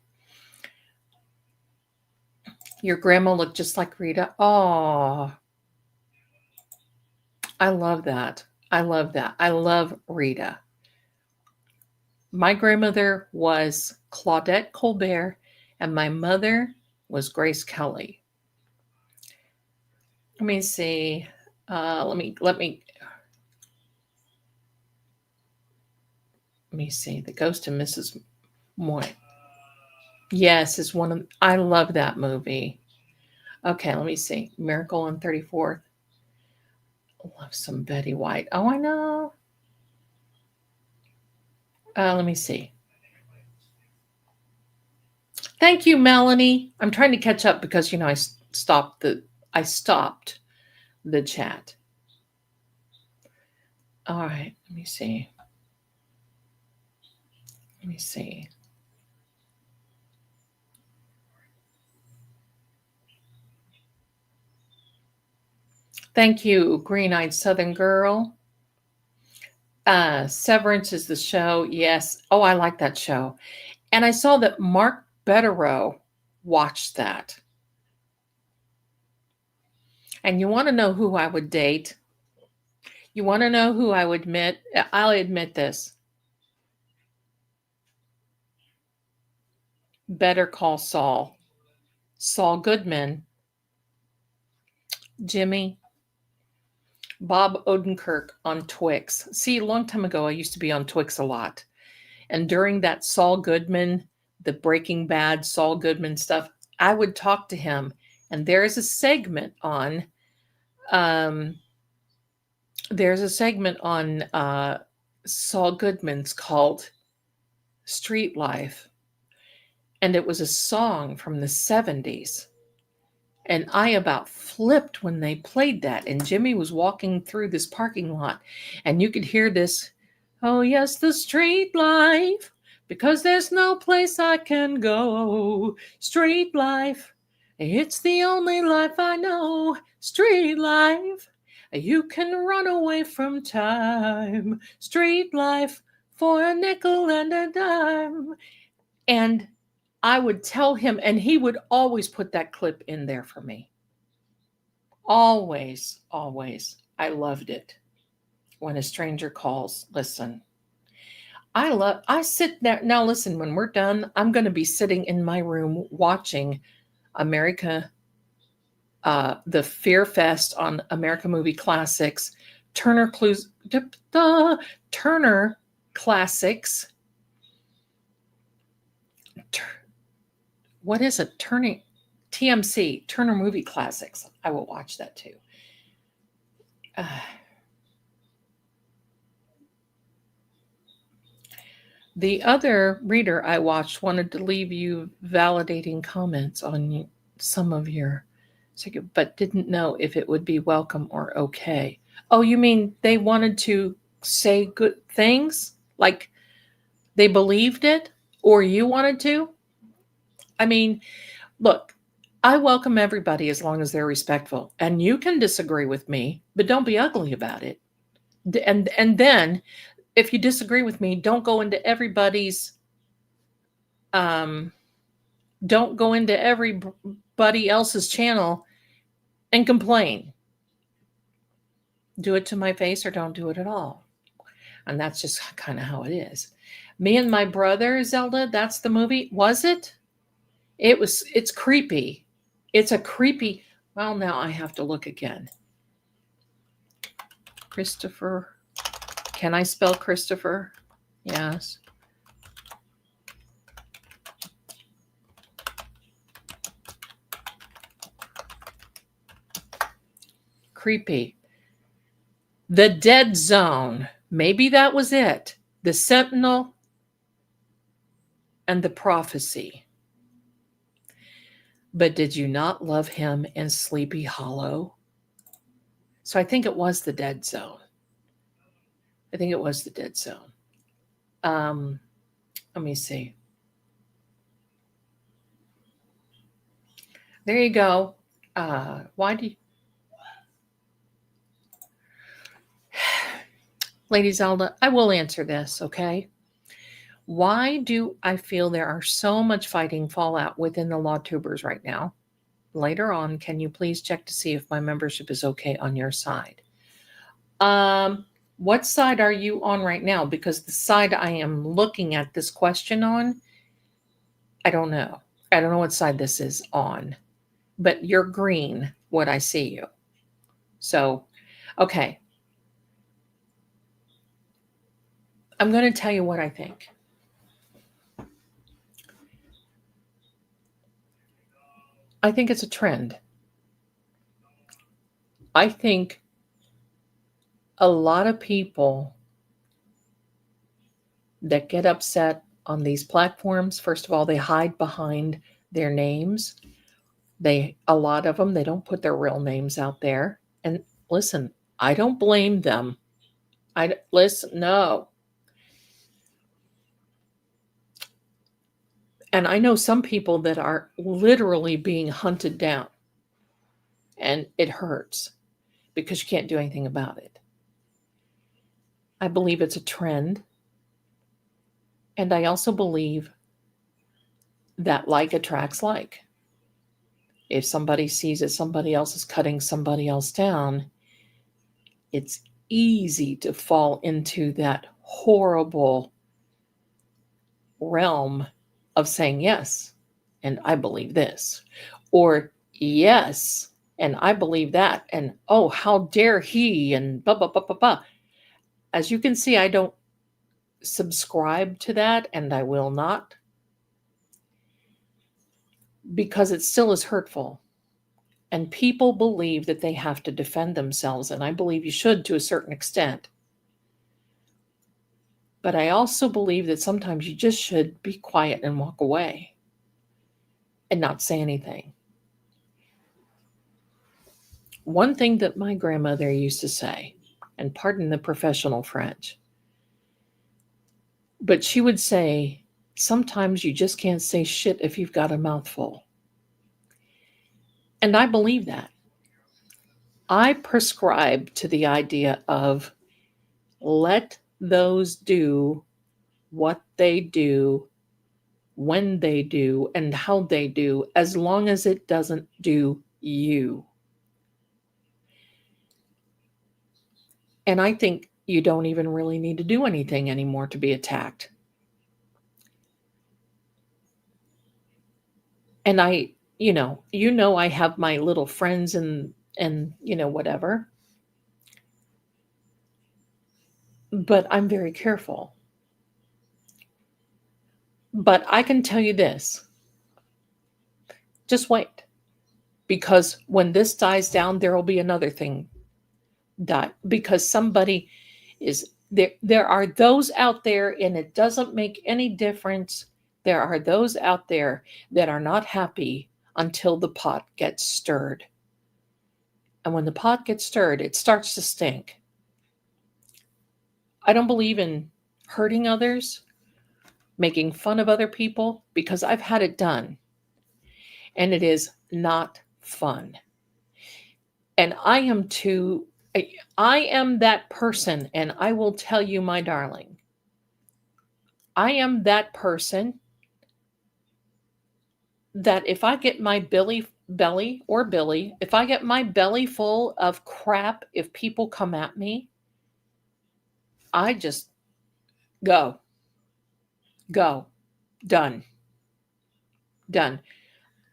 A: Your grandma looked just like Rita. Oh, I love that. I love that. I love Rita. My grandmother was Claudette Colbert, and my mother was Grace Kelly. Let me see. Let me see. The Ghost of Mrs. Moy. Yes, is one of. I love that movie. Okay, let me see. Miracle on 34th. Love some Betty White. Oh, I know. Let me see. Thank you, Melanie. I'm trying to catch up because I stopped the chat. All right, let me see. Let me see. Thank you, Green-Eyed Southern Girl. Severance is the show. Yes. Oh, I like that show. And I saw that Mark Betterow watched that. And you want to know who I would date? You want to know who I would admit? I'll admit this. Better Call Saul. Saul Goodman. Jimmy. Bob Odenkirk on Twix. See, a long time ago, I used to be on Twix a lot. And during that Saul Goodman, the Breaking Bad Saul Goodman stuff, I would talk to him. And there's a segment on Saul Goodman's called Street Life. And it was a song from the 70s. And I about flipped when they played that. And Jimmy was walking through this parking lot. And you could hear this, oh, yes, the street life. Because there's no place I can go. Street life. It's the only life I know. Street life. You can run away from time. Street life for a nickel and a dime. And I would tell him, and he would always put that clip in there for me. Always, always. I loved it. When a stranger calls, listen. I sit there. Now, listen, when we're done, I'm going to be sitting in my room watching America, the Fear Fest on America Movie Classics, Turner Clues, Turner Classics. What is it? TMC, Turner Movie Classics. I will watch that too. The other reader I watched wanted to leave you validating comments on some of your, but didn't know if it would be welcome or okay. Oh, you mean they wanted to say good things? Like they believed it? Or you wanted to? I mean, look, I welcome everybody as long as they're respectful. And you can disagree with me, but don't be ugly about it. And then if you disagree with me, don't go into everybody's don't go into everybody else's channel and complain. Do it to my face or don't do it at all. And that's just kind of how it is. Me and My Brother, Zelda, that's the movie. Was it? It's creepy. It's a creepy, well, now I have to look again. Christopher. Can I spell Christopher? Yes. Creepy. The Dead Zone. Maybe that was it. The Sentinel and the Prophecy. But did you not love him in Sleepy Hollow? So I think it was the Dead Zone. I think it was the Dead Zone. Let me see. There you go. Why do you... Lady Zelda, I will answer this, okay? Why do I feel there are so much fighting fallout within the LawTubers right now? Later on, can you please check to see if my membership is okay on your side? What side are you on right now? Because the side I am looking at this question on, I don't know. I don't know what side this is on. But you're green when I see you. So, okay. I'm going to tell you what I think. I think it's a trend. I think a lot of people that get upset on these platforms, first of all, they hide behind their names. A lot of them, they don't put their real names out there. And listen, I don't blame them. No. And I know some people that are literally being hunted down. And it hurts because you can't do anything about it. I believe it's a trend. And I also believe that like attracts like. If somebody sees that somebody else is cutting somebody else down, it's easy to fall into that horrible realm of saying yes, and I believe this, or yes, and I believe that, and oh, how dare he, and blah, blah, blah, blah, blah. As you can see, I don't subscribe to that, and I will not, because it still is hurtful. And people believe that they have to defend themselves, and I believe you should to a certain extent. But I also believe that sometimes you just should be quiet and walk away and not say anything. One thing that my grandmother used to say, and pardon the professional French, but she would say, sometimes you just can't say shit if you've got a mouthful. And I believe that. I prescribe to the idea of let those do what they do, when they do, and how they do, as long as it doesn't do you. And I think you don't even really need to do anything anymore to be attacked. And I have my little friends and whatever. But I'm very careful. But I can tell you this. Just wait. Because when this dies down, there will be another thing die. Because somebody is there. There are those out there, and it doesn't make any difference. There are those out there that are not happy until the pot gets stirred. And when the pot gets stirred, it starts to stink. I don't believe in hurting others, making fun of other people, because I've had it done. And it is not fun. And I am that person, and I will tell you, my darling, I am that person that if I get my Billy, if I get my belly full of crap, if people come at me, I just go, done.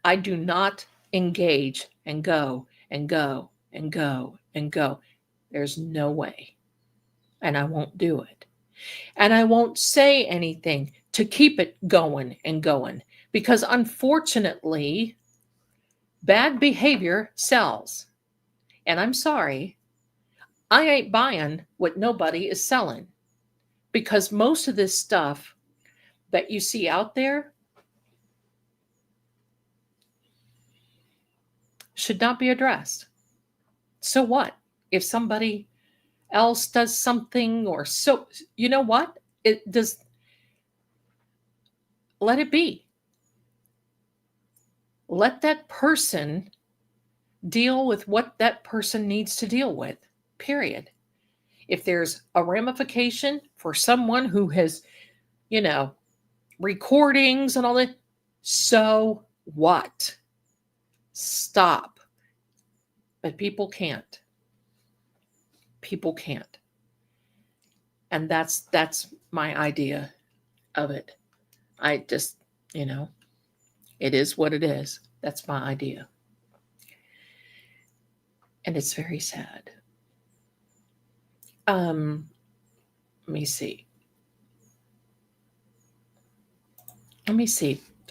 A: I do not engage and go and go and go and go. There's no way. And I won't do it. And I won't say anything to keep it going and going, because unfortunately, bad behavior sells. And I'm sorry, I ain't buying what nobody is selling, because most of this stuff that you see out there should not be addressed. So what? If somebody else does something, or so, you know what? It does. Let it be. Let that person deal with what that person needs to deal with, period. If there's a ramification for someone who has, recordings and all that, so what? Stop. But people can't. People can't. And that's my idea of it. I just, it is what it is. That's my idea. And it's very sad. Let me see.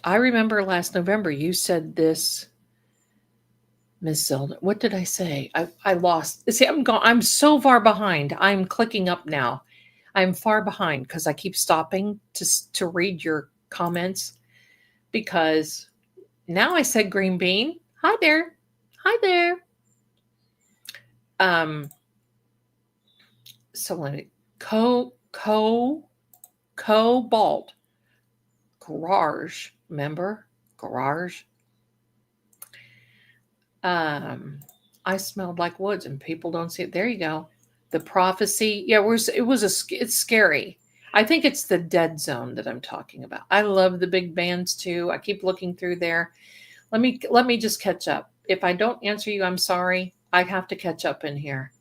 A: I remember last November you said this, Miss Zelda. What did I say? I lost. See, I'm so far behind. I'm clicking up now. I'm far behind because I keep stopping to read your comments, because now I said green bean. Hi there. So let me cobalt garage. Remember garage? I smelled like woods, and people don't see it. There you go. The prophecy. Yeah, it's scary. I think it's the dead zone that I'm talking about. I love the big bands too. I keep looking through there. Let me just catch up. If I don't answer you, I'm sorry. I have to catch up in here.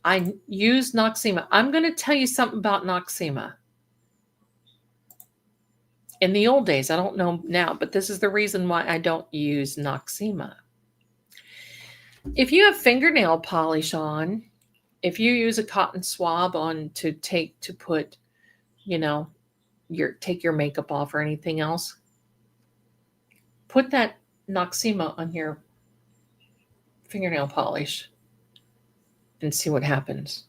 A: I use Noxema. I'm going to tell you something about Noxema. In the old days, I don't know now, but this is the reason why I don't use Noxema. If you have fingernail polish on, if you use a cotton swab on to put, take your makeup off or anything else, put that Noxema on your fingernail polish and see what happens.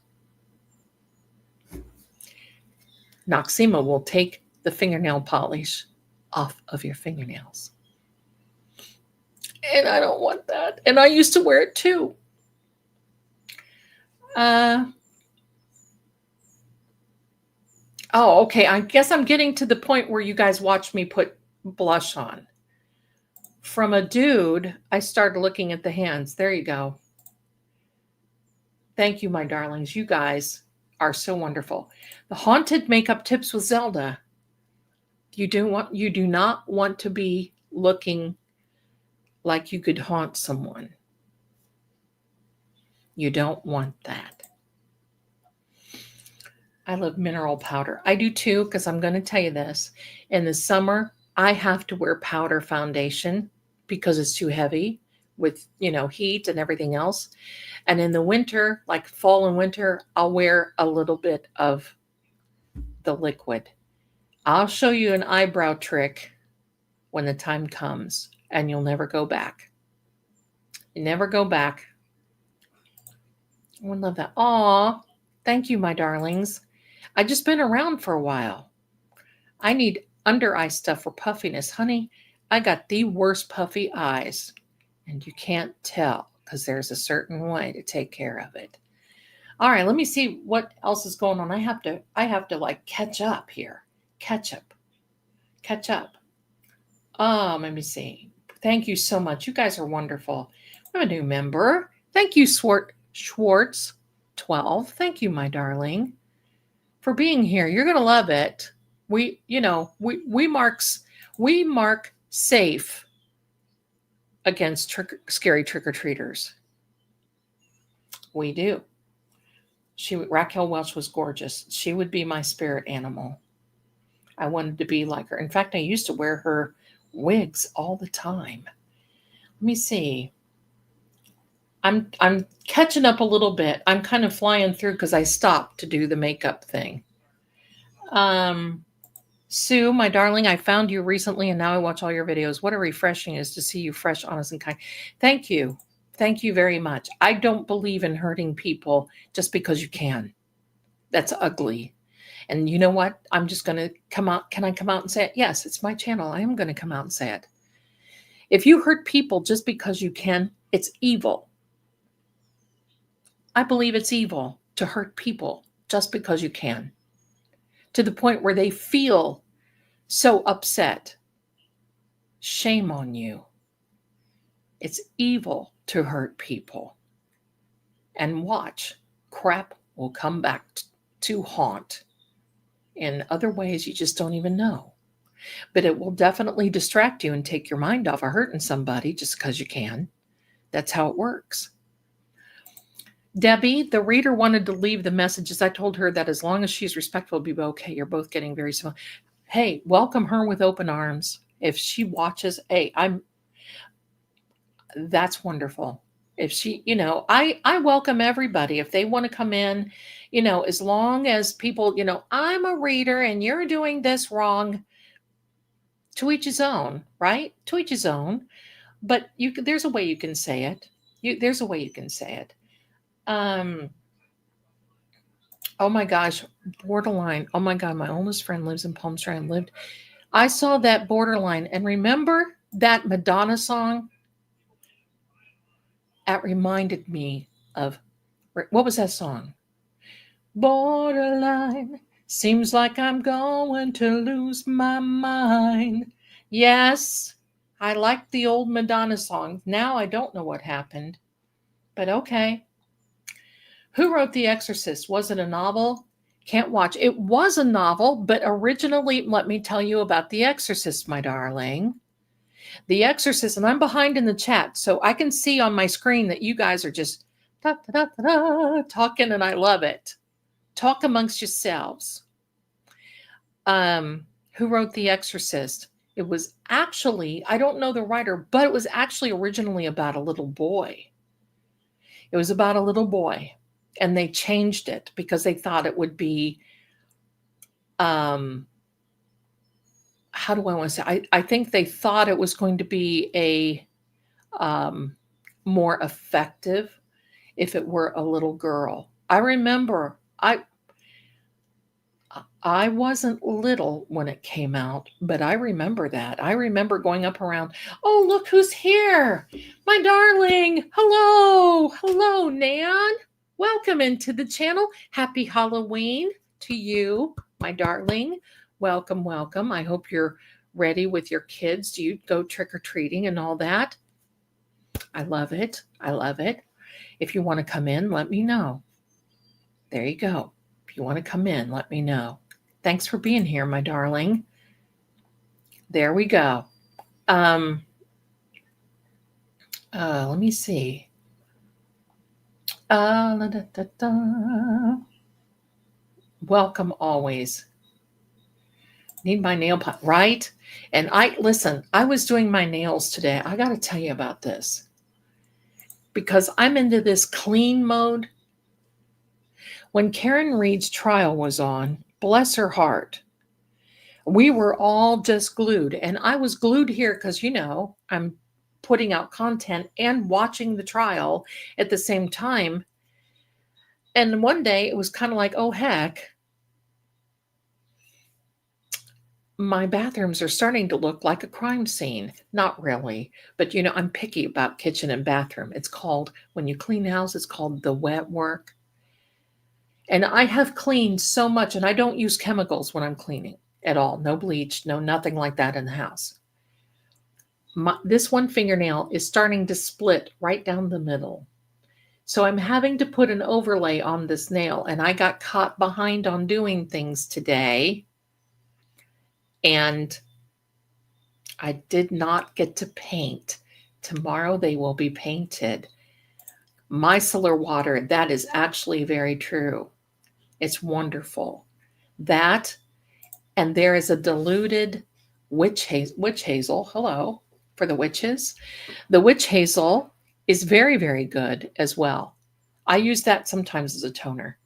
A: Noxema will take the fingernail polish off of your fingernails. And I don't want that. And I used to wear it too. Okay. I guess I'm getting to the point where you guys watch me put blush on. From a dude, I started looking at the hands. There you go. Thank you, my darlings. You guys are so wonderful. The haunted makeup tips with Zelda. You do not want to be looking like you could haunt someone. You don't want that. I love mineral powder. I do too, because I'm going to tell you this. In the summer, I have to wear powder foundation because it's too heavy with, heat and everything else. And in the winter, like fall and winter, I'll wear a little bit of the liquid. I'll show you an eyebrow trick when the time comes, and you'll never go back. You never go back. I would love that. Aw, thank you, my darlings. I just been around for a while. I need under eye stuff for puffiness. Honey, I got the worst puffy eyes, and you can't tell because there's a certain way to take care of it. All right, let me see what else is going on. I have to like catch up here. Catch up. Let me see. Thank you so much. You guys are wonderful. I'm a new member. Thank you, Schwartz 12. Thank you, my darling, for being here. You're gonna love it. We mark safe against scary trick-or-treaters. We do. Raquel Welch was gorgeous. She would be my spirit animal. I wanted to be like her. In fact, I used to wear her wigs all the time. Let me see. I'm catching up a little bit. I'm kind of flying through because I stopped to do the makeup thing. Sue, my darling, I found you recently and now I watch all your videos. What a refreshing it is to see you fresh, honest, and kind. Thank you. Thank you very much. I don't believe in hurting people just because you can. That's ugly. And you know what? I'm just going to come out. Can I come out and say it? Yes, it's my channel. I am going to come out and say it. If you hurt people just because you can, it's evil. I believe it's evil to hurt people just because you can, to the point where they feel so upset. Shame on you. It's evil to hurt people. And watch, crap will come back to haunt in other ways you just don't even know. But it will definitely distract you and take your mind off of hurting somebody just because you can. That's how it works. Debbie, the reader wanted to leave the messages. I told her that as long as she's respectful, it'll be okay. You're both getting very small. Hey, welcome her with open arms. If she watches, that's wonderful. If she, I welcome everybody. If they want to come in, as long as people, I'm a reader and you're doing this wrong, to each his own, right? To each his own. But there's a way you can say it. There's a way you can say it. Oh my gosh, Borderline. Oh my God, my oldest friend lives in Palm Springs. I saw that Borderline, and remember that Madonna song? That reminded me of, what was that song? Borderline, seems like I'm going to lose my mind. Yes, I liked the old Madonna song. Now I don't know what happened, but okay. Who wrote The Exorcist? Was it a novel? Can't watch. It was a novel, but originally, let me tell you about The Exorcist, my darling. The Exorcist, and I'm behind in the chat, so I can see on my screen that you guys are just talking, and I love it. Talk amongst yourselves. Who wrote The Exorcist? It was actually, I don't know the writer, but it was actually originally about a little boy. It was about a little boy. And they changed it because they thought it would be, how do I want to say? I think they thought it was going to be a more effective if it were a little girl. I remember I wasn't little when it came out, but I remember that. I remember going up around, oh, look who's here. My darling. Hello, Nan. Welcome into the channel. Happy Halloween to you, my darling. Welcome. I hope you're ready with your kids. Do you go trick-or-treating and all that? I love it. If you want to come in, let me know. There you go. If you want to come in, let me know. Thanks for being here, my darling. There we go. Let me see. Welcome always. Need my nail pot, right? And listen, I was doing my nails today. I got to tell you about this because I'm into this clean mode. When Karen Reed's trial was on, bless her heart, we were all just glued. And I was glued here because, I'm putting out content and watching the trial at the same time. And one day it was kind of like, oh, heck, my bathrooms are starting to look like a crime scene. Not really, but I'm picky about kitchen and bathroom. It's called, when you clean house, it's called the wet work. And I have cleaned so much, and I don't use chemicals when I'm cleaning at all. No bleach, no nothing like that in the house. This one fingernail is starting to split right down the middle. So I'm having to put an overlay on this nail, and I got caught behind on doing things today. And I did not get to paint. Tomorrow they will be painted. Micellar water, that is actually very true. It's wonderful. That, and there is a diluted witch hazel, hello, for the witches. The witch hazel is very, very good as well. I use that sometimes as a toner.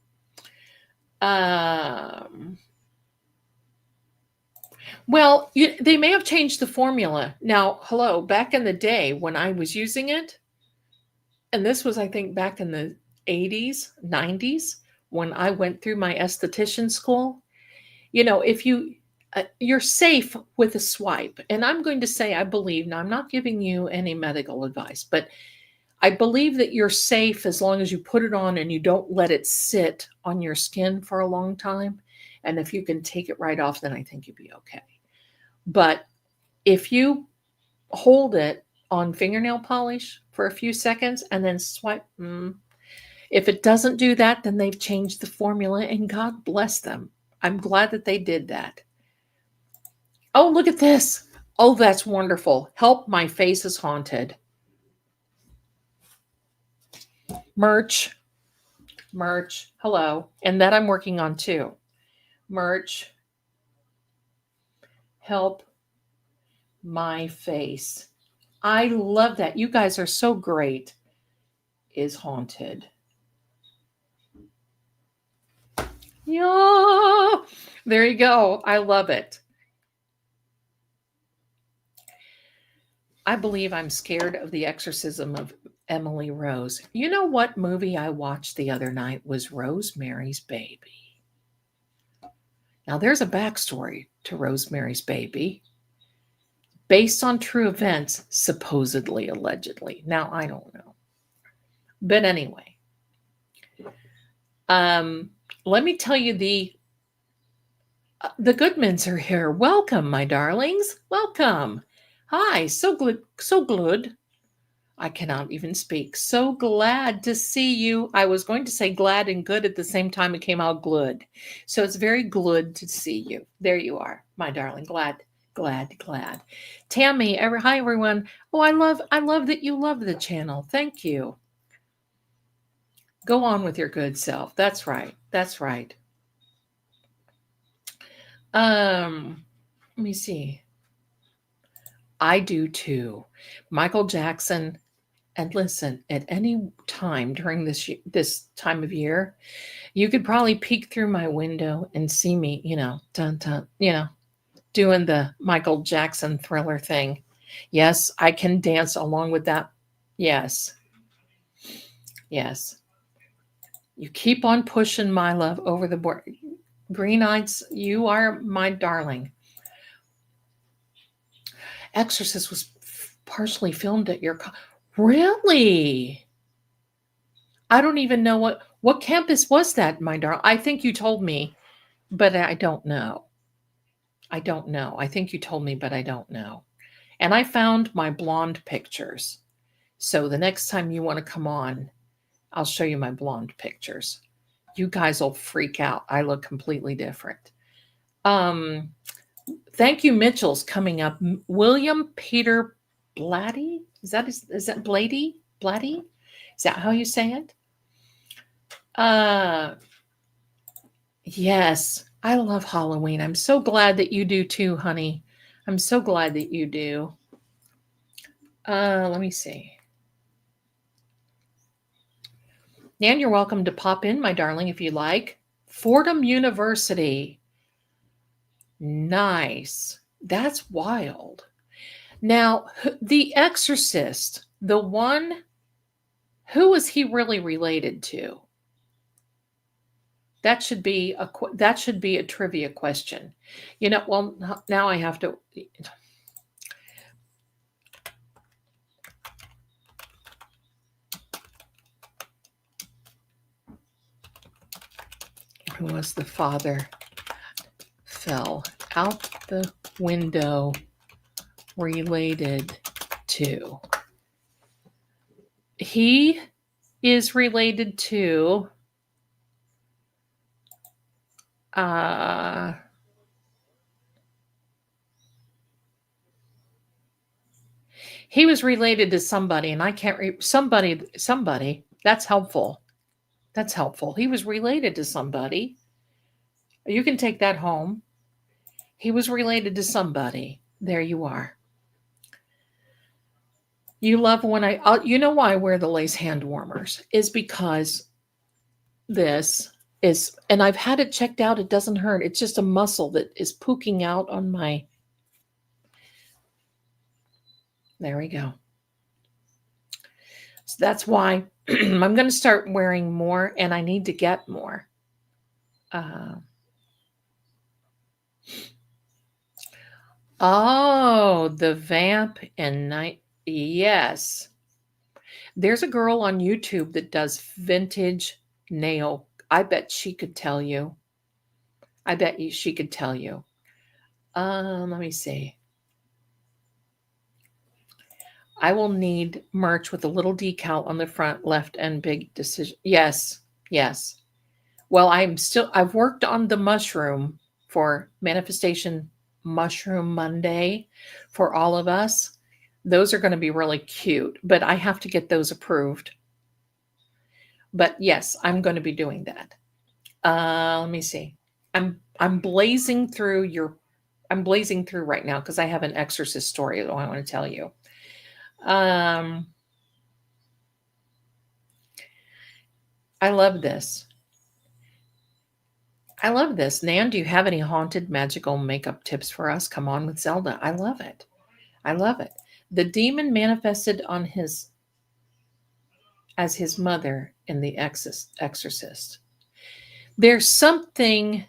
A: Well, they may have changed the formula. Now, hello, back in the day when I was using it, and this was, I think, back in the 80s, 90s, when I went through my esthetician school, if you're safe with a swipe. And I'm going to say, I believe, now I'm not giving you any medical advice, but I believe that you're safe as long as you put it on and you don't let it sit on your skin for a long time. And if you can take it right off, then I think you'd be okay. But if you hold it on fingernail polish for a few seconds and then swipe, if it doesn't do that, then they've changed the formula, and God bless them. I'm glad that they did that. Oh, look at this. Oh, that's wonderful. Help, my face is haunted. Merch. Hello. And that I'm working on too. Merch. Help my face. I love that. You guys are so great. Is haunted. Yeah. There you go. I love it. I believe I'm scared of the exorcism of Emily Rose. You know what movie I watched the other night was Rosemary's Baby. Now, there's a backstory to Rosemary's Baby based on true events, supposedly, allegedly. Now, I don't know. But anyway, let me tell you the Goodmans are here. Welcome, my darlings. Welcome. Hi, so good. I cannot even speak. So glad to see you. I was going to say glad and good at the same time. It came out glad. So it's very glad to see you. There you are, my darling. Glad. Tammy, hi everyone. Oh, I love that you love the channel. Thank you. Go on with your good self. That's right. Let me see. I do too. Michael Jackson. And listen, at any time during this time of year, you could probably peek through my window and see me, dun, dun, doing the Michael Jackson Thriller thing. Yes, I can dance along with that. Yes. You keep on pushing my love over the board. Green Eyes, you are my darling. Exorcist was partially filmed at your Really? I don't even know what campus was that, my darling. I think you told me, but I don't know. I think you told me, but I don't know. And I found my blonde pictures. So the next time you want to come on, I'll show you my blonde pictures. You guys will freak out. I look completely different. Thank you, Mitchell's coming up. William Peter Blatty? Is that Blady? Blatty? Is that how you say it? Yes, I love Halloween. I'm so glad that you do too, honey. I'm so glad that you do. Let me see. Nan, you're welcome to pop in, my darling, if you like. Fordham University. Nice. That's wild. Now, The Exorcist, the one, who is he really related to? That should be a trivia question. Well, now I have to. Who was the father? Fell out the window related to. He is related to uh he was related to somebody, and I can't somebody. That's helpful. That's helpful. He was related to somebody. You can take that home. He was related to somebody. There you are. You love when you know why I wear the lace hand warmers is because this is, and I've had it checked out. It doesn't hurt. It's just a muscle that is poking out on my, there we go. So that's why I'm going to start wearing more, and I need to get more. Oh, the vamp and night. Yes. There's a girl on YouTube that does vintage nail. I bet she could tell you. She could tell you. Let me see. I will need merch with a little decal on the front left and big decision. Yes, yes. Well, I've worked on the mushroom for Manifestation Mushroom Monday for all of us. Those are going to be really cute, but I have to get those approved. But yes, I'm going to be doing that. Let me see. I'm blazing through right now because I have an exorcist story that I want to tell you. I love this. I love this. Nan, do you have any haunted magical makeup tips for us? Come on with Zelda. I love it. I love it. The demon manifested as his mother in The Exorcist. There was something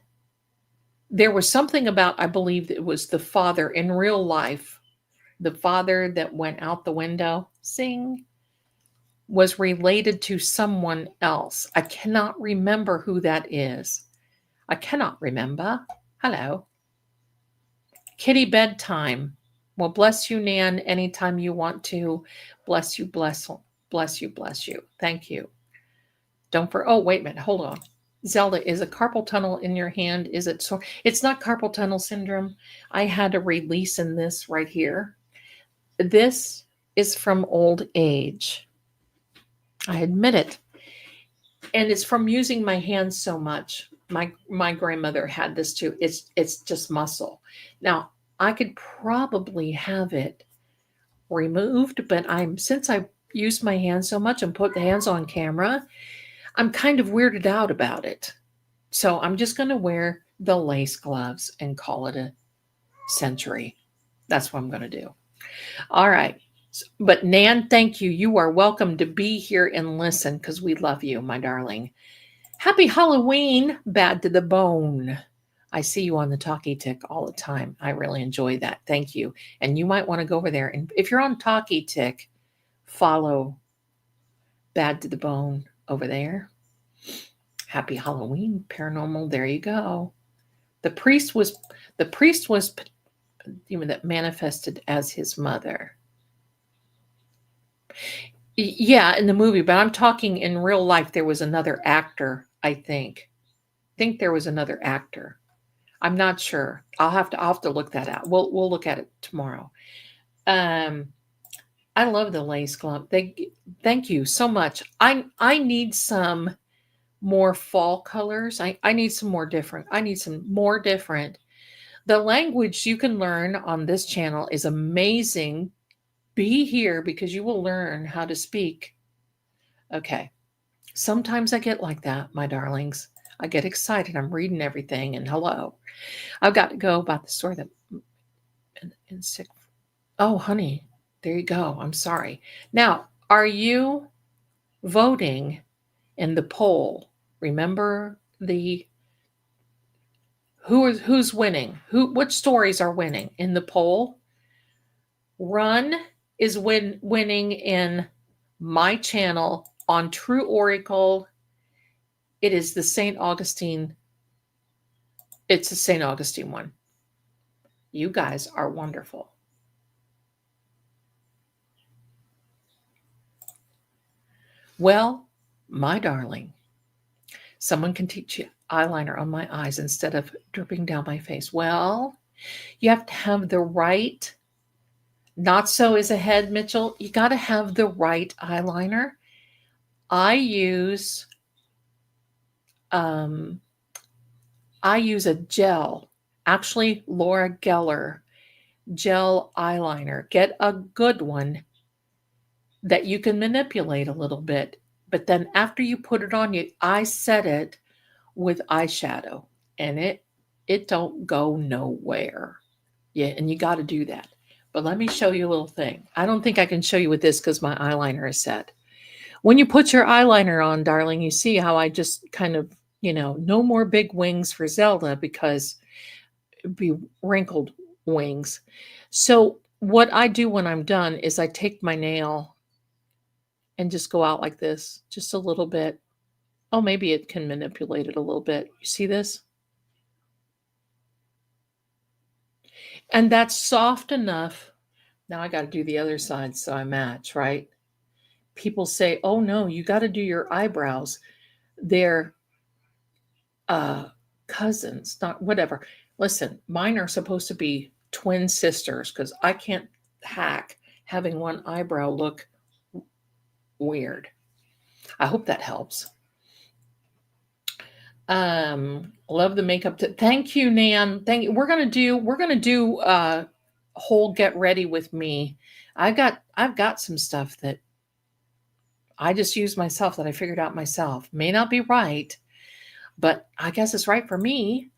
A: about, I believe it was the father in real life, the father that went out the window, was related to someone else. I cannot remember who that is. I cannot remember. Hello. Kitty bedtime. Well, bless you, Nan, anytime you want to. Bless you, bless you, bless you. Thank you. Oh, wait a minute. Hold on. Zelda, is a carpal tunnel in your hand? Is it sore? It's not carpal tunnel syndrome. I had a release in this right here. This is from old age. I admit it. And it's from using my hands so much. My grandmother had this too. It's just muscle. Now, I could probably have it removed, but since I use my hands so much and put the hands on camera, I'm kind of weirded out about it. So I'm just going to wear the lace gloves and call it a century. That's what I'm going to do. All right. But Nan, thank you. You are welcome to be here and listen because we love you, my darling. Happy Halloween, Bad to the Bone. I see you on the Talkie Tick all the time. I really enjoy that. Thank you. And you might want to go over there. And if you're on Talkie Tick, follow Bad to the Bone over there. Happy Halloween, Paranormal. There you go. The priest was that manifested as his mother. Yeah, in the movie, but I'm talking in real life. There was another actor, I think. There was another actor. I'm not sure. I'll have to look that out. We'll look at it tomorrow. I love the lace glove. Thank you so much. I need some more fall colors. I need some more different. I need some more different. The language you can learn on this channel is amazing. Be here because you will learn how to speak. Okay. Sometimes I get like that, my darlings. I get excited. I'm reading everything and hello. I've got to go about the story that in sick. Oh, honey, there you go. I'm sorry. Now, are you voting in the poll? Remember the who's winning? Which stories are winning in the poll? Run is winning in my channel on True Oracle. It is the St. Augustine. It's the St. Augustine one. You guys are wonderful. Well, my darling, someone can teach you eyeliner on my eyes instead of dripping down my face. Well, you have to have the right, not so is ahead, Mitchell. You got to have the right eyeliner. I use a gel, actually Laura Geller gel eyeliner. Get a good one that you can manipulate a little bit. But then after you put it on, I set it with eyeshadow and it don't go nowhere. Yeah, and you got to do that. But let me show you a little thing. I don't think I can show you with this because my eyeliner is set. When you put your eyeliner on, darling, you see how I just kind of, no more big wings for Zelda because it'd be wrinkled wings. So what I do when I'm done is I take my nail and just go out like this, just a little bit. Oh, maybe it can manipulate it a little bit. You see this? And that's soft enough. Now I got to do the other side so I match, right? People say, oh no, you got to do your eyebrows. They're cousins, not whatever. Listen, mine are supposed to be twin sisters because I can't hack having one eyebrow look weird. I hope that helps. Love the makeup. Thank you, Nan. Thank you. We're gonna do whole get ready with me. I've got some stuff that I just used myself that I figured out myself. May not be right, but I guess it's right for me.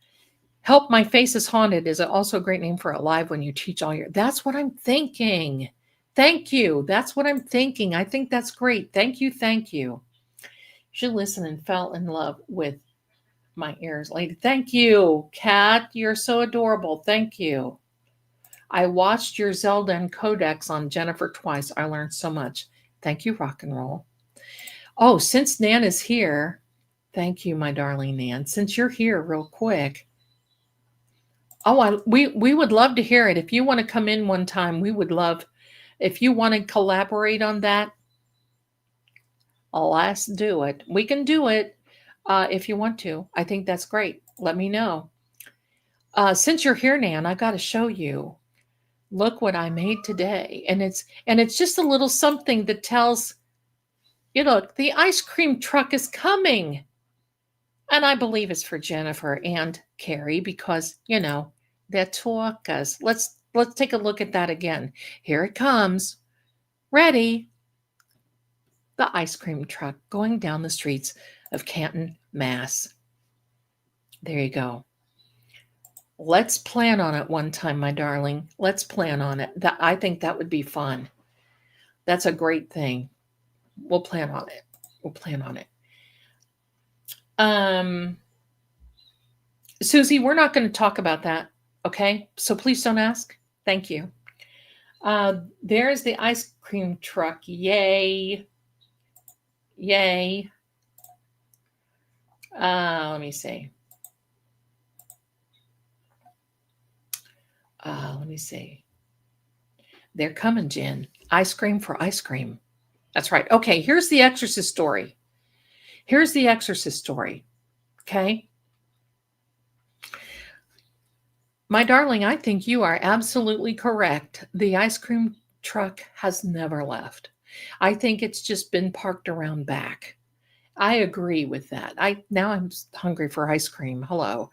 A: Help My Face is Haunted is also a great name for a live when you teach all your. That's what I'm thinking. Thank you. That's what I'm thinking. I think that's great. Thank you. Thank you. She listened and fell in love with my ears, lady. Thank you, Kat. You're so adorable. Thank you. I watched your Zelda and Codex on Jennifer twice. I learned so much. Thank you, rock and roll. Oh, since Nan is here, thank you, my darling Nan. Since you're here, real quick. Oh, we would love to hear it. If you want to come in one time, we would love. If you want to collaborate on that, let's do it. We can do it if you want to. I think that's great. Let me know. Since you're here, Nan, I got to show you. Look what I made today, and it's just a little something that tells. Look, the ice cream truck is coming. And I believe it's for Jennifer and Carrie because, they're talkers. Let's take a look at that again. Here it comes. Ready? The ice cream truck going down the streets of Canton, Mass. There you go. Let's plan on it one time, my darling. Let's plan on it. I think that would be fun. That's a great thing. We'll plan on it. We'll plan on it. Susie, we're not going to talk about that. Okay. So please don't ask. Thank you. There's the ice cream truck. Yay. Yay. Let me see. Let me see. They're coming, Jen. Ice cream for ice cream. That's right. Okay. Here's the Exorcist story. Here's the Exorcist story. Okay. My darling, I think you are absolutely correct. The ice cream truck has never left. I think it's just been parked around back. I agree with that. Now I'm hungry for ice cream. Hello.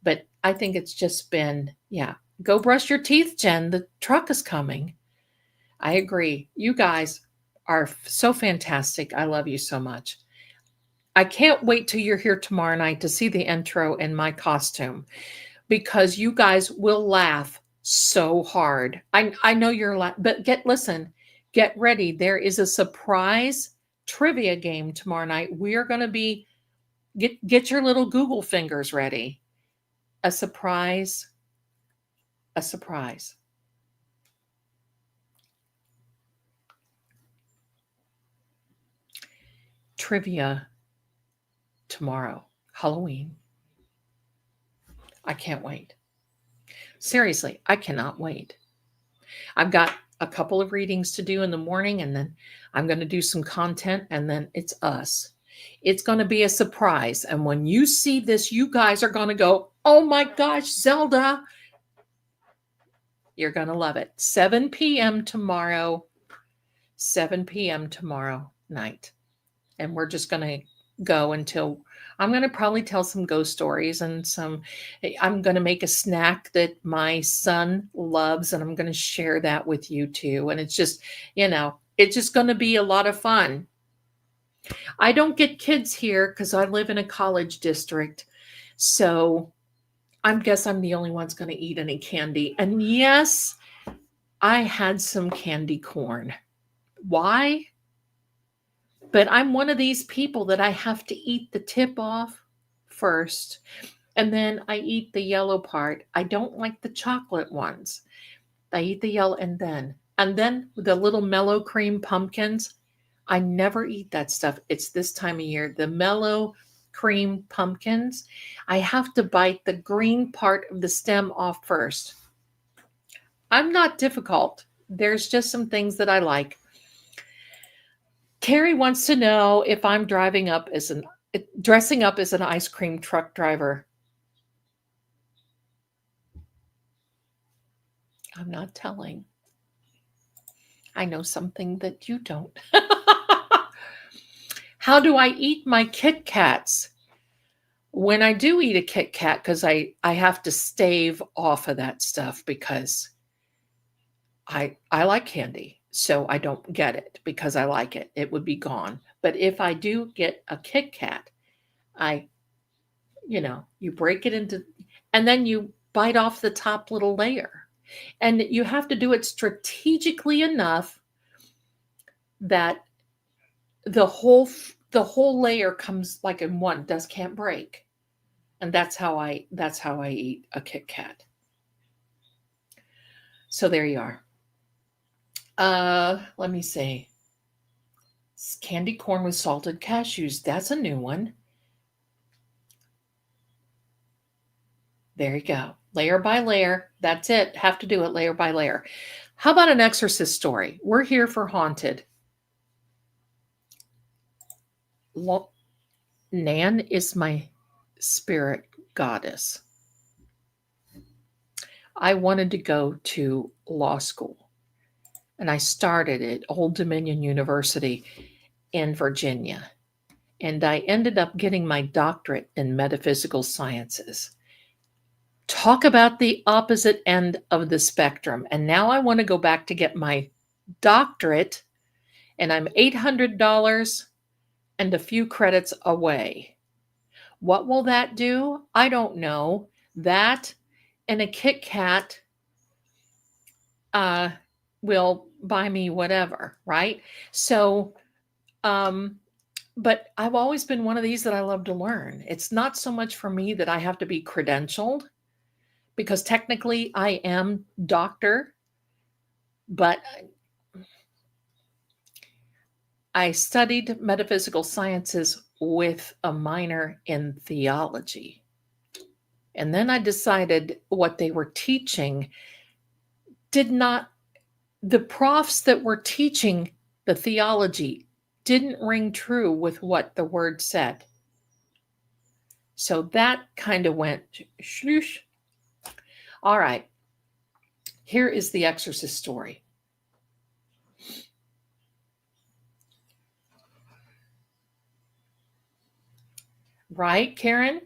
A: But I think it's just been, yeah. Go brush your teeth, Jen. The truck is coming. I agree. You guys are so fantastic. I love you so much. I can't wait till you're here tomorrow night to see the intro in my costume because you guys will laugh so hard. I know you're but get ready. There is a surprise trivia game tomorrow night. We are going to be get your little Google fingers ready. A surprise, a surprise. Trivia tomorrow, Halloween. I can't wait. Seriously, I cannot wait. I've got a couple of readings to do in the morning, and then I'm going to do some content, and then it's us. It's going to be a surprise. And when you see this, you guys are going to go, oh my gosh, Zelda. You're going to love it. 7 p.m. tomorrow, 7 p.m. tomorrow night. And we're just going to go until I'm going to probably tell some ghost stories and I'm going to make a snack that my son loves and I'm going to share that with you too. And it's just, it's just going to be a lot of fun. I don't get kids here because I live in a college district. So I guess I'm the only one's going to eat any candy. And yes, I had some candy corn. Why? But I'm one of these people that I have to eat the tip off first, and then I eat the yellow part. I don't like the chocolate ones. I eat the yellow and then the little mellow cream pumpkins. I never eat that stuff. It's this time of year. The mellow cream pumpkins, I have to bite the green part of the stem off first. I'm not difficult. There's just some things that I like. Carrie wants to know if I'm dressing up as an ice cream truck driver. I'm not telling. I know something that you don't. How do I eat my Kit Kats? When I do eat a Kit Kat, because I have to stave off of that stuff because I like candy. So I don't get it because I like it. It would be gone. But if I do get a Kit Kat, you break it into, and then you bite off the top little layer. And you have to do it strategically enough that the whole layer comes like in one, can't break. And that's how I eat a Kit Kat. So there you are. Let me see. Candy corn with salted cashews. That's a new one. There you go. Layer by layer. That's it. Have to do it layer by layer. How about an exorcist story? We're here for haunted. Nan is my spirit goddess. I wanted to go to law school, and I started at Old Dominion University in Virginia, and I ended up getting my doctorate in metaphysical sciences. Talk about the opposite end of the spectrum. And now I want to go back to get my doctorate, and I'm $800 and a few credits away. What will that do? I don't know. That and a Kit Kat will buy me whatever, right? So, but I've always been one of these that I love to learn. It's not so much for me that I have to be credentialed, because technically I am doctor, but I studied metaphysical sciences with a minor in theology. And then I decided what they were teaching the profs that were teaching the theology didn't ring true with what the word said. So that kind of went shloosh. All right. Here is the exorcist story. Right, Karen?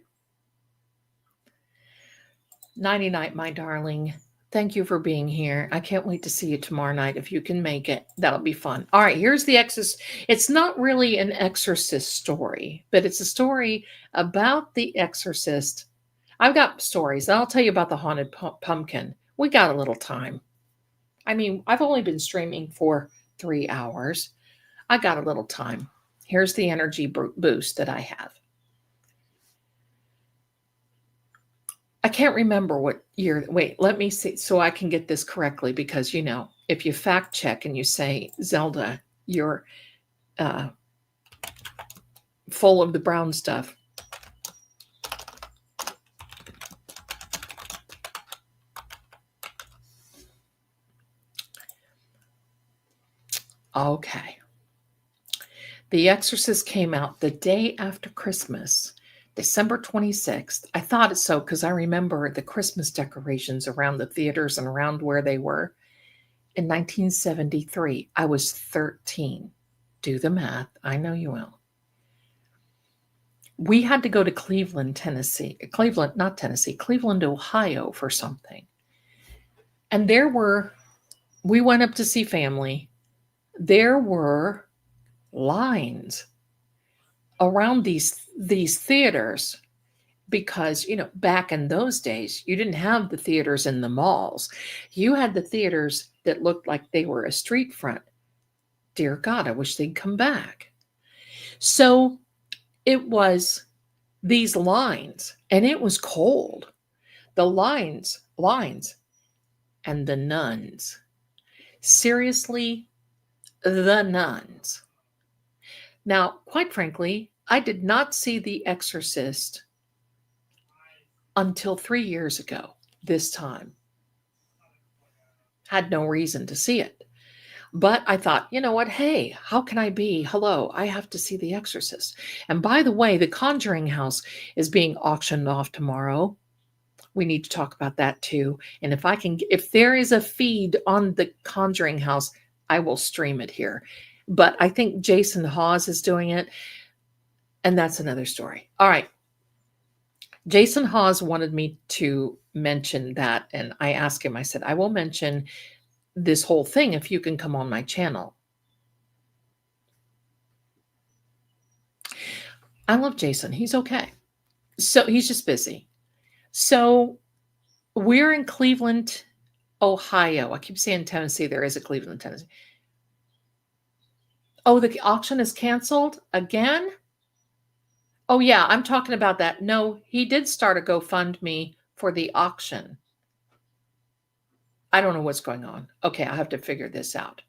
A: Nighty night, my darling. Thank you for being here. I can't wait to see you tomorrow night if you can make it. That'll be fun. All right, here's the exorcist. It's not really an exorcist story, but it's a story about the exorcist. I've got stories. I'll tell you about the haunted pumpkin. We got a little time. I mean, I've only been streaming for 3 hours. I got a little time. Here's the energy boost that I have. I can't remember what year. Wait, let me see so I can get this correctly because, if you fact check and you say, Zelda, you're full of the brown stuff. Okay. The Exorcist came out the day after Christmas, December 26th. I thought it so because I remember the Christmas decorations around the theaters and around where they were. In 1973, I was 13. Do the math. I know you will. We had to go to Cleveland, Cleveland, Ohio for something. And we went up to see family. There were lines around these theaters because, back in those days, you didn't have the theaters in the malls. You had the theaters that looked like they were a street front. Dear God, I wish they'd come back. So it was these lines, and it was cold. The lines, and the nuns. Seriously, the nuns. Now, quite frankly, I did not see The Exorcist until 3 years ago, this time. Had no reason to see it. But I thought, you know what? Hey, how can I be? Hello, I have to see The Exorcist. And by the way, the Conjuring House is being auctioned off tomorrow. We need to talk about that too. And if there is a feed on the Conjuring House, I will stream it here. But I think Jason Hawes is doing it. And that's another story. All right. Jason Hawes wanted me to mention that. And I asked him, I said, I will mention this whole thing if you can come on my channel. I love Jason. He's okay. So he's just busy. So we're in Cleveland, Ohio. I keep saying Tennessee. There is a Cleveland, Tennessee. Oh, the auction is canceled again? Oh, yeah, I'm talking about that. No, he did start a GoFundMe for the auction. I don't know what's going on. Okay, I have to figure this out.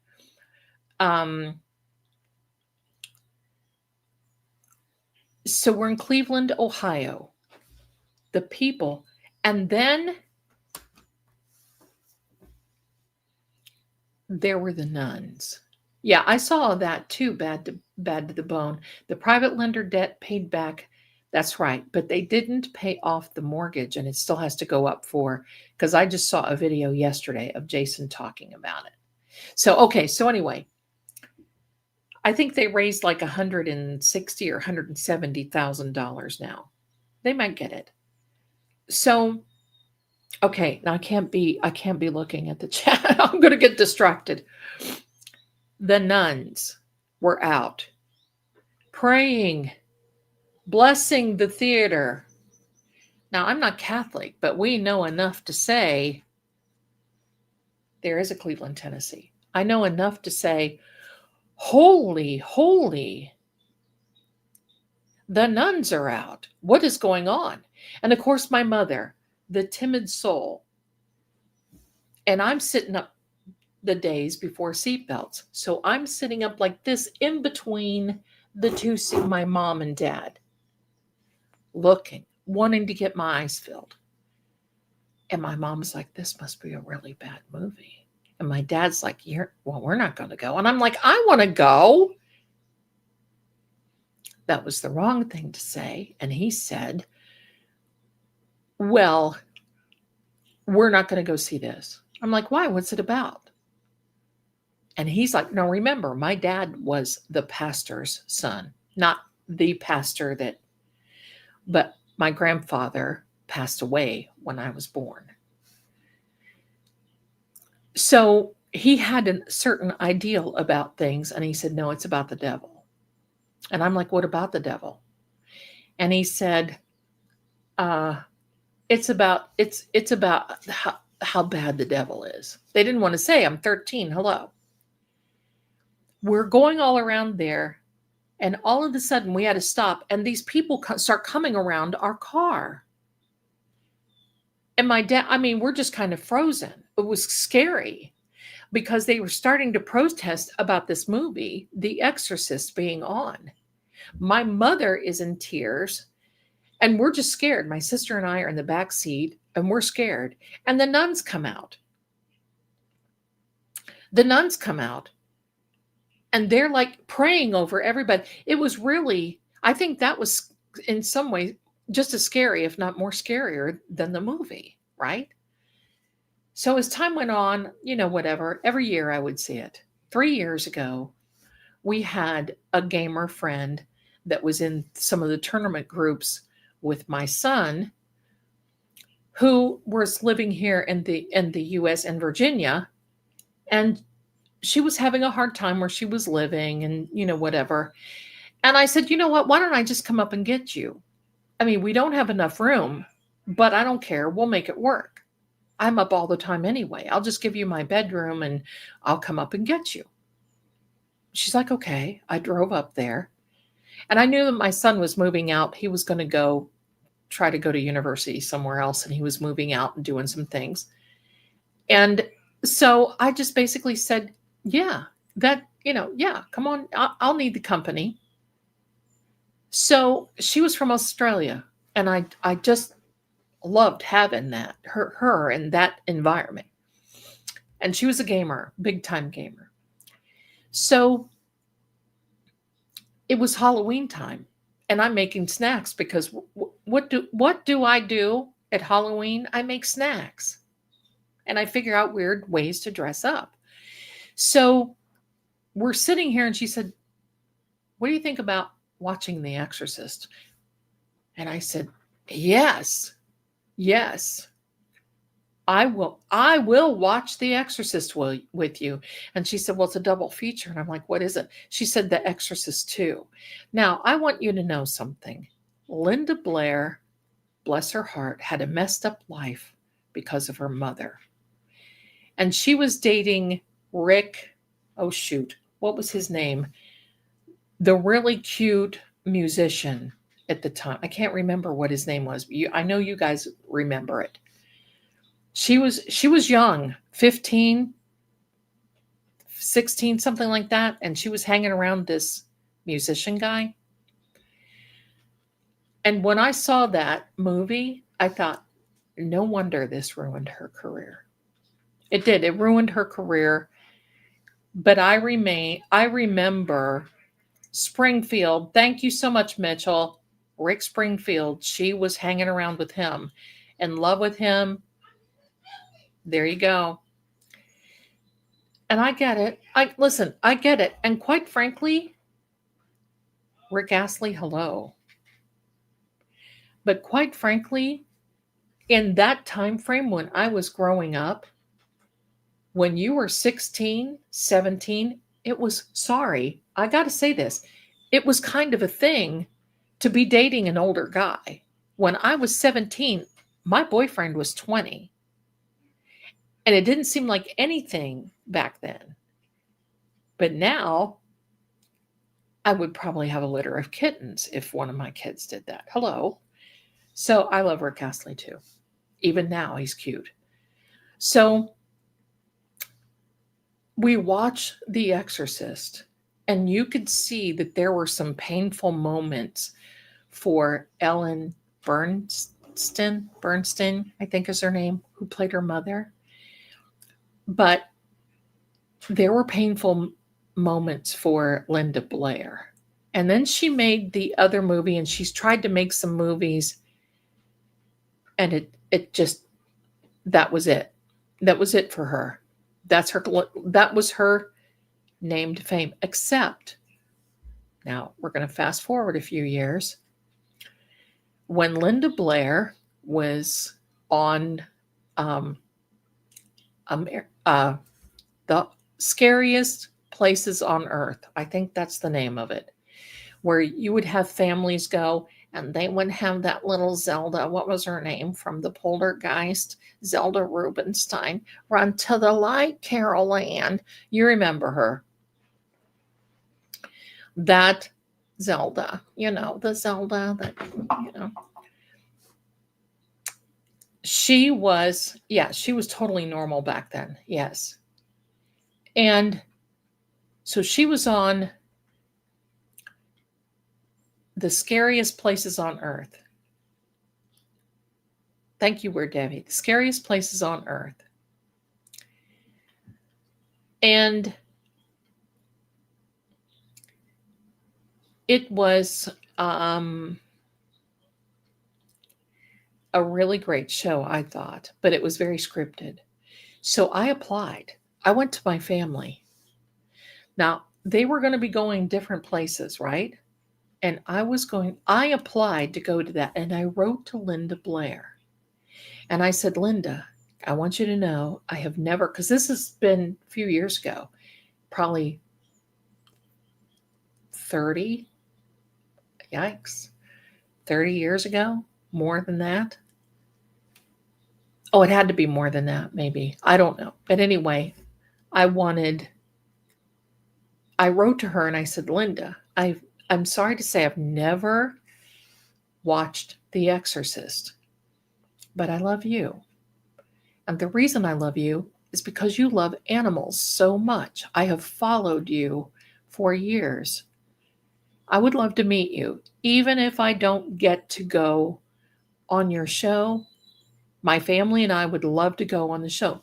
A: So we're in Cleveland, Ohio. The people, and then there were the nuns. Yeah, I saw that too, bad to the bone. The private lender debt paid back. That's right. But they didn't pay off the mortgage and it still has to go up because I just saw a video yesterday of Jason talking about it. So, okay. So anyway, I think they raised like $160,000 or $170,000 now. They might get it. So, okay. Now I can't be looking at the chat. I'm going to get distracted. The nuns were out praying, blessing the theater. Now, I'm not Catholic, but we know enough to say there is a Cleveland, Tennessee. I know enough to say, holy, holy, the nuns are out. What is going on? And of course, my mother, the timid soul. And I'm sitting up the days before seatbelts. So I'm sitting up like this in between the two, my mom and dad, looking, wanting to get my eyes filled. And my mom's like, this must be a really bad movie. And my dad's like, we're not going to go. And I'm like, I want to go. That was the wrong thing to say. And he said, well, we're not going to go see this. I'm like, why? What's it about? And he's like, no, remember, my dad was the pastor's son, not the pastor that but my grandfather passed away when I was born. So he had a certain ideal about things, and he said, "No, it's about the devil." And I'm like, "What about the devil?" And he said, uh, it's about how bad the devil is. They didn't want to say I'm 13. Hello. We're going all around there, and all of a sudden we had to stop, and these people start coming around our car. And my dad, I mean, we're just kind of frozen. It was scary because they were starting to protest about this movie, The Exorcist, being on. My mother is in tears, and we're just scared. My sister and I are in the back seat, and we're scared. And the nuns come out. The nuns come out, and they're like praying over everybody. It was really, I think that was in some ways just as scary, if not more scarier than the movie, right? So as time went on, whatever, every year I would see it. 3 years ago, we had a gamer friend that was in some of the tournament groups with my son, who was living here in the US in Virginia, and she was having a hard time where she was living, and whatever. And I said, "You know what? Why don't I just come up and get you? I mean, we don't have enough room, but I don't care. We'll make it work. I'm up all the time anyway. I'll just give you my bedroom and I'll come up and get you." She's like, "Okay." I drove up there, and I knew that my son was moving out. He was going to try to go to university somewhere else, and he was moving out and doing some things. And so I just basically said, "Yeah, yeah, come on. I'll need the company." So she was from Australia, and I just loved having her in that environment. And she was a gamer, big time gamer. So it was Halloween time, and I'm making snacks because what do I do at Halloween? I make snacks, and I figure out weird ways to dress up. So we're sitting here, and she said, "What do you think about watching The Exorcist?" And I said, "Yes, yes. I will watch The Exorcist with you." And she said, "Well, it's a double feature." And I'm like, "What is it?" She said, "The Exorcist 2. Now, I want you to know something. Linda Blair, bless her heart, had a messed up life because of her mother. And she was dating Rick, oh shoot, what was his name? The really cute musician at the time. I can't remember what his name was. I know you guys remember it. She was young, 15, 16, something like that, and she was hanging around this musician guy. And when I saw that movie, I thought, no wonder this ruined her career. It did. It ruined her career. But I remember Springfield. Thank you so much, Mitchell. Rick Springfield. She was hanging around with him, in love with him. There you go. And I get it. I get it. And quite frankly, Rick Astley, hello. But quite frankly, in that time frame when I was growing up, when you were 16, 17, it was, sorry, I got to say this, it was kind of a thing to be dating an older guy. When I was 17, my boyfriend was 20. And it didn't seem like anything back then. But now, I would probably have a litter of kittens if one of my kids did that. Hello. So I love Rick Astley too. Even now, he's cute. So we watch The Exorcist, and you could see that there were some painful moments for Ellen Bernstein, I think is her name, who played her mother. But there were painful moments for Linda Blair. And then she made the other movie, and she's tried to make some movies, and it just, that was it. That was it for her. That was her named fame. Except, now we're going to fast forward a few years. when Linda Blair was on um, uh, the scariest places on earth, I think that's the name of it, where you would have families go and they would have that little Zelda, what was her name from the Poltergeist, Zelda Rubinstein, run to the light, Carol Ann. You remember her. That Zelda, the Zelda that, you know, she was totally normal back then. Yes. And so she was on the scariest places on earth. Thank you, Weird Debbie. The scariest places on earth. And it was a really great show, I thought, but it was very scripted. So I applied. I went to my family. Now, they were going to be going different places, right? And I applied to go to that. And I wrote to Linda Blair. And I said, Linda, I want you to know I have never, because this has been a few years ago, probably 30, yikes, 30 years ago, more than that. Oh, it had to be more than that, maybe. I don't know. But anyway, I wrote to her and I said, Linda, I'm sorry to say I've never watched The Exorcist, but I love you. And the reason I love you is because you love animals so much. I have followed you for years. I would love to meet you. Even if I don't get to go on your show, my family and I would love to go on the show.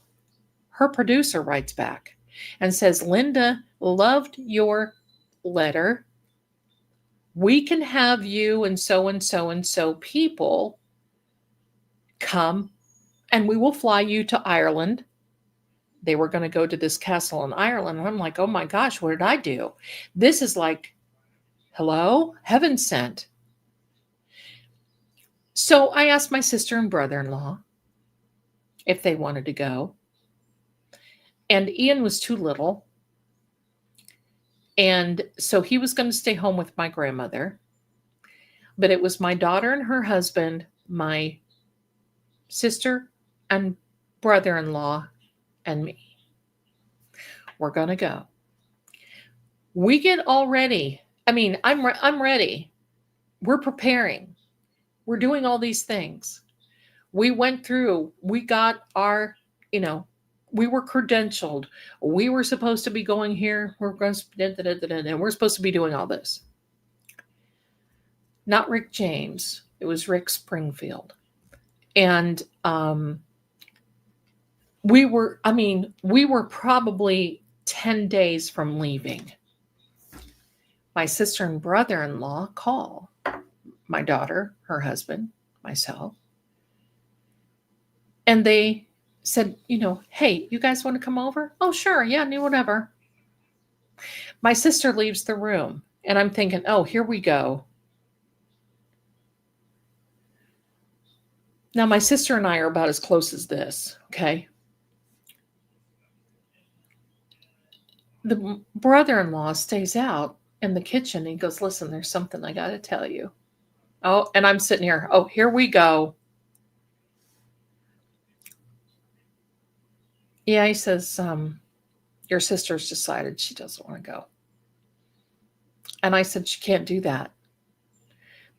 A: Her producer writes back and says, Linda loved your letter. We can have you and so and so and so people come and we will fly you to Ireland. They were going to go to this castle in Ireland. And I'm like, oh my gosh, what did I do? This is like, hello, heaven sent. So I asked my sister and brother-in-law if they wanted to go. And Ian was too little. And so he was going to stay home with my grandmother. But it was my daughter and her husband, my sister and brother-in-law, and me. We're going to go. We get all ready. I mean, I'm ready. We're preparing. We're doing all these things. We went through, we got our, we were credentialed. We were supposed to be going here. We're going to, and we're supposed to be doing all this. Not Rick James. It was Rick Springfield. And we were probably 10 days from leaving. My sister and brother-in-law call my daughter, her husband, myself. And they said, hey, you guys want to come over? Oh, sure. Yeah, whatever. My sister leaves the room and I'm thinking, oh, here we go. Now, my sister and I are about as close as this, okay? The brother-in-law stays out in the kitchen and he goes, listen, there's something I got to tell you. Oh, and I'm sitting here. Oh, here we go. Yeah, he says, your sister's decided she doesn't want to go. And I said, she can't do that.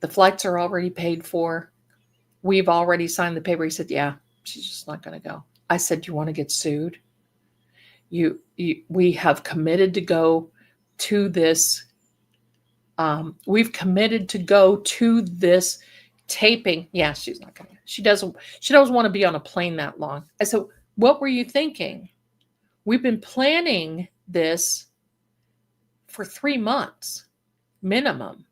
A: The flights are already paid for. We've already signed the paper. He said, yeah, she's just not going to go. I said, do you want to get sued? We have committed to go to this. We've committed to go to this taping. Yeah, she's not going to. She doesn't want to be on a plane that long. I said, what were you thinking? We've been planning this for 3 months minimum.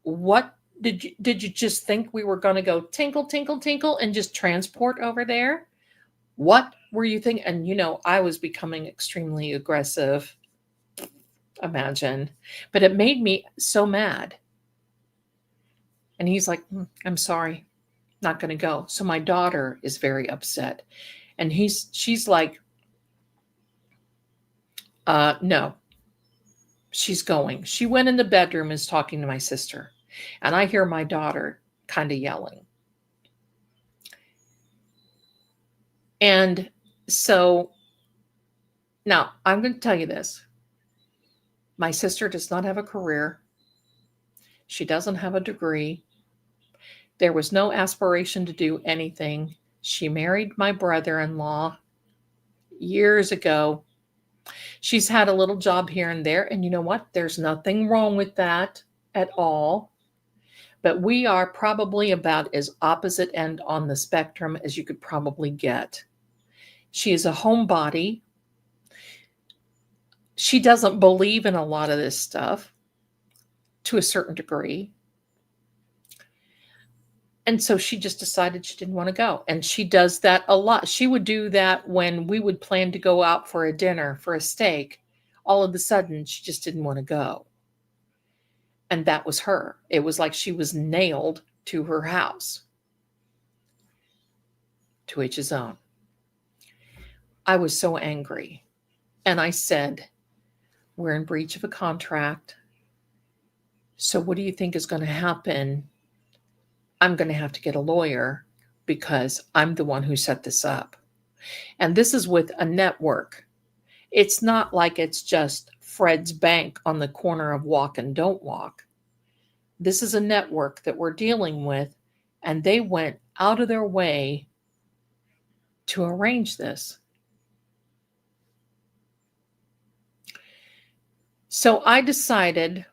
A: What did you just think we were going to go tinkle, tinkle, tinkle and just transport over there? What were you thinking? And I was becoming extremely aggressive. Imagine. But it made me so mad. And he's like, I'm sorry, not going to go. So my daughter is very upset. And she's like, no, she's going. She went in the bedroom, is talking to my sister. And I hear my daughter kind of yelling. And so now I'm going to tell you this. My sister does not have a career. She doesn't have a degree. There was no aspiration to do anything. She married my brother-in-law years ago. She's had a little job here and there. And you know what? There's nothing wrong with that at all. But we are probably about as opposite end on the spectrum as you could probably get. She is a homebody. She doesn't believe in a lot of this stuff to a certain degree. And so she just decided she didn't want to go. And she does that a lot. She would do that when we would plan to go out for a dinner, for a steak. All of a sudden, she just didn't want to go. And that was her. It was like she was nailed to her house. To each his own. I was so angry. And I said, we're in breach of a contract. So what do you think is going to happen? I'm going to have to get a lawyer because I'm the one who set this up. And this is with a network. It's not like it's just Fred's Bank on the corner of Walk and Don't Walk. This is a network that we're dealing with, and they went out of their way to arrange this. So I decided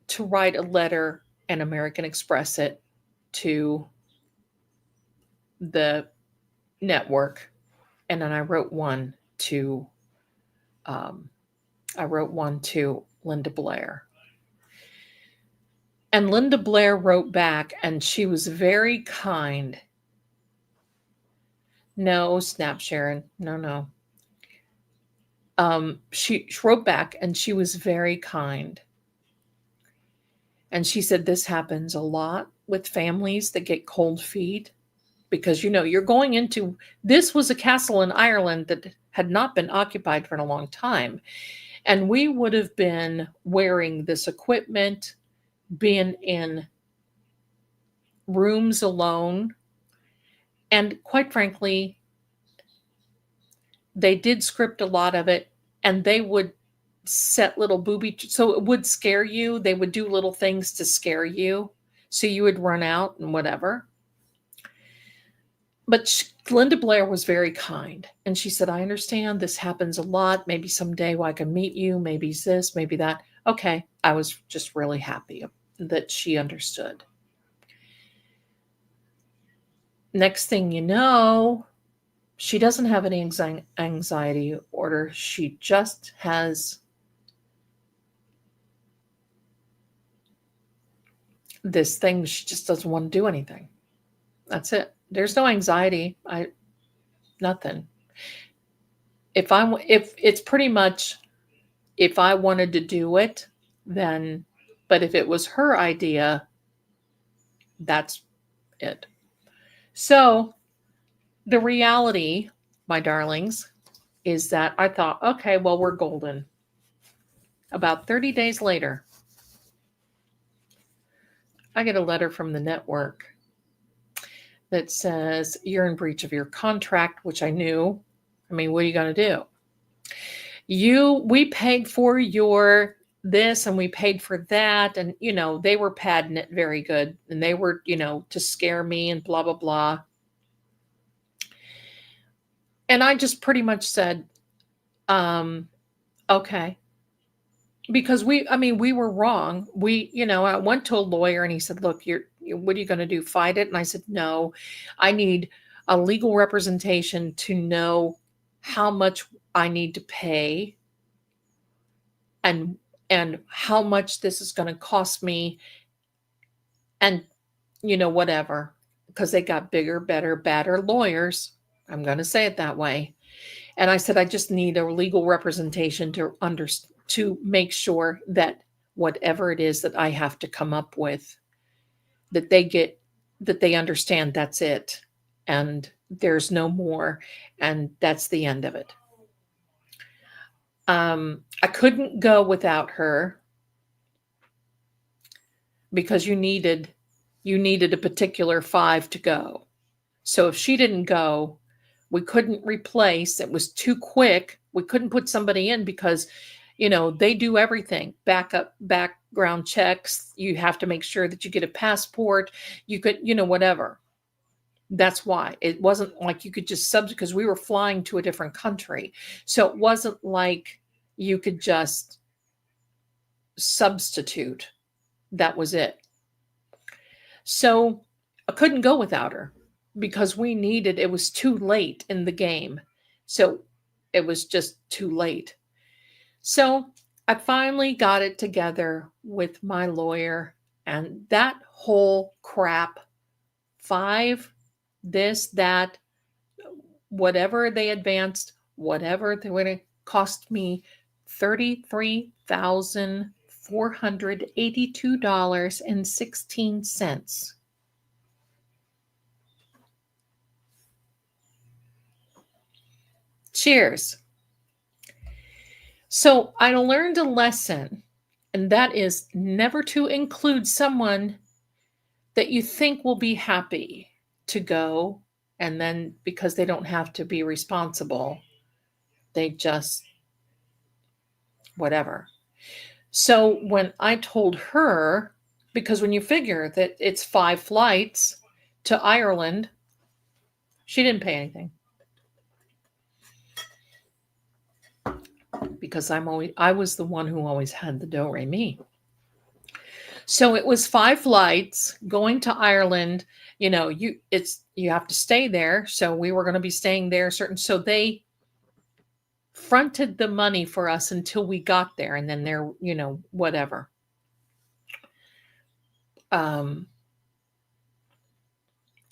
A: to write a letter and American Express it to the network. And then I wrote one to Linda Blair. And Linda Blair wrote back, and she was very kind. No, Snap Sharon. No. She wrote back, and she was very kind. And she said, this happens a lot with families that get cold feet because, you're going into, this was a castle in Ireland that had not been occupied for a long time. And we would have been wearing this equipment, being in rooms alone. And quite frankly, they did script a lot of it, and they would set little booby, so it would scare you. They would do little things to scare you, so you would run out and whatever. But Linda Blair was very kind, and she said, I understand this happens a lot. Maybe someday I can meet you. Maybe this, maybe that. Okay. I was just really happy that she understood. Next thing you know, she doesn't have any anxiety order. She just has this thing. She just doesn't want to do anything. That's it. There's no anxiety. Nothing. If it's pretty much, if I wanted to do it, then, but if it was her idea, that's it. So the reality, my darlings, is that I thought, okay, well, we're golden. About 30 days later, I get a letter from the network that says, you're in breach of your contract, which I knew. I mean, what are you going to do? We paid for your this and we paid for that. And, they were padding it very good. And they were, to scare me and blah, blah, blah. And I just pretty much said, okay. Because we were wrong. I went to a lawyer and he said, look, what are you going to do? Fight it? And I said, no, I need a legal representation to know how much I need to pay and how much this is going to cost me. And, whatever, because they got bigger, better, badder lawyers. I'm going to say it that way. And I said, I just need a legal representation to make sure that whatever it is that I have to come up with that they understand that's it and there's no more, and that's the end of it. I couldn't go without her because you needed a particular 5 to go. So if she didn't go, we couldn't replace. It was too quick. We couldn't put somebody in because, they do everything. Background checks. You have to make sure that you get a passport. You could, whatever. That's why. It wasn't like you could just because we were flying to a different country. So it wasn't like you could just substitute. That was it. So I couldn't go without her because it was too late in the game. So it was just too late. So I finally got it together with my lawyer, and that whole crap, 5, this, that, whatever they advanced, whatever they would cost me $33,482.16. Cheers. So I learned a lesson, and that is never to include someone that you think will be happy to go, and then because they don't have to be responsible, they just whatever. So when I told her, because when you figure that it's 5 flights to Ireland, she didn't pay anything. Because I was the one who always had the do-re-mi. So it was 5 flights going to Ireland. You have to stay there. So we were going to be staying there so they fronted the money for us until we got there, and then they're, whatever. So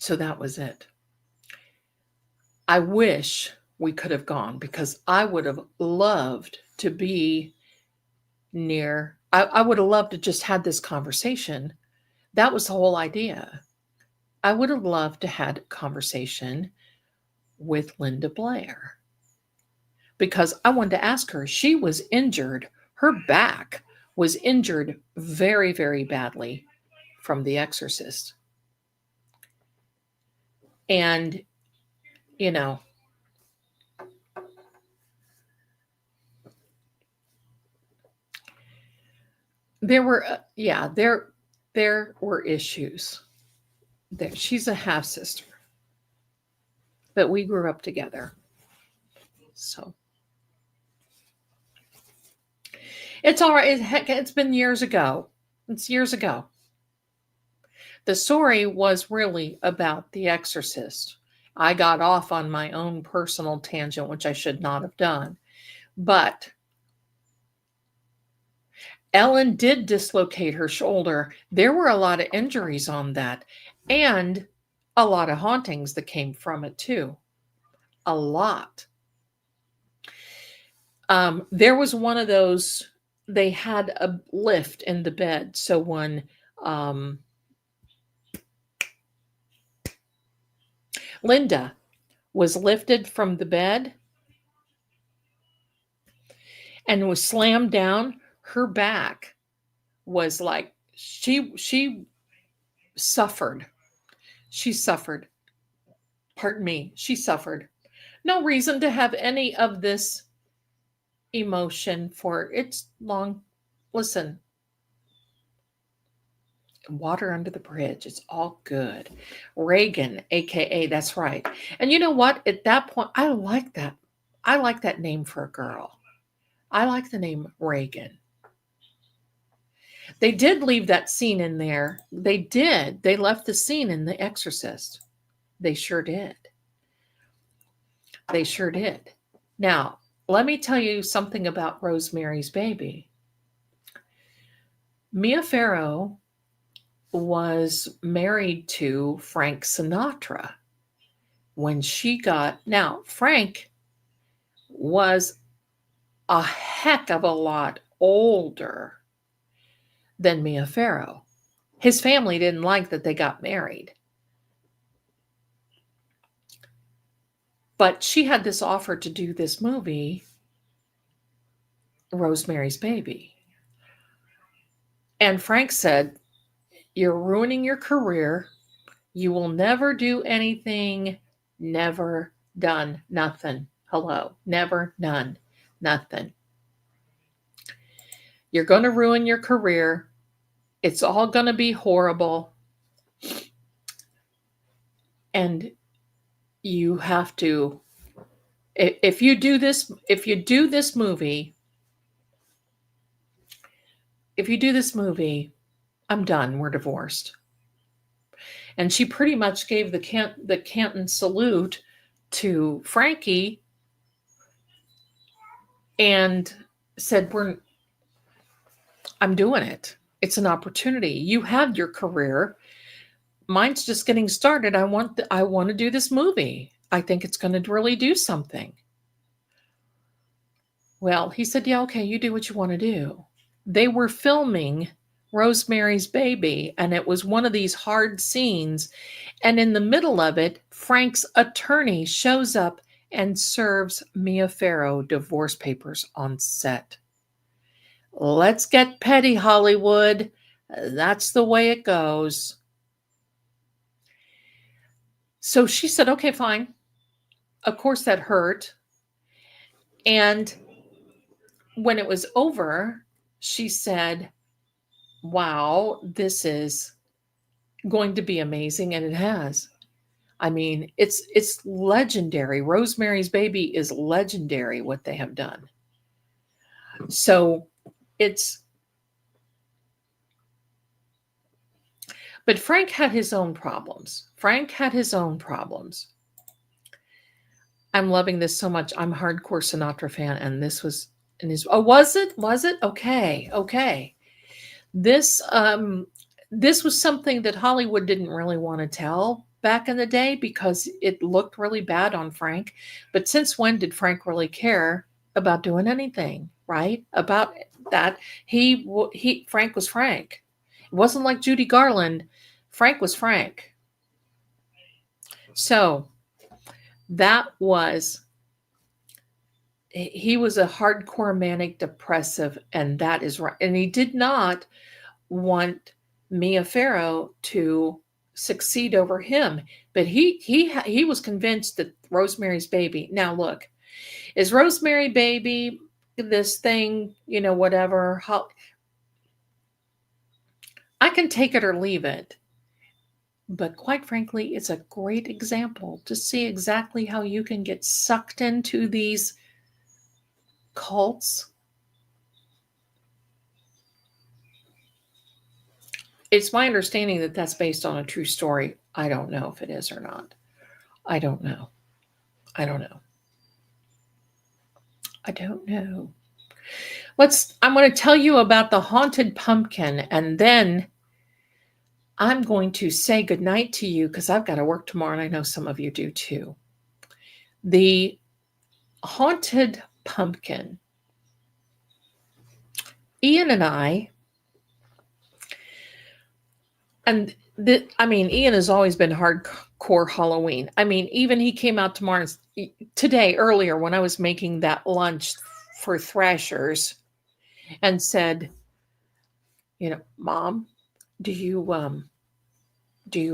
A: that was it. I wish we could have gone because I would have loved to be near. I would have loved to just had this conversation. That was the whole idea. I would have loved to had a conversation with Linda Blair because I wanted to ask her. She was injured. Her back was injured very, very badly from The Exorcist. And, there were, there were issues. She's a half sister, but we grew up together. So it's all right. It's been years ago. It's years ago. The story was really about The Exorcist. I got off on my own personal tangent, which I should not have done. But Ellen did dislocate her shoulder. There were a lot of injuries on that and a lot of hauntings that came from it too. A lot. There was one of those, they had a lift in the bed. So when Linda was lifted from the bed and was slammed down, her back was like, she suffered. She suffered. Pardon me. She suffered. No reason to have any of this emotion for it's long. Listen, water under the bridge. It's all good. Reagan, AKA, that's right. And you know what? At that point, I like that. I like that name for a girl. I like the name Reagan. They did leave that scene in there. They did. They left the scene in The Exorcist. They sure did. They sure did. Now, let me tell you something about Rosemary's Baby. Mia Farrow was married to Frank Sinatra when she now Frank was a heck of a lot older than Mia Farrow. His family didn't like that they got married. But she had this offer to do this movie, Rosemary's Baby. And Frank said, "You're ruining your career. You will never do anything. Never done nothing. Hello. Never done nothing. You're going to ruin your career. It's all going to be horrible. And you have to, if you do this movie, I'm done. We're divorced." And she pretty much gave the Canton salute to Frankie and said, I'm doing it. It's an opportunity. You had your career. Mine's just getting started. I want to do this movie. I think it's going to really do something. Well, he said, "Yeah, okay, you do what you want to do." They were filming Rosemary's Baby, and it was one of these hard scenes. And in the middle of it, Frank's attorney shows up and serves Mia Farrow divorce papers on set. Let's get petty, Hollywood. That's the way it goes. So she said, "Okay, fine." Of course, that hurt. And when it was over, she said, "Wow, this is going to be amazing." And it has. I mean, it's legendary. Rosemary's Baby is legendary, what they have done. So but Frank had his own problems. I'm loving this so much. I'm a hardcore Sinatra fan, and this was in his. Oh, was it? Okay. This was something that Hollywood didn't really want to tell back in the day because it looked really bad on Frank. But since when did Frank really care about doing anything, right? About that, Frank was Frank. It wasn't like Judy Garland. Frank was Frank. So he was a hardcore manic depressive, and that is right. And he did not want Mia Farrow to succeed over him, but he was convinced that Rosemary's Baby. Now look, is Rosemary Baby this thing, whatever? I can take it or leave it. But quite frankly, it's a great example to see exactly how you can get sucked into these cults. It's my understanding that that's based on a true story. I don't know if it is or not. I don't know. I'm going to tell you about the haunted pumpkin, and then I'm going to say goodnight to you because I've got to work tomorrow, and I know some of you do too. The haunted pumpkin. Ian and I, and Ian has always been hardcore Halloween. Even he came out today earlier when I was making that lunch for Thrashers and said, "Mom, do you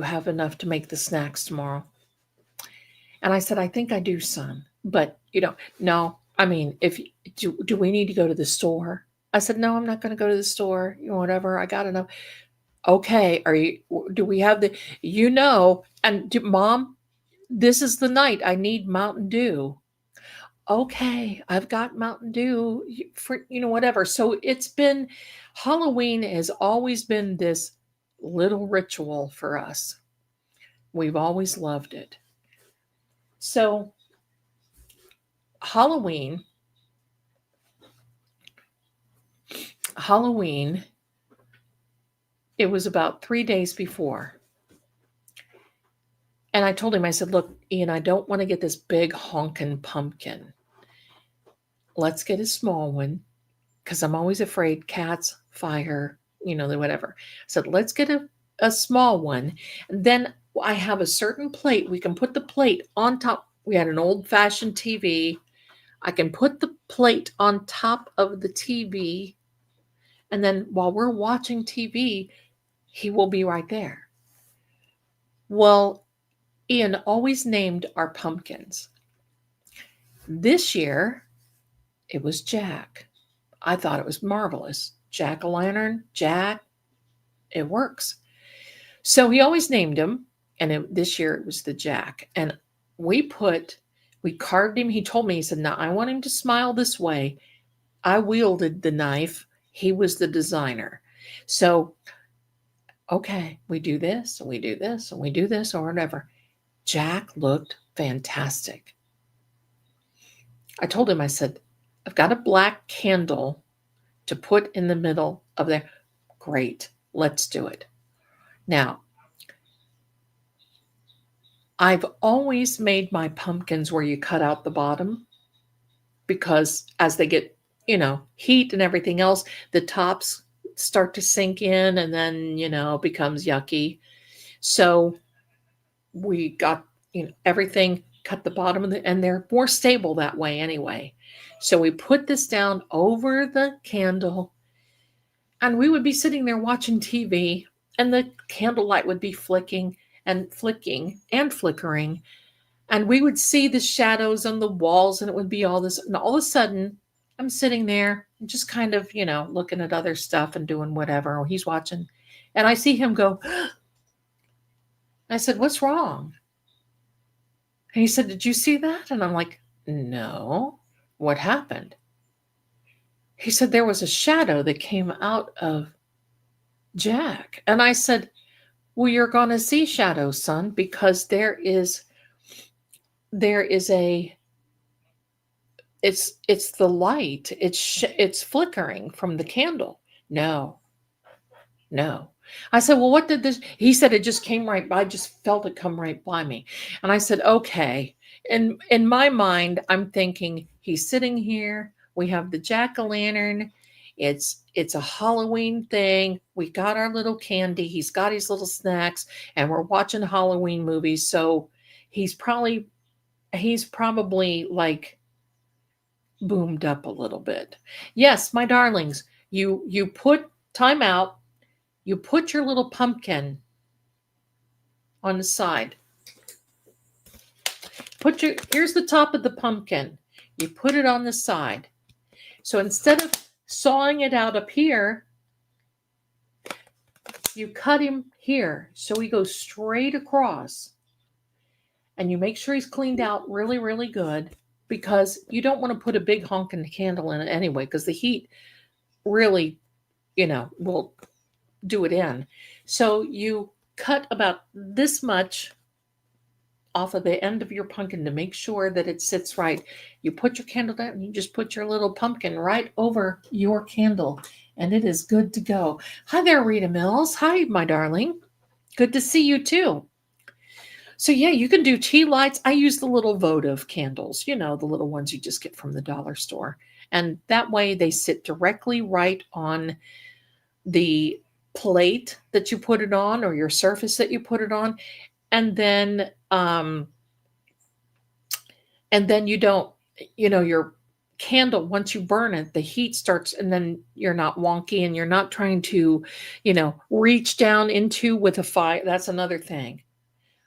A: have enough to make the snacks tomorrow?" And I said, "I think I do, son. But no. Do we need to go to the store?" I said, "No, I'm not going to go to the store. Whatever. I got enough." "Okay. Do we have Mom, this is the night. I need Mountain Dew." "Okay, I've got Mountain Dew for, whatever." So Halloween has always been this little ritual for us. We've always loved it. So Halloween, it was about 3 days before. And I told him, I said, "Look, Ian, I don't want to get this big honking pumpkin. Let's get a small one because I'm always afraid cats, fire, whatever." I said, "Let's get a a small one. And then I have a certain plate. We can put the plate on top. We had an old-fashioned TV. I can put the plate on top of the TV, and then while we're watching TV, he will be right there. Well, Ian always named our pumpkins. This year, it was Jack. I thought it was marvelous. Jack-o'-lantern, Jack, it works. So he always named him, and this year it was the Jack. And we carved him. He told me, he said, "Now I want him to smile this way." I wielded the knife. He was the designer. So, okay, we do this, and we do this, and we do this, or whatever. Jack looked fantastic. I told him, I said, "I've got a black candle to put in the middle of there." Great, let's do it. Now, I've always made my pumpkins where you cut out the bottom, because as they get, heat and everything else, the tops start to sink in, and then, it becomes yucky. So we got, everything, cut the bottom of and they're more stable that way anyway. So we put this down over the candle, and we would be sitting there watching TV, and the candlelight would be flicking and flickering, and we would see the shadows on the walls, and it would be all this, and all of a sudden I'm sitting there just kind of, looking at other stuff and doing whatever, or he's watching, and I see him go. I said, "What's wrong?" And he said, "Did you see that?" And I'm like, "No, what happened?" He said, "There was a shadow that came out of Jack." And I said, "Well, you're going to see shadows, son, because there is it's the light. It's flickering from the candle." No. I said, "Well, what did this?" He said, "It just came right by. I just felt it come right by me." And I said, "Okay." And in my mind, I'm thinking, he's sitting here. We have the jack-o'-lantern. It's a Halloween thing. We got our little candy. He's got his little snacks, and we're watching Halloween movies. So he's probably like boomed up a little bit. Yes, my darlings, you put time out. You put your little pumpkin on the side. Here's the top of the pumpkin. You put it on the side. So instead of sawing it out up here, you cut him here. So he goes straight across. And you make sure he's cleaned out really, really good, because you don't want to put a big honking candle in it anyway, because the heat really, will do it in. So you cut about this much off of the end of your pumpkin to make sure that it sits right. You put your candle down, and you just put your little pumpkin right over your candle, and it is good to go. Hi there, Rita Mills. Hi, my darling. Good to see you too. So yeah, you can do tea lights. I use the little votive candles, the little ones you just get from the dollar store. And that way they sit directly right on the plate that you put it on, or your surface that you put it on. And then you don't, your candle, once you burn it, the heat starts, and then you're not wonky, and you're not trying to, reach down into with a fire. That's another thing.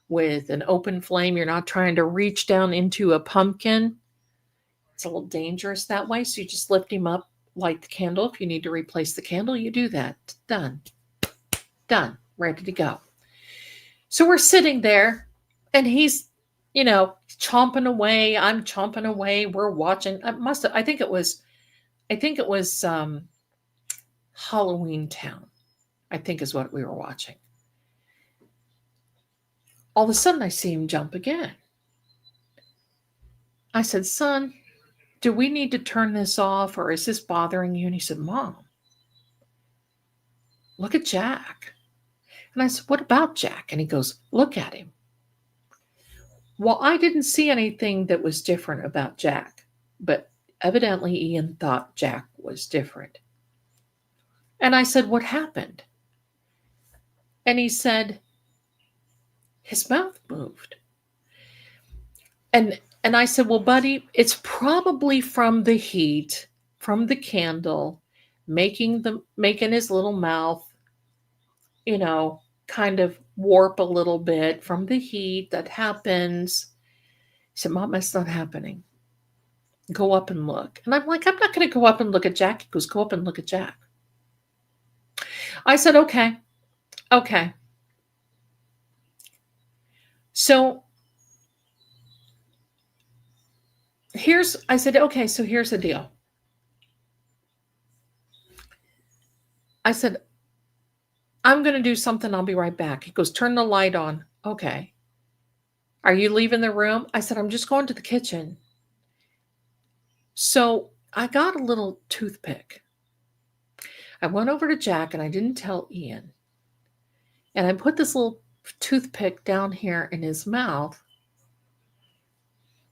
A: With an open flame, you're not trying to reach down into a pumpkin. It's a little dangerous that way. So you just lift him up, light the candle. If you need to replace the candle, you do that. Done, ready to go. So we're sitting there, and he's, chomping away. I'm chomping away. We're watching. I think it was Halloween Town, I think is what we were watching. All of a sudden, I see him jump again. I said, "Son, do we need to turn this off, or is this bothering you?" And he said, "Mom, look at Jack." And I said, "What about Jack?" And he goes, "Look at him." Well, I didn't see anything that was different about Jack, but evidently Ian thought Jack was different. And I said, "What happened?" And he said, his mouth moved. And I said, well, buddy, it's probably from the heat, from the candle, making his little mouth, kind of warp a little bit from the heat that happens. He said, Mom, that's not happening. Go up and look. And I'm like, I'm not going to go up and look at Jack. He goes, go up and look at Jack. I said, okay. Okay. So I said, okay, so here's the deal. I said, I'm going to do something. I'll be right back. He goes, turn the light on. Okay. Are you leaving the room? I said, I'm just going to the kitchen. So I got a little toothpick. I went over to Jack and I didn't tell Ian. And I put this little toothpick down here in his mouth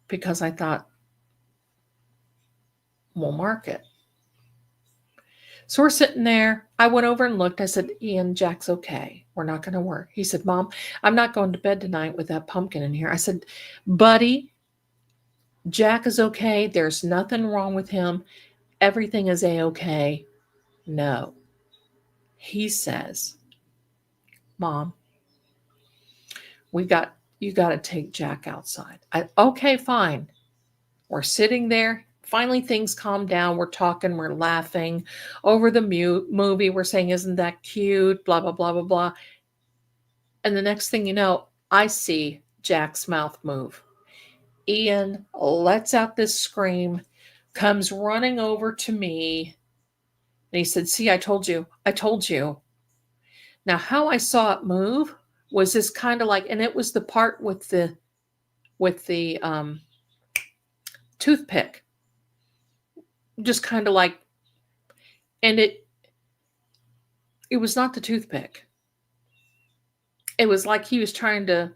A: because I thought, we'll mark it. So we're sitting there. I went over and looked. I said, Ian, Jack's okay. We're not going to work. He said, Mom, I'm not going to bed tonight with that pumpkin in here. I said, buddy, Jack is okay. There's nothing wrong with him. Everything is a-okay. No. He says, Mom, you got to take Jack outside. Okay, fine. We're sitting there. Finally, things calm down. We're talking, we're laughing over the movie. We're saying, isn't that cute? Blah, blah, blah, blah, blah. And the next thing you know, I see Jack's mouth move. Ian lets out this scream, comes running over to me. And he said, see, I told you. I told you. Now, how I saw it move was this kind of like, and it was the part with the toothpick. Just kind of like, and it was not the toothpick. It was like he was trying to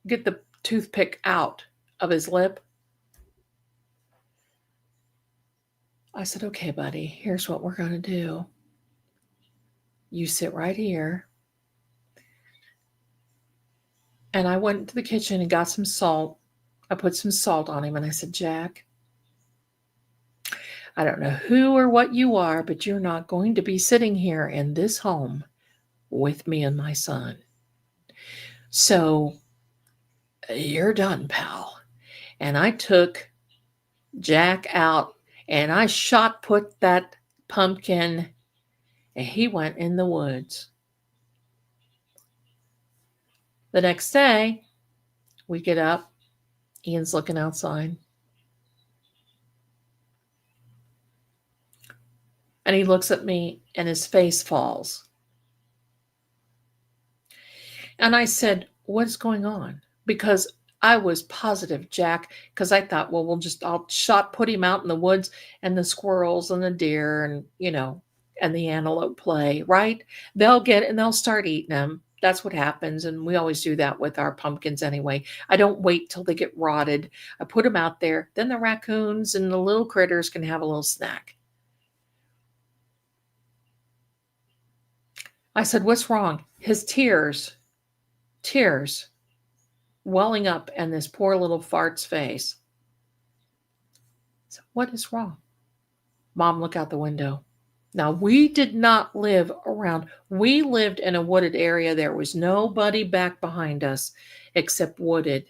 A: get the toothpick out of his lip. I said, okay, buddy, here's what we're going to do. You sit right here. And I went to the kitchen and got some salt. I put some salt on him and I said, Jack, I don't know who or what you are, but you're not going to be sitting here in this home with me and my son. So you're done, pal. And I took Jack out and I shot put that pumpkin and he went in the woods. The next day, we get up. Ian's looking outside. And he looks at me and his face falls. And I said, what's going on? Because I was positive, Jack, because I thought, well, I'll shot put him out in the woods and the squirrels and the deer and, and the antelope play, right? They'll start eating them. That's what happens. And we always do that with our pumpkins anyway. I don't wait till they get rotted. I put them out there. Then the raccoons and the little critters can have a little snack. I said, what's wrong? His tears welling up in this poor little fart's face. So what is wrong? Mom, look out the window. Now, we did not live around. We lived in a wooded area. There was nobody back behind us except wooded.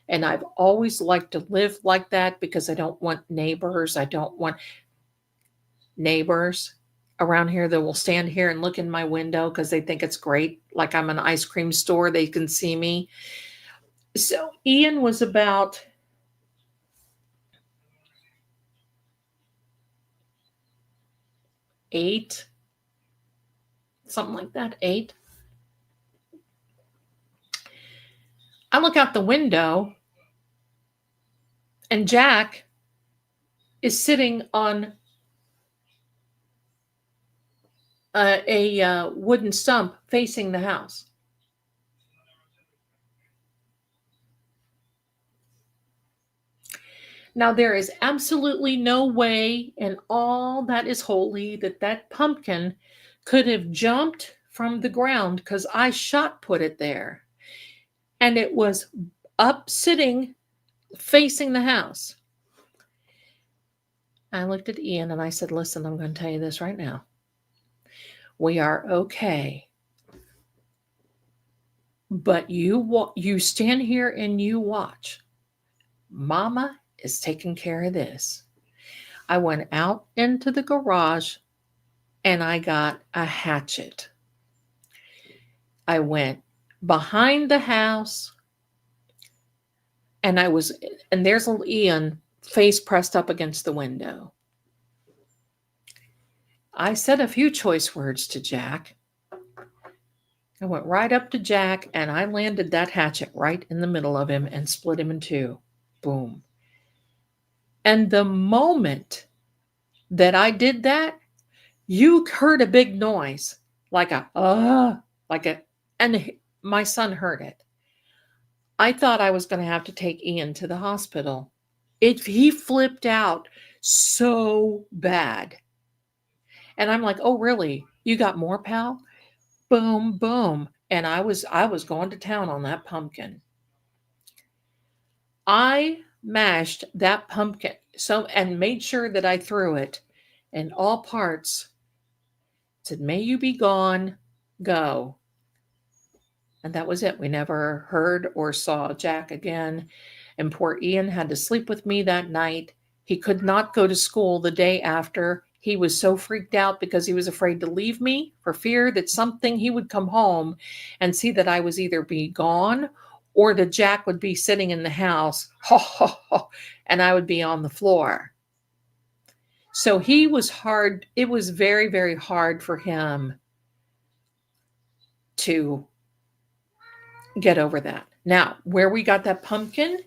A: And I've always liked to live like that because I don't want neighbors. I don't want neighbors around here that will stand here and look in my window because they think it's great. Like I'm an ice cream store. They can see me. So Ian was about 8, something like that, 8. I look out the window and Jack is sitting on a wooden stump facing the house. Now, there is absolutely no way in all that is holy that pumpkin could have jumped from the ground because I shot put it there. And it was up sitting facing the house. I looked at Ian and I said, listen, I'm going to tell you this right now. We are okay. But you stand here and you watch. Mama is taking care of this. I went out into the garage and I got a hatchet. I went behind the house and there's little Ian face pressed up against the window. I said a few choice words to Jack. I went right up to Jack and I landed that hatchet right in the middle of him and split him in two. Boom. And the moment that I did that, you heard a big noise, and my son heard it. I thought I was going to have to take Ian to the hospital. He flipped out so bad. And I'm like, oh, really? You got more, pal? Boom, boom. And I was going to town on that pumpkin. I mashed that pumpkin and made sure that I threw it in all parts. Said, may you be gone, go. And that was it. We never heard or saw Jack again. And poor Ian had to sleep with me that night. He could not go to school the day after. He was so freaked out because he was afraid to leave me for fear that he would come home and see that I was either be gone or that Jack would be sitting in the house, and I would be on the floor. So he was hard. It was very, very hard for him to get over that. Now, where we got that pumpkin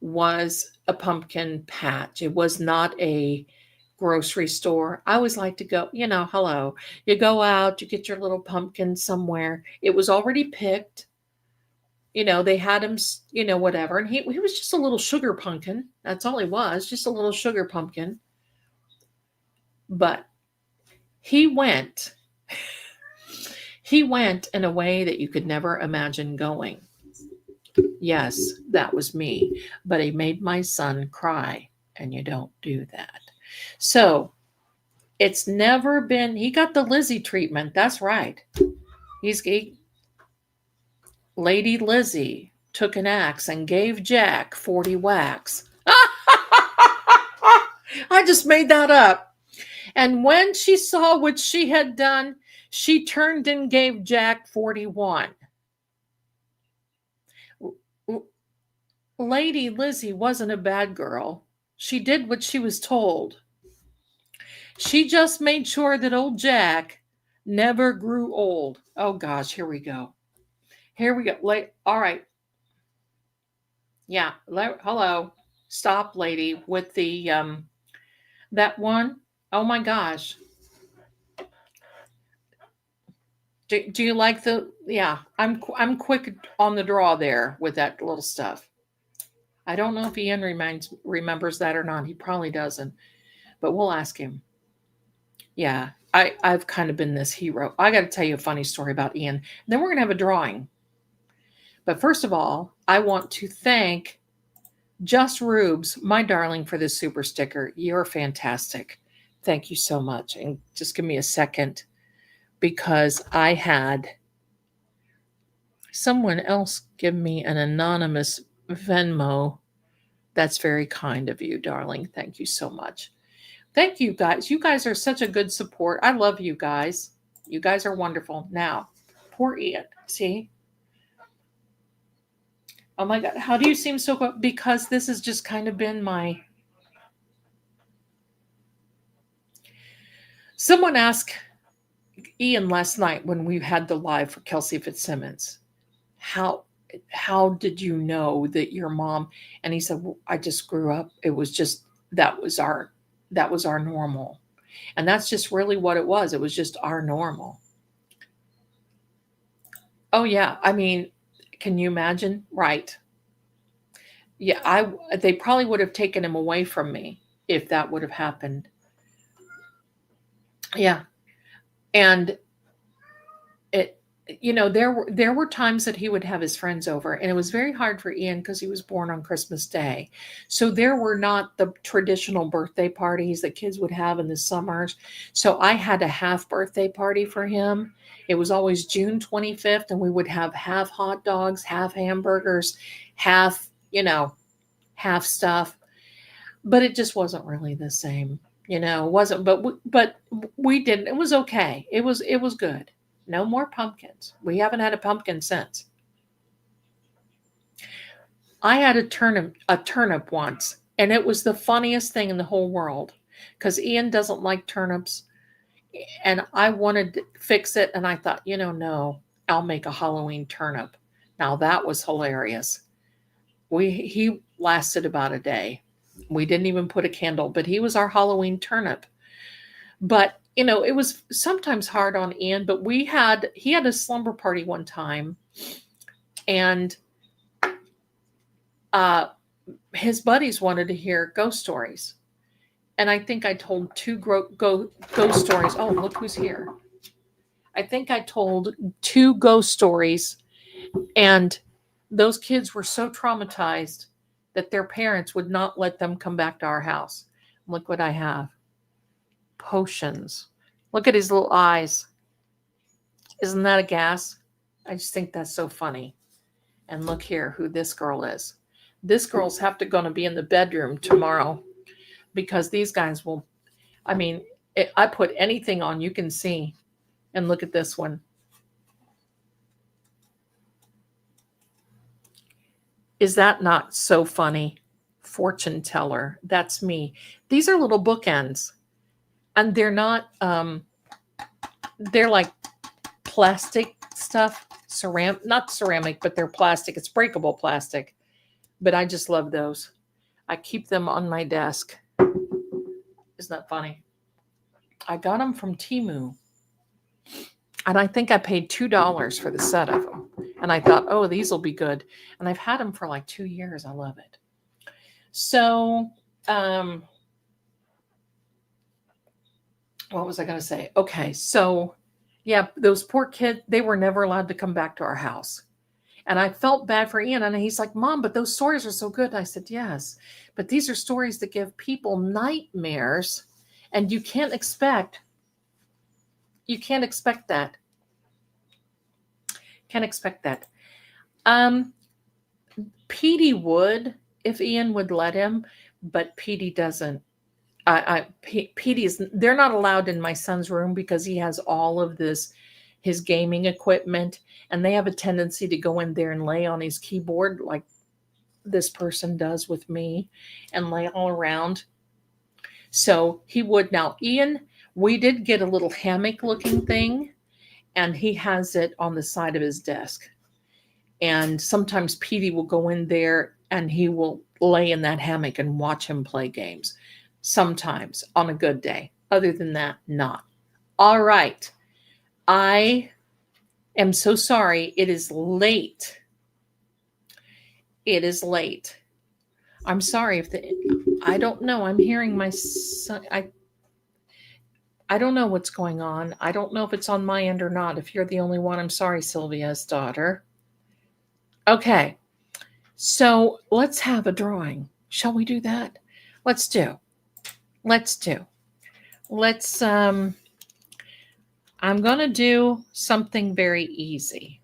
A: was a pumpkin patch. It was not a grocery store. I always like to go, hello. You go out, you get your little pumpkin somewhere. It was already picked. They had him, whatever. And he was just a little sugar pumpkin. That's all he was, just a little sugar pumpkin. But he went in a way that you could never imagine going. Yes, that was me. But he made my son cry, and you don't do that. So it's never been, he got the Lizzie treatment. That's right. Lady Lizzie took an axe and gave Jack 40 whacks. I just made that up. And when she saw what she had done, she turned and gave Jack 41. Lady Lizzie wasn't a bad girl. She did what she was told. She just made sure that old Jack never grew old. Oh gosh, here we go. All right. Yeah. Hello. Stop, lady, with the that one. Oh my gosh. Do you like yeah, I'm quick on the draw there with that little stuff. I don't know if Ian remembers that or not. He probably doesn't, but we'll ask him. Yeah, I've kind of been this hero. I got to tell you a funny story about Ian. Then we're going to have a drawing. But first of all, I want to thank Just Rubes, my darling, for this super sticker. You're fantastic. Thank you so much. And just give me a second because I had someone else give me an anonymous Venmo. That's very kind of you, darling. Thank you so much. Thank you, guys. You guys are such a good support. I love you guys. You guys are wonderful. Now, poor Ian. See? Oh my God. How do you seem so good? Because this has just kind of been my... Someone asked Ian last night when we had the live for Kelsey Fitzsimmons, how did you know that your mom... And he said, well, I just grew up. It was just, that was our normal. And that's just really what it was. It was just our normal. Oh yeah. I mean, can you imagine? Right. Yeah. They probably would have taken him away from me if that would have happened. Yeah. And there were times that he would have his friends over, and it was very hard for Ian because he was born on Christmas Day. So there were not the traditional birthday parties that kids would have in the summers. So I had a half birthday party for him. It was always June 25th, and we would have half hot dogs, half hamburgers, half, half stuff. But it just wasn't really the same. It wasn't, but we didn't. It was okay. It was good. No more pumpkins. We haven't had a pumpkin since. I had a turnip once, and it was the funniest thing in the whole world because Ian doesn't like turnips, and I wanted to fix it, and I thought, no, I'll make a Halloween turnip. Now that was hilarious. He lasted about a day. We didn't even put a candle, but he was our Halloween turnip. But it was sometimes hard on Ian, but he had a slumber party one time, and his buddies wanted to hear ghost stories. And I think I told two ghost stories. Oh, look who's here. I think I told two ghost stories, and those kids were so traumatized that their parents would not let them come back to our house. Look what I have. Potions. Look at his little eyes. Isn't that a gas? I just think that's so funny. And look here who this girl is. This girl's going to be in the bedroom tomorrow because these guys will, I put anything on you can see. And look at this one. Is that not so funny? Fortune teller. That's me. These are little bookends. And they're not, they're like plastic stuff. Not ceramic, but they're plastic. It's breakable plastic. But I just love those. I keep them on my desk. Isn't that funny? I got them from Temu. And I think I paid $2 for the set of them. And I thought, oh, these will be good. And I've had them for like 2 years. I love it. So, what was I going to say? Okay. So, yeah, those poor kids, they were never allowed to come back to our house. And I felt bad for Ian. And he's like, Mom, but those stories are so good. And I said, yes, but these are stories that give people nightmares. And you can't expect that. Can't expect that. Petey would, if Ian would let him, but Petey doesn't. They're not allowed in my son's room because he has all of his gaming equipment, and they have a tendency to go in there and lay on his keyboard like this person does with me and lay all around. So he would. Now, Ian, we did get a little hammock looking thing, and he has it on the side of his desk. And sometimes Petey will go in there and he will lay in that hammock and watch him play games. Sometimes on a good day. Other than that, not. All right. I am so sorry. It is late. It is late. I'm sorry I don't know. I'm hearing my son. I don't know what's going on. I don't know if it's on my end or not. If you're the only one, I'm sorry, Sylvia's daughter. Okay. So let's have a drawing. Shall we do that? Let's do. I'm going to do something very easy.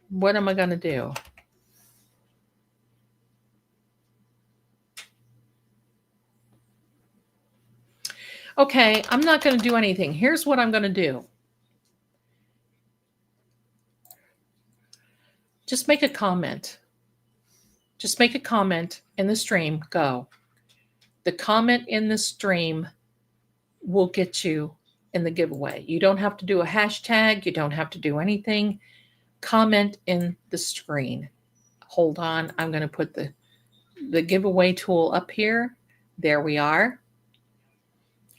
A: What am I going to do? Okay, I'm not going to do anything. Here's what I'm going to do. Just make a comment. Just make a comment in the stream. Go. The comment in the stream will get you in the giveaway. You don't have to do a hashtag. You don't have to do anything. Comment in the screen. Hold on. I'm going to put the giveaway tool up here. There we are.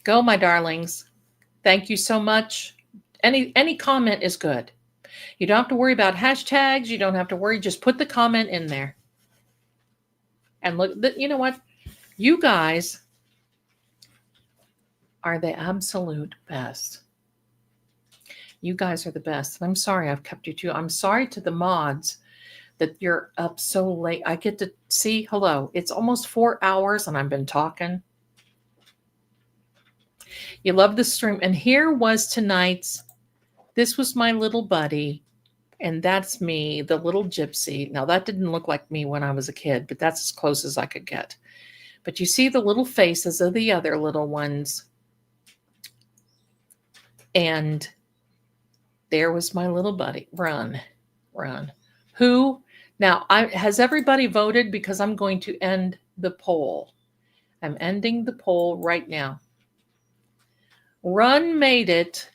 A: Go, my darlings. Thank you so much. Any comment is good. You don't have to worry about hashtags. You don't have to worry. Just put the comment in there. And look, you know what? You guys are the absolute best. You guys are the best. And I'm sorry I've kept you too. I'm sorry to the mods that you're up so late. I get to see, hello, it's almost 4 hours and I've been talking. You love the stream. And here was tonight's, this was my little buddy. And that's me, the little gypsy. Now, that didn't look like me when I was a kid, but that's as close as I could get. But you see the little faces of the other little ones. And there was my little buddy. Run. Who? Now, has everybody voted? Because I'm going to end the poll. I'm ending the poll right now. Run made it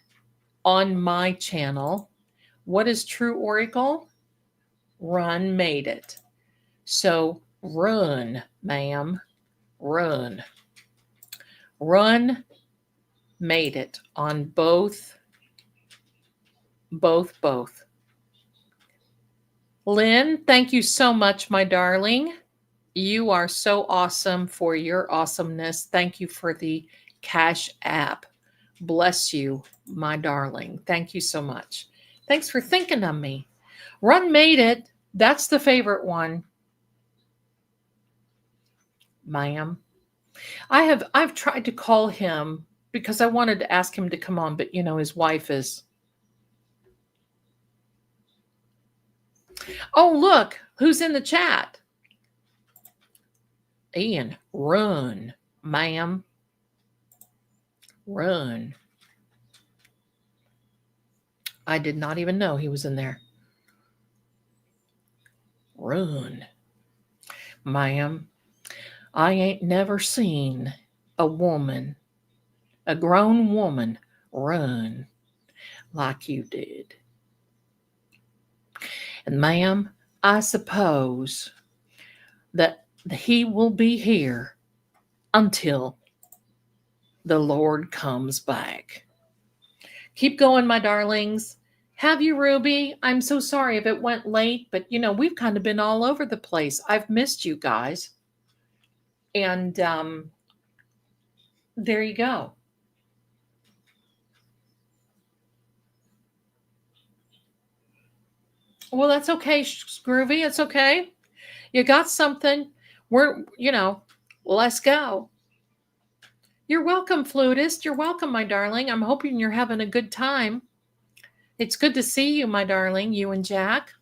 A: on my channel. What is True Oracle? Run made it. So run, ma'am. Run. Run made it on both. Lynn, thank you so much, my darling. You are so awesome for your awesomeness. Thank you for the Cash App. Bless you, my darling. Thank you so much. Thanks for thinking of me. Run made it. That's the favorite one. Ma'am. I've tried to call him because I wanted to ask him to come on, but his wife is. Oh, look, who's in the chat? Ian, run, ma'am. Run. I did not even know he was in there. Run. Ma'am, I ain't never seen a woman, a grown woman, run like you did. And ma'am, I suppose that he will be here until the Lord comes back. Keep going, my darlings. Have you, Ruby? I'm so sorry if it went late, but we've kind of been all over the place. I've missed you guys. And there you go. Well, that's okay, Groovy. It's okay. You got something. Let's go. You're welcome, flutist. You're welcome, my darling. I'm hoping you're having a good time. It's good to see you, my darling, you and Jack.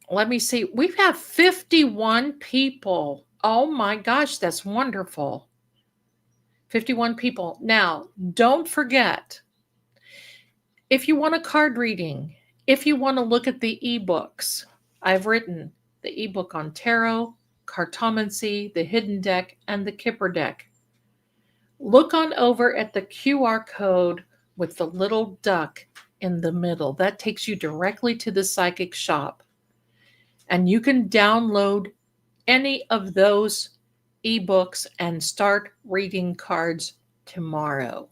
A: Let me see. We've had 51 people. Oh my gosh, that's wonderful. 51 people. Now, don't forget, if you want a card reading, if you want to look at the ebooks, I've written the ebook on tarot, Cartomancy, the hidden deck, and the Kipper deck. Look on over at the QR code with the little duck in the middle. That takes you directly to the psychic shop. And you can download any of those ebooks and start reading cards tomorrow.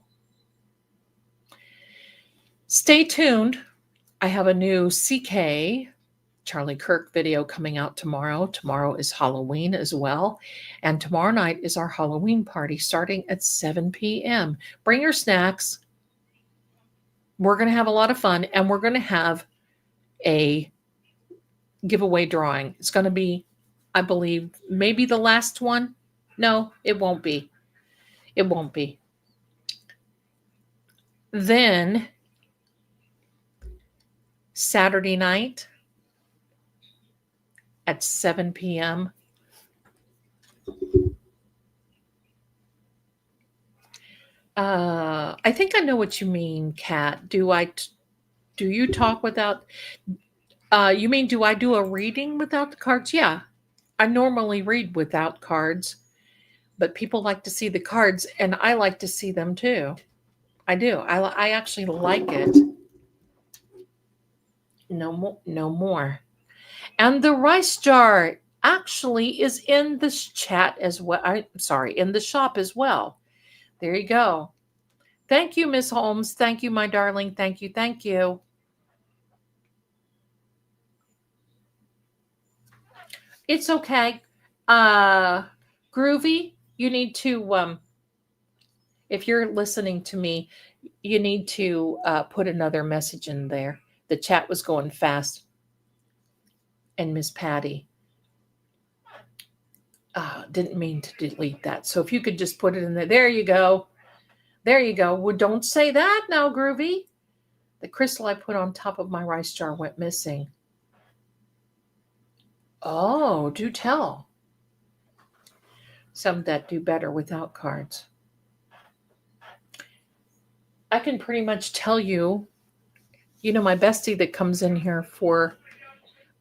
A: Stay tuned. I have a new CK Charlie Kirk video coming out tomorrow. Tomorrow is Halloween as well. And tomorrow night is our Halloween party starting at 7 p.m. Bring your snacks. We're going to have a lot of fun, and we're going to have a giveaway drawing. It's going to be, I believe, maybe the last one. No, it won't be. It won't be. Then Saturday night at 7 p.m. I think I know what you mean, Kat. Do you talk without, you mean, do I do a reading without the cards? Yeah, I normally read without cards, but people like to see the cards, and I like to see them too. I do. I actually like it. No more. And the rice jar actually is in the chat as well. In the shop as well. There you go. Thank you, Miss Holmes. Thank you, my darling. Thank you. Thank you. It's okay. Groovy, you need to, if you're listening to me, You need to put another message in there. The chat was going fast. And Miss Patty didn't mean to delete that. So if you could just put it in there. There you go. There you go. Well, don't say that now, Groovy. The crystal I put on top of my rice jar went missing. Oh, do tell. Some that do better without cards. I can pretty much tell you, my bestie that comes in here for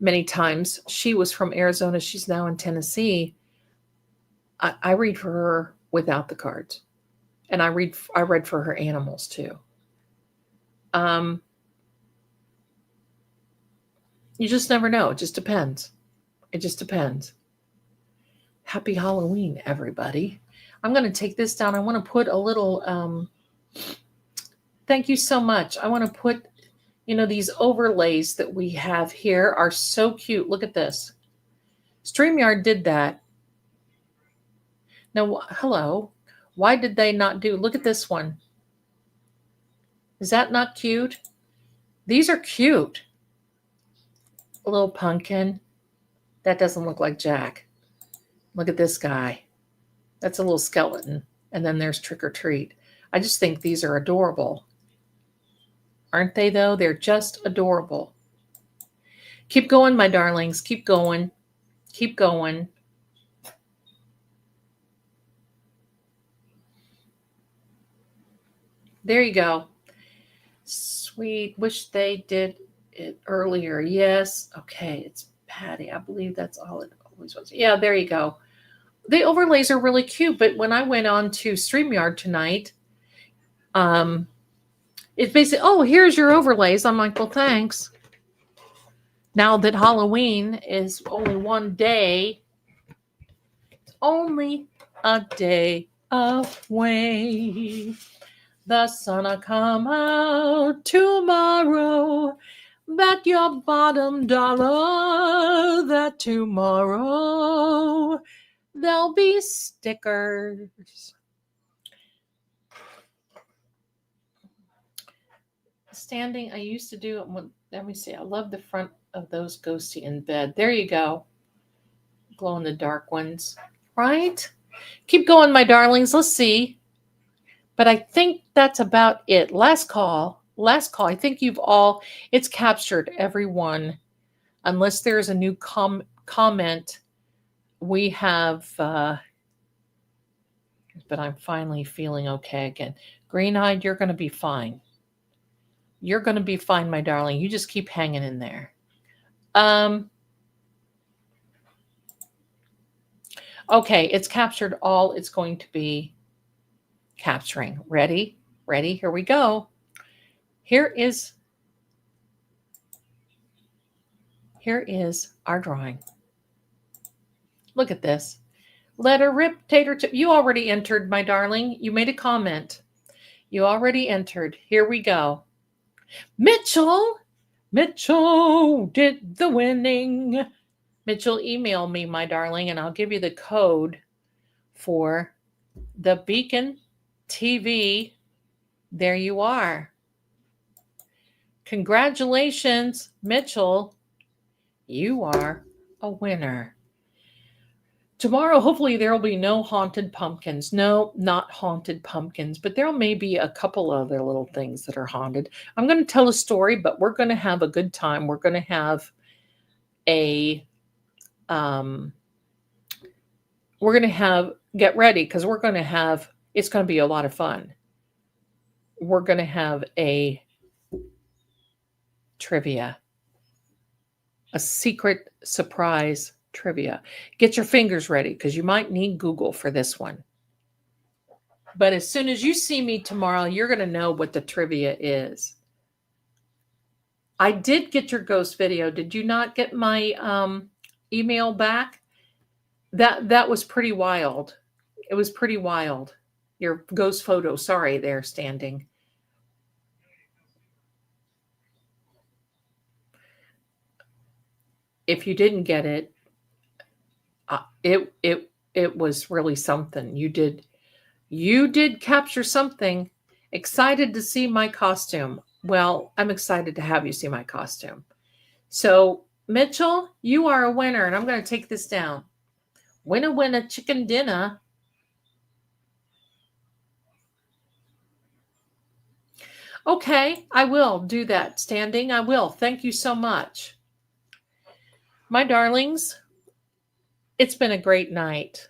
A: many times, she was from Arizona. She's now in Tennessee. I read for her without the cards. And I read for her animals too. You just never know. It just depends. It just depends. Happy Halloween, everybody. I'm going to take this down. I want to put a little, thank you so much. I want to put, these overlays that we have here are so cute. Look at this. StreamYard did that. Now, hello. Why did they not do, look at this one. Is that not cute? These are cute. A little pumpkin. That doesn't look like Jack. Look at this guy. That's a little skeleton. And then there's Trick or Treat. I just think these are adorable. Aren't they, though? They're just adorable. Keep going, my darlings. Keep going. Keep going. There you go. Sweet. Wish they did it earlier. Yes. Okay. It's Patty. I believe that's all it always was. Yeah, there you go. The overlays are really cute, but when I went on to StreamYard tonight, it's basically, oh, here's your overlays. I'm like, well, thanks. Now that Halloween is only one day, only a day away. The sun'll come out tomorrow. Bet your bottom dollar that tomorrow there'll be stickers. Standing, I used to do it. Let me see. I love the front of those ghosty in bed. There you go. Glow in the dark ones. Right? Keep going, my darlings. Let's see. But I think that's about it. Last call. I think it's captured everyone. Unless there's a new comment, we have, but I'm finally feeling okay again. Green-eyed, you're going to be fine. You're going to be fine, my darling. You just keep hanging in there. Okay, it's captured all it's going to be capturing. Ready? Here we go. Here is our drawing. Look at this. Let her rip, tater chip. You already entered, my darling. You made a comment. You already entered. Here we go. Mitchell did the winning. Mitchell, email me, my darling, and I'll give you the code for the Beacon TV. There you are. Congratulations, Mitchell. You are a winner. Tomorrow, hopefully, there will be no haunted pumpkins. No, not haunted pumpkins, but there may be a couple other little things that are haunted. I'm going to tell a story, but we're going to have a good time. We're going to have get ready because it's going to be a lot of fun. We're going to have a trivia, a secret surprise trivia. Get your fingers ready because you might need Google for this one. But as soon as you see me tomorrow, you're going to know what the trivia is. I did get your ghost video. Did you not get my email back? That was pretty wild. It was pretty wild. Your ghost photo. Sorry, there standing. If you didn't get it, it was really something. You did capture something. Excited to see my costume. Well, I'm excited to have you see my costume. So, Mitchell, you are a winner, and I'm going to take this down. Winner, winner, chicken dinner. Okay, I will do that. Standing, I will. Thank you so much. My darlings, it's been a great night.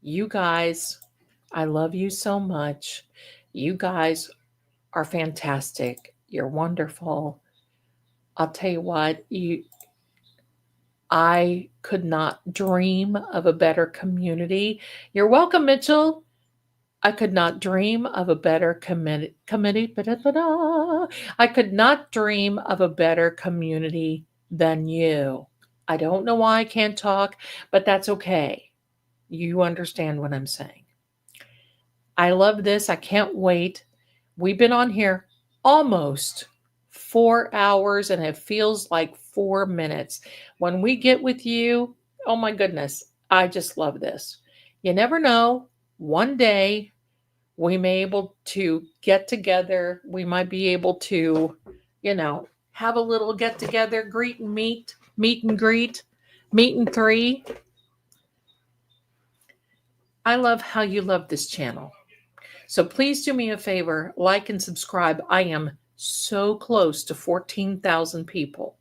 A: You guys, I love you so much. You guys are fantastic. You're wonderful. I'll tell you what, I could not dream of a better community. You're welcome, Mitchell. I could not dream of a better committee. I could not dream of a better community than you. I don't know why I can't talk, but that's okay. You understand what I'm saying. I love this. I can't wait. We've been on here almost 4 hours and it feels like 4 minutes. When we get with you, oh my goodness, I just love this. You never know. One day we may be able to get together. We might be able to, have a little get together, greet and meet and greet, meet and three. I love how you love this channel. So please do me a favor, like and subscribe. I am so close to 14,000 people.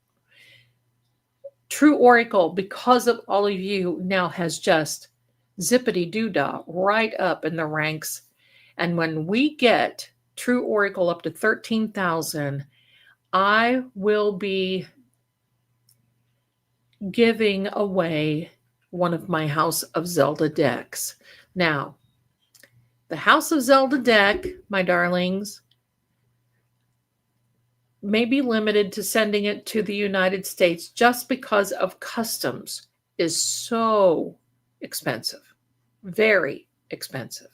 A: True Oracle, because of all of you, now has just zippity doo dah right up in the ranks. And when we get True Oracle up to 13,000, I will be giving away one of my House of Zelda decks. Now, the House of Zelda deck, my darlings, may be limited to sending it to the United States just because of customs is so expensive, very expensive.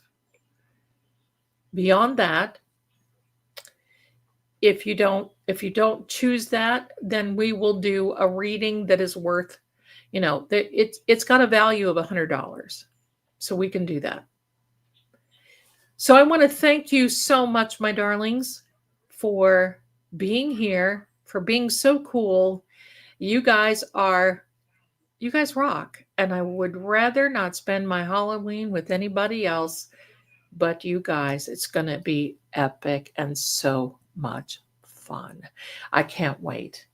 A: Beyond that, if you don't choose that, then we will do a reading that is worth, it's got a value of $100. So we can do that. So I want to thank you so much, my darlings, for being here, for being so cool. You guys rock. And I would rather not spend my Halloween with anybody else but you guys. It's going to be epic and so much fun. I can't wait.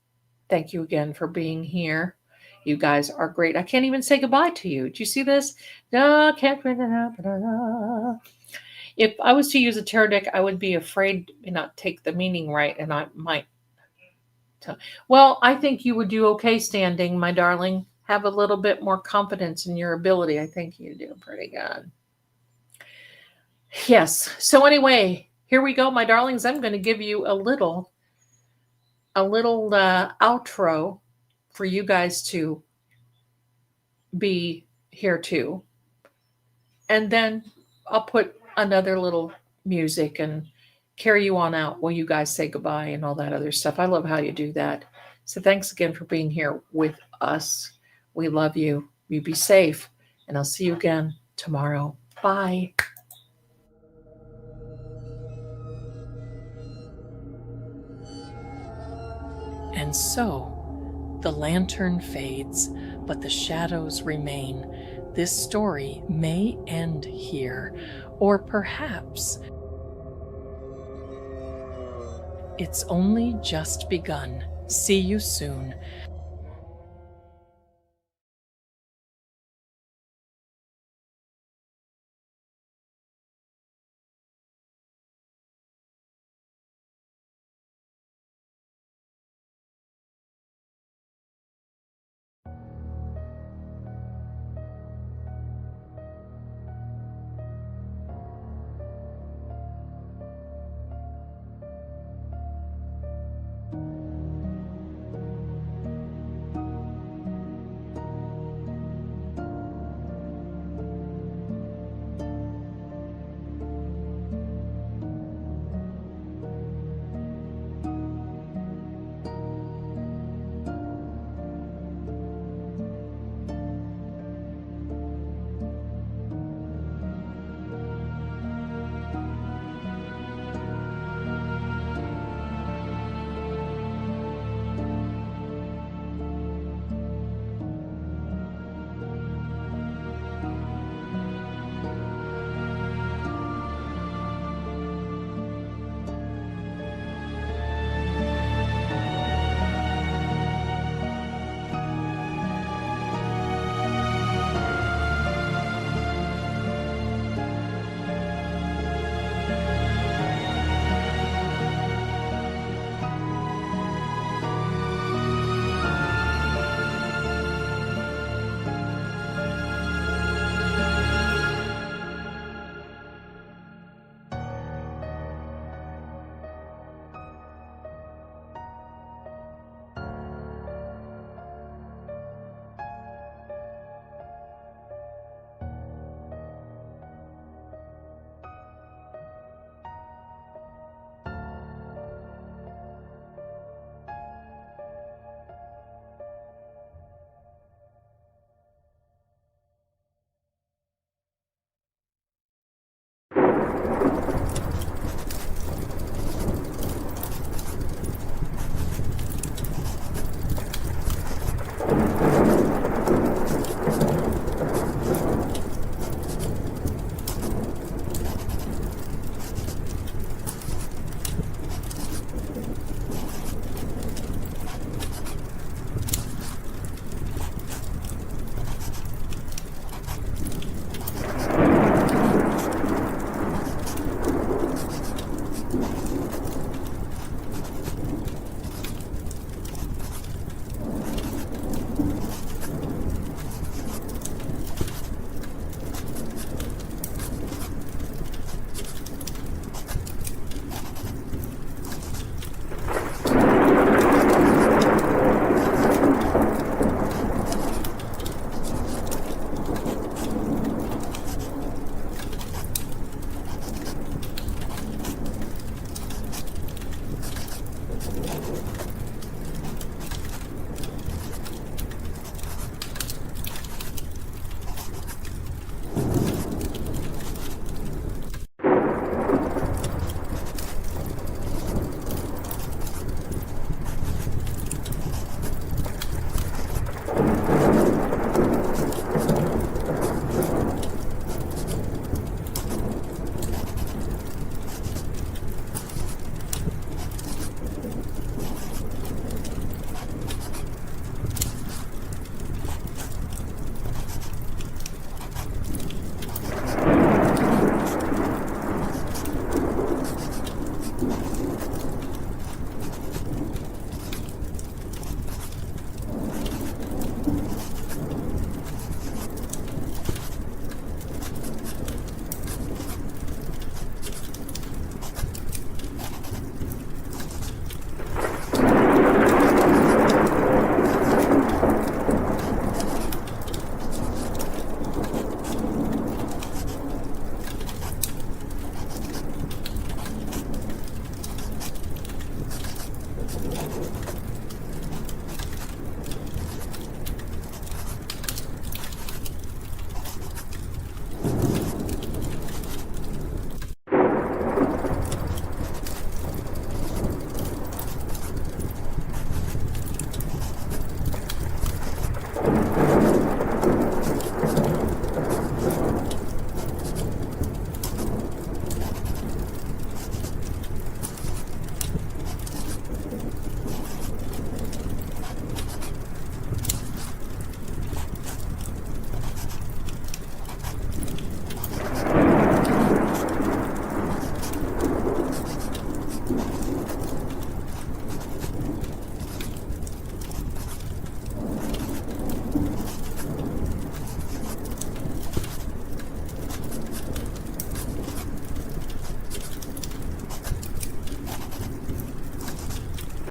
A: Thank you again for being here. You guys are great. I can't even say goodbye to you. Do you see this? No, can't. If I was to use a tarot deck, I would be afraid to not take the meaning right, and I might. Well, I think you would do okay standing, my darling. Have a little bit more confidence in your ability. I think you do pretty good. Yes. So anyway, here we go, my darlings. I'm going to give you a little outro for you guys to be here too. And then I'll put another little music and carry you on out while you guys say goodbye and all that other stuff. I love how you do that. So thanks again for being here with us. We love you. You be safe. And I'll see you again tomorrow. Bye. And so the lantern fades, but the shadows remain. This story may end here, or perhaps it's only just begun. See you soon.